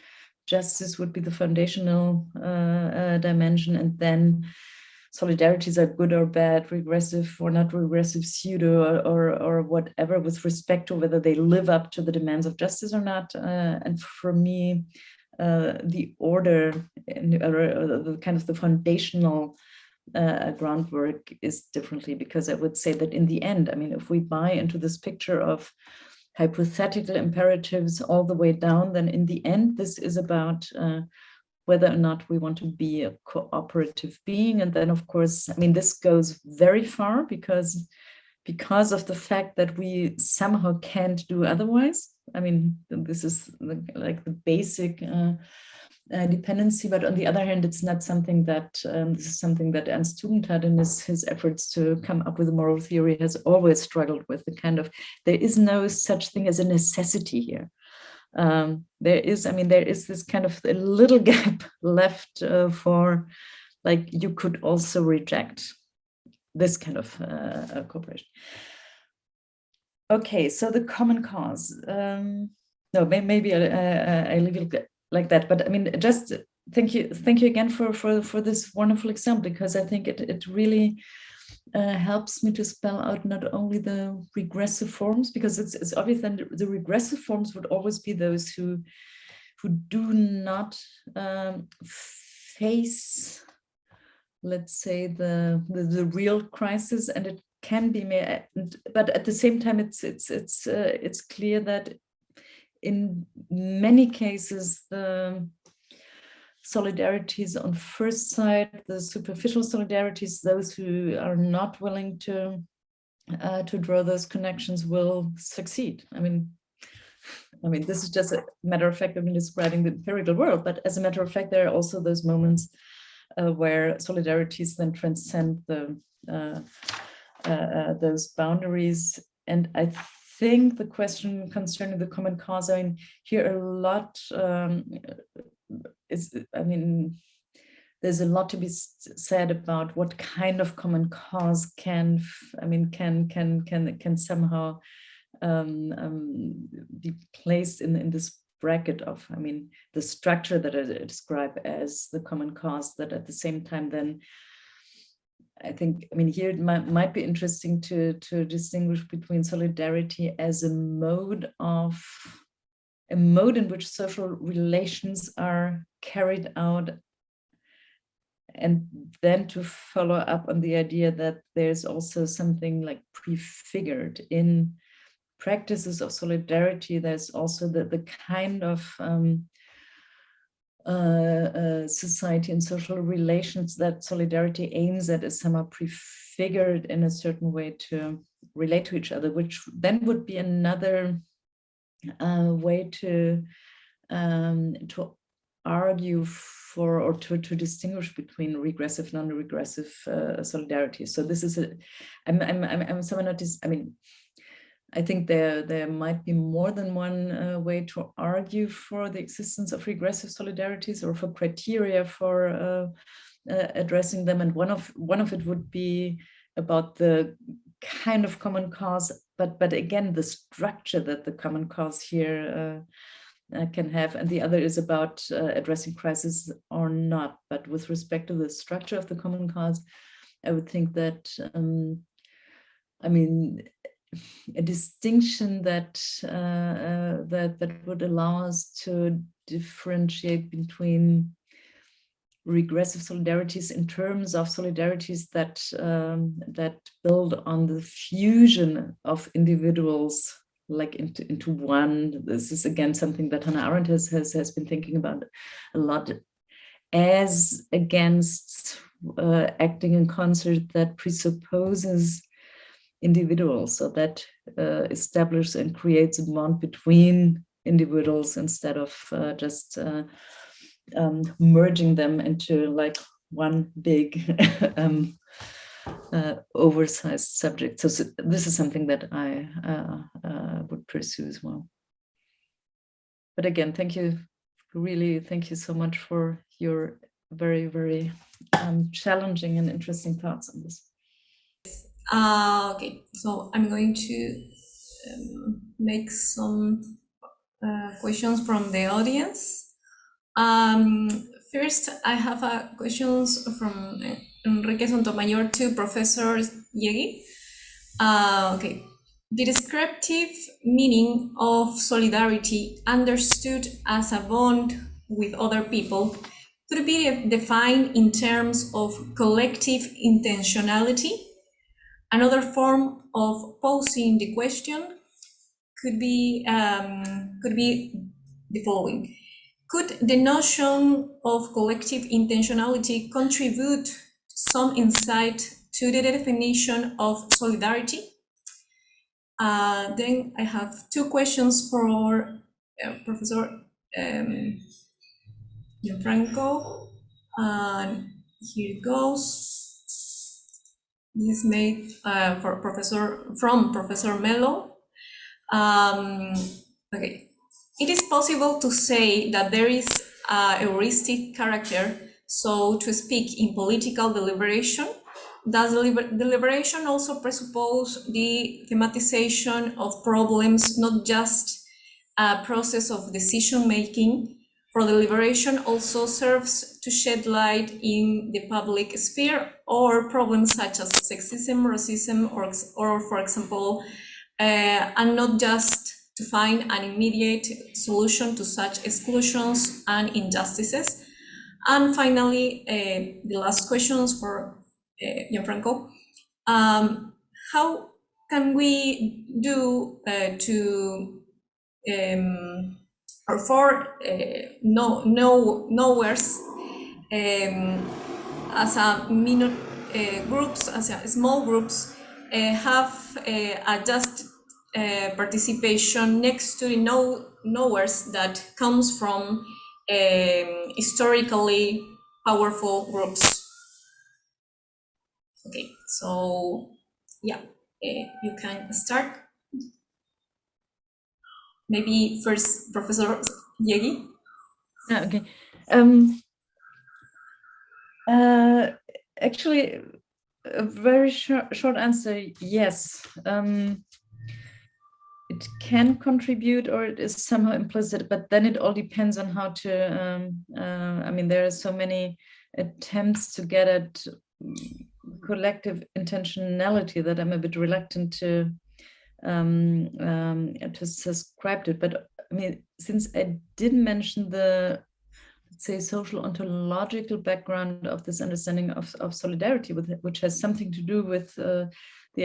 justice would be the foundational dimension, and then solidarities are good or bad, regressive or not regressive, pseudo or whatever, with respect to whether they live up to the demands of justice or not. And for me, the order or the kind of the foundational groundwork is differently, because I would say that in the end, if we buy into this picture of hypothetical imperatives all the way down, then in the end, this is about whether or not we want to be a cooperative being. And then, of course, this goes very far, because because of the fact that we somehow can't do otherwise. I mean, this is like the basic dependency, but on the other hand, it's not something that, this is something that Ernst Tugendhat in his efforts to come up with a moral theory has always struggled with, the kind of, there is no such thing as a necessity here. There is this kind of a little gap left for, like, you could also reject this kind of cooperation. Okay, so the common cause. No, maybe I leave it like that. But I mean, just thank you again for this wonderful example, because I think it really helps me to spell out not only the regressive forms, because it's obvious that the regressive forms would always be those who do not face, let's say, the real crisis, and it can be, but at the same time, it's clear that in many cases the solidarities on first sight, the superficial solidarities, those who are not willing to draw those connections will succeed. I mean, this is just a matter of fact. I've been describing the empirical world, but as a matter of fact, there are also those moments where solidarities then transcend those boundaries. And I think the question concerning the common cause, I mean, here a lot there's a lot to be said about what kind of common cause can somehow be placed in this bracket of, I mean, the structure that I describe as the common cause, that at the same time then, I think, I mean, here it might be interesting to distinguish between solidarity as a mode in which social relations are carried out, and then to follow up on the idea that there's also something like prefigured in practices of solidarity. There's also the kind of society and social relations that solidarity aims at is somehow prefigured in a certain way to relate to each other, which then would be another way to argue for, or to distinguish between regressive, non-regressive solidarity. So this is I'm someone not I mean, I think there might be more than one way to argue for the existence of regressive solidarities, or for criteria for addressing them. And one of it would be about the kind of common cause, but again, the structure that the common cause here can have. And the other is about addressing crisis or not. But with respect to the structure of the common cause, I would think that, I mean, a distinction that would allow us to differentiate between regressive solidarities in terms of solidarities that build on the fusion of individuals, like into one. This is again something that Hannah Arendt has been thinking about a lot, as against acting in concert that presupposes individuals, so that establishes and creates a bond between individuals instead of just merging them into like one big oversized subject. So this is something that I would pursue as well. But again, thank you, really, thank you so much for your very, very challenging and interesting thoughts on this. Okay, so I'm going to make some questions from the audience. First, I have questions from Enrique Sotomayor to Professor Jaeggi. Okay, the descriptive meaning of solidarity understood as a bond with other people could be defined in terms of collective intentionality. Another form of posing the question could be the following: could the notion of collective intentionality contribute some insight to the definition of solidarity? Then I have two questions for Professor Gianfranco. Here it goes. This is made from Professor Mello. Okay. It is possible to say that there is a heuristic character, so to speak, in political deliberation. Does deliberation also presuppose the thematization of problems, not just a process of decision-making? For deliberation also serves to shed light in the public sphere, or problems such as sexism, racism, or for example, and not just to find an immediate solution to such exclusions and injustices. And finally, the last questions for Gianfranco. How can we do or for knowers as a groups, as a small groups, have a just participation next to the knowers that comes from historically powerful groups? Okay, so yeah, you can start. Maybe first, Professor Jaeggi. Okay. Actually, a very short answer, yes. It can contribute, or it is somehow implicit, but then it all depends on how to, I mean, there are so many attempts to get at collective intentionality that I'm a bit reluctant to subscribe to it. But I mean, since I didn't mention the, let's say, social ontological background of this understanding of solidarity, which has something to do with the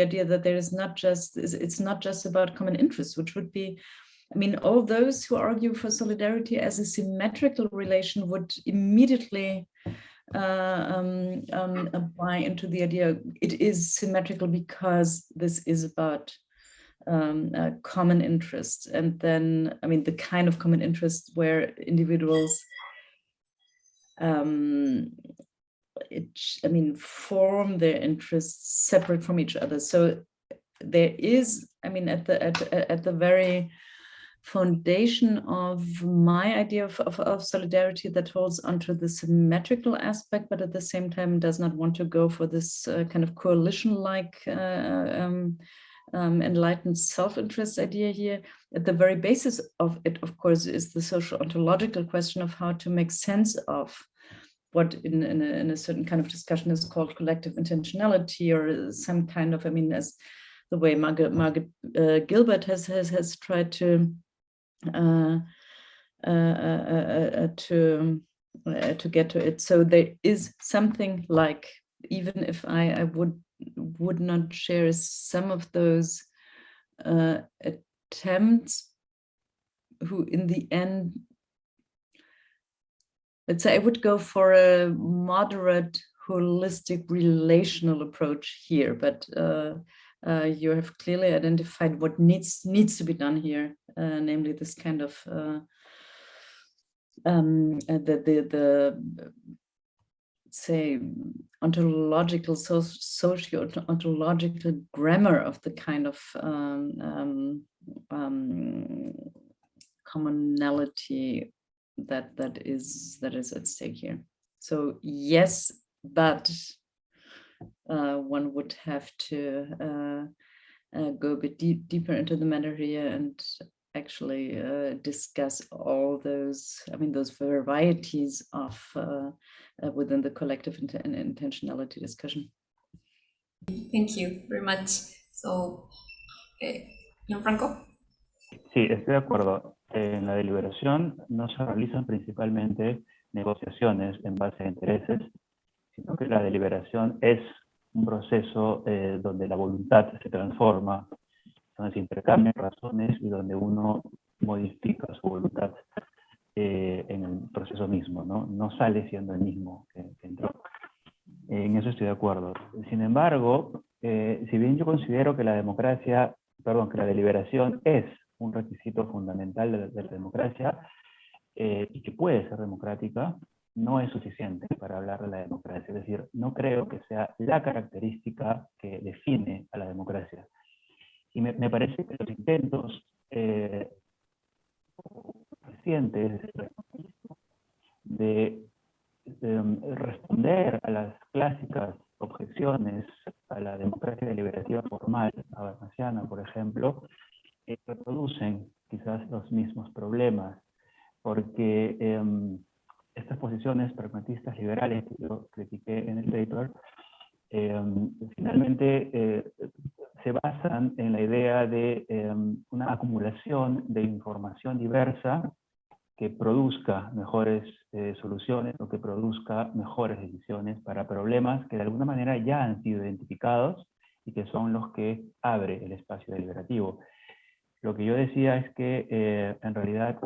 idea that there is not just, it's not just about common interests, which would be, I mean, all those who argue for solidarity as a symmetrical relation would immediately buy into the idea it is symmetrical because this is about common interests. And then, I mean, the kind of common interest where individuals form their interests separate from each other. So there is, I mean, at the very foundation of my idea of solidarity that holds onto the symmetrical aspect, but at the same time does not want to go for this kind of coalition-like enlightened self-interest idea here. At the very basis of it, of course, is the social ontological question of how to make sense of what in a certain kind of discussion is called collective intentionality, or some kind of, I mean, as the way Margaret Gilbert has tried to get to it. So there is something like, even if I would not share some of those attempts, who in the end, let's say I would go for a moderate, holistic, relational approach here, but you have clearly identified what needs to be done here, namely this kind of say ontological, socio-ontological grammar of the kind of commonality that is at stake here. So yes, but one would have to go a bit deeper into the matter here and actually discuss all those, I mean, those varieties of within the collective intentionality discussion. Thank you very much. So, Gianfranco? Sí, estoy de acuerdo. En la deliberación no se realizan principalmente negociaciones en base a intereses, sino que la deliberación es un proceso donde la voluntad se transforma, donde se intercambian razones y donde uno modifica su voluntad en el proceso mismo, ¿no? No sale siendo el mismo que entró. En eso estoy de acuerdo. Sin embargo, si bien yo considero que la democracia perdón, que la deliberación es un requisito fundamental de la democracia y que puede ser democrática, no es suficiente para hablar de la democracia. Es decir, no creo que sea la característica que define a la democracia. Y me parece que los intentos recientes de responder a las clásicas objeciones a la democracia deliberativa formal habermasiana, por ejemplo, reproducen quizás los mismos problemas, porque estas posiciones pragmatistas liberales que yo critiqué en el paper, finalmente se basan en la idea de una acumulación de información diversa que produzca mejores soluciones o que produzca mejores decisiones para problemas que de alguna manera ya han sido identificados y que son los que abre el espacio deliberativo. Lo que yo decía es que en realidad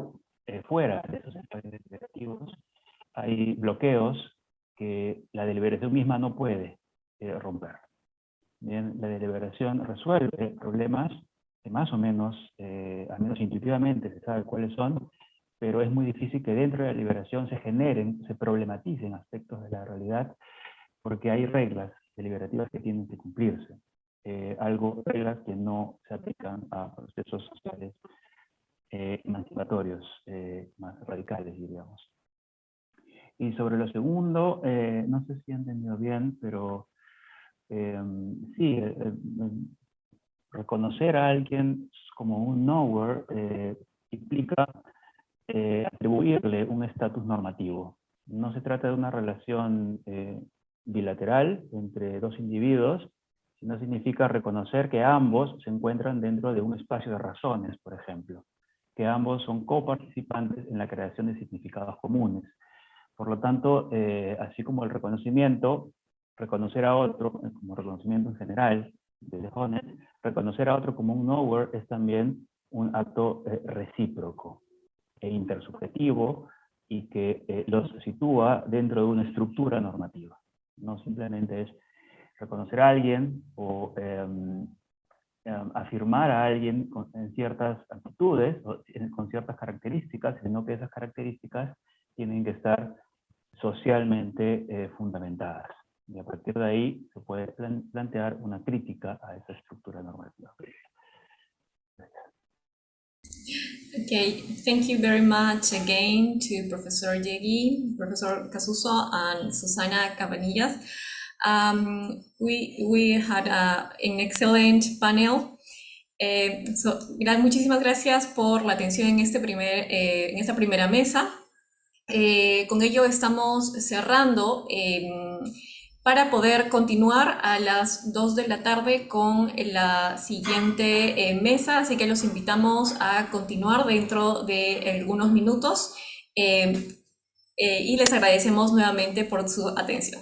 fuera de esos espacios deliberativos hay bloqueos que la deliberación misma no puede romper. Bien, la deliberación resuelve problemas que más o menos, al menos intuitivamente se sabe cuáles son, pero es muy difícil que dentro de la deliberación se generen, se problematicen aspectos de la realidad, porque hay reglas deliberativas que tienen que cumplirse. Reglas que no se aplican a procesos sociales emancipatorios, más radicales, diríamos. Y sobre lo segundo, no sé si he entendido bien, pero sí, reconocer a alguien como un knower implica atribuirle un estatus normativo. No se trata de una relación bilateral entre dos individuos, sino significa reconocer que ambos se encuentran dentro de un espacio de razones, por ejemplo, que ambos son coparticipantes en la creación de significados comunes. Por lo tanto, así como el reconocimiento, reconocer a otro como reconocimiento en general de razones, reconocer a otro como un knower es también un acto recíproco e intersubjetivo y que los sitúa dentro de una estructura normativa. No simplemente es reconocer a alguien o afirmar a alguien en ciertas actitudes o con ciertas características, sino que esas características tienen que estar socialmente fundamentadas. Y a partir de ahí se puede plantear una crítica a esa estructura normativa. Okay, thank you very much again to Professor Jaeggi, Professor Casuso, and Susana Cabanillas. We had an excellent panel. Muchísimas gracias por la atención en en esta primera mesa. Con ello estamos cerrando para poder continuar a las 2 de la tarde con la siguiente mesa, así que los invitamos a continuar dentro de algunos minutos y les agradecemos nuevamente por su atención.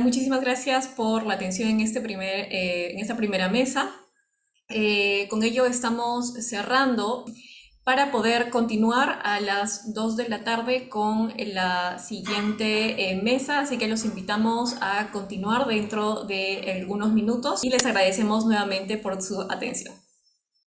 Muchísimas gracias por la atención en esta primera mesa. Con ello estamos cerrando para poder continuar a las 2 de la tarde con la siguiente mesa, así que los invitamos a continuar dentro de algunos minutos y les agradecemos nuevamente por su atención.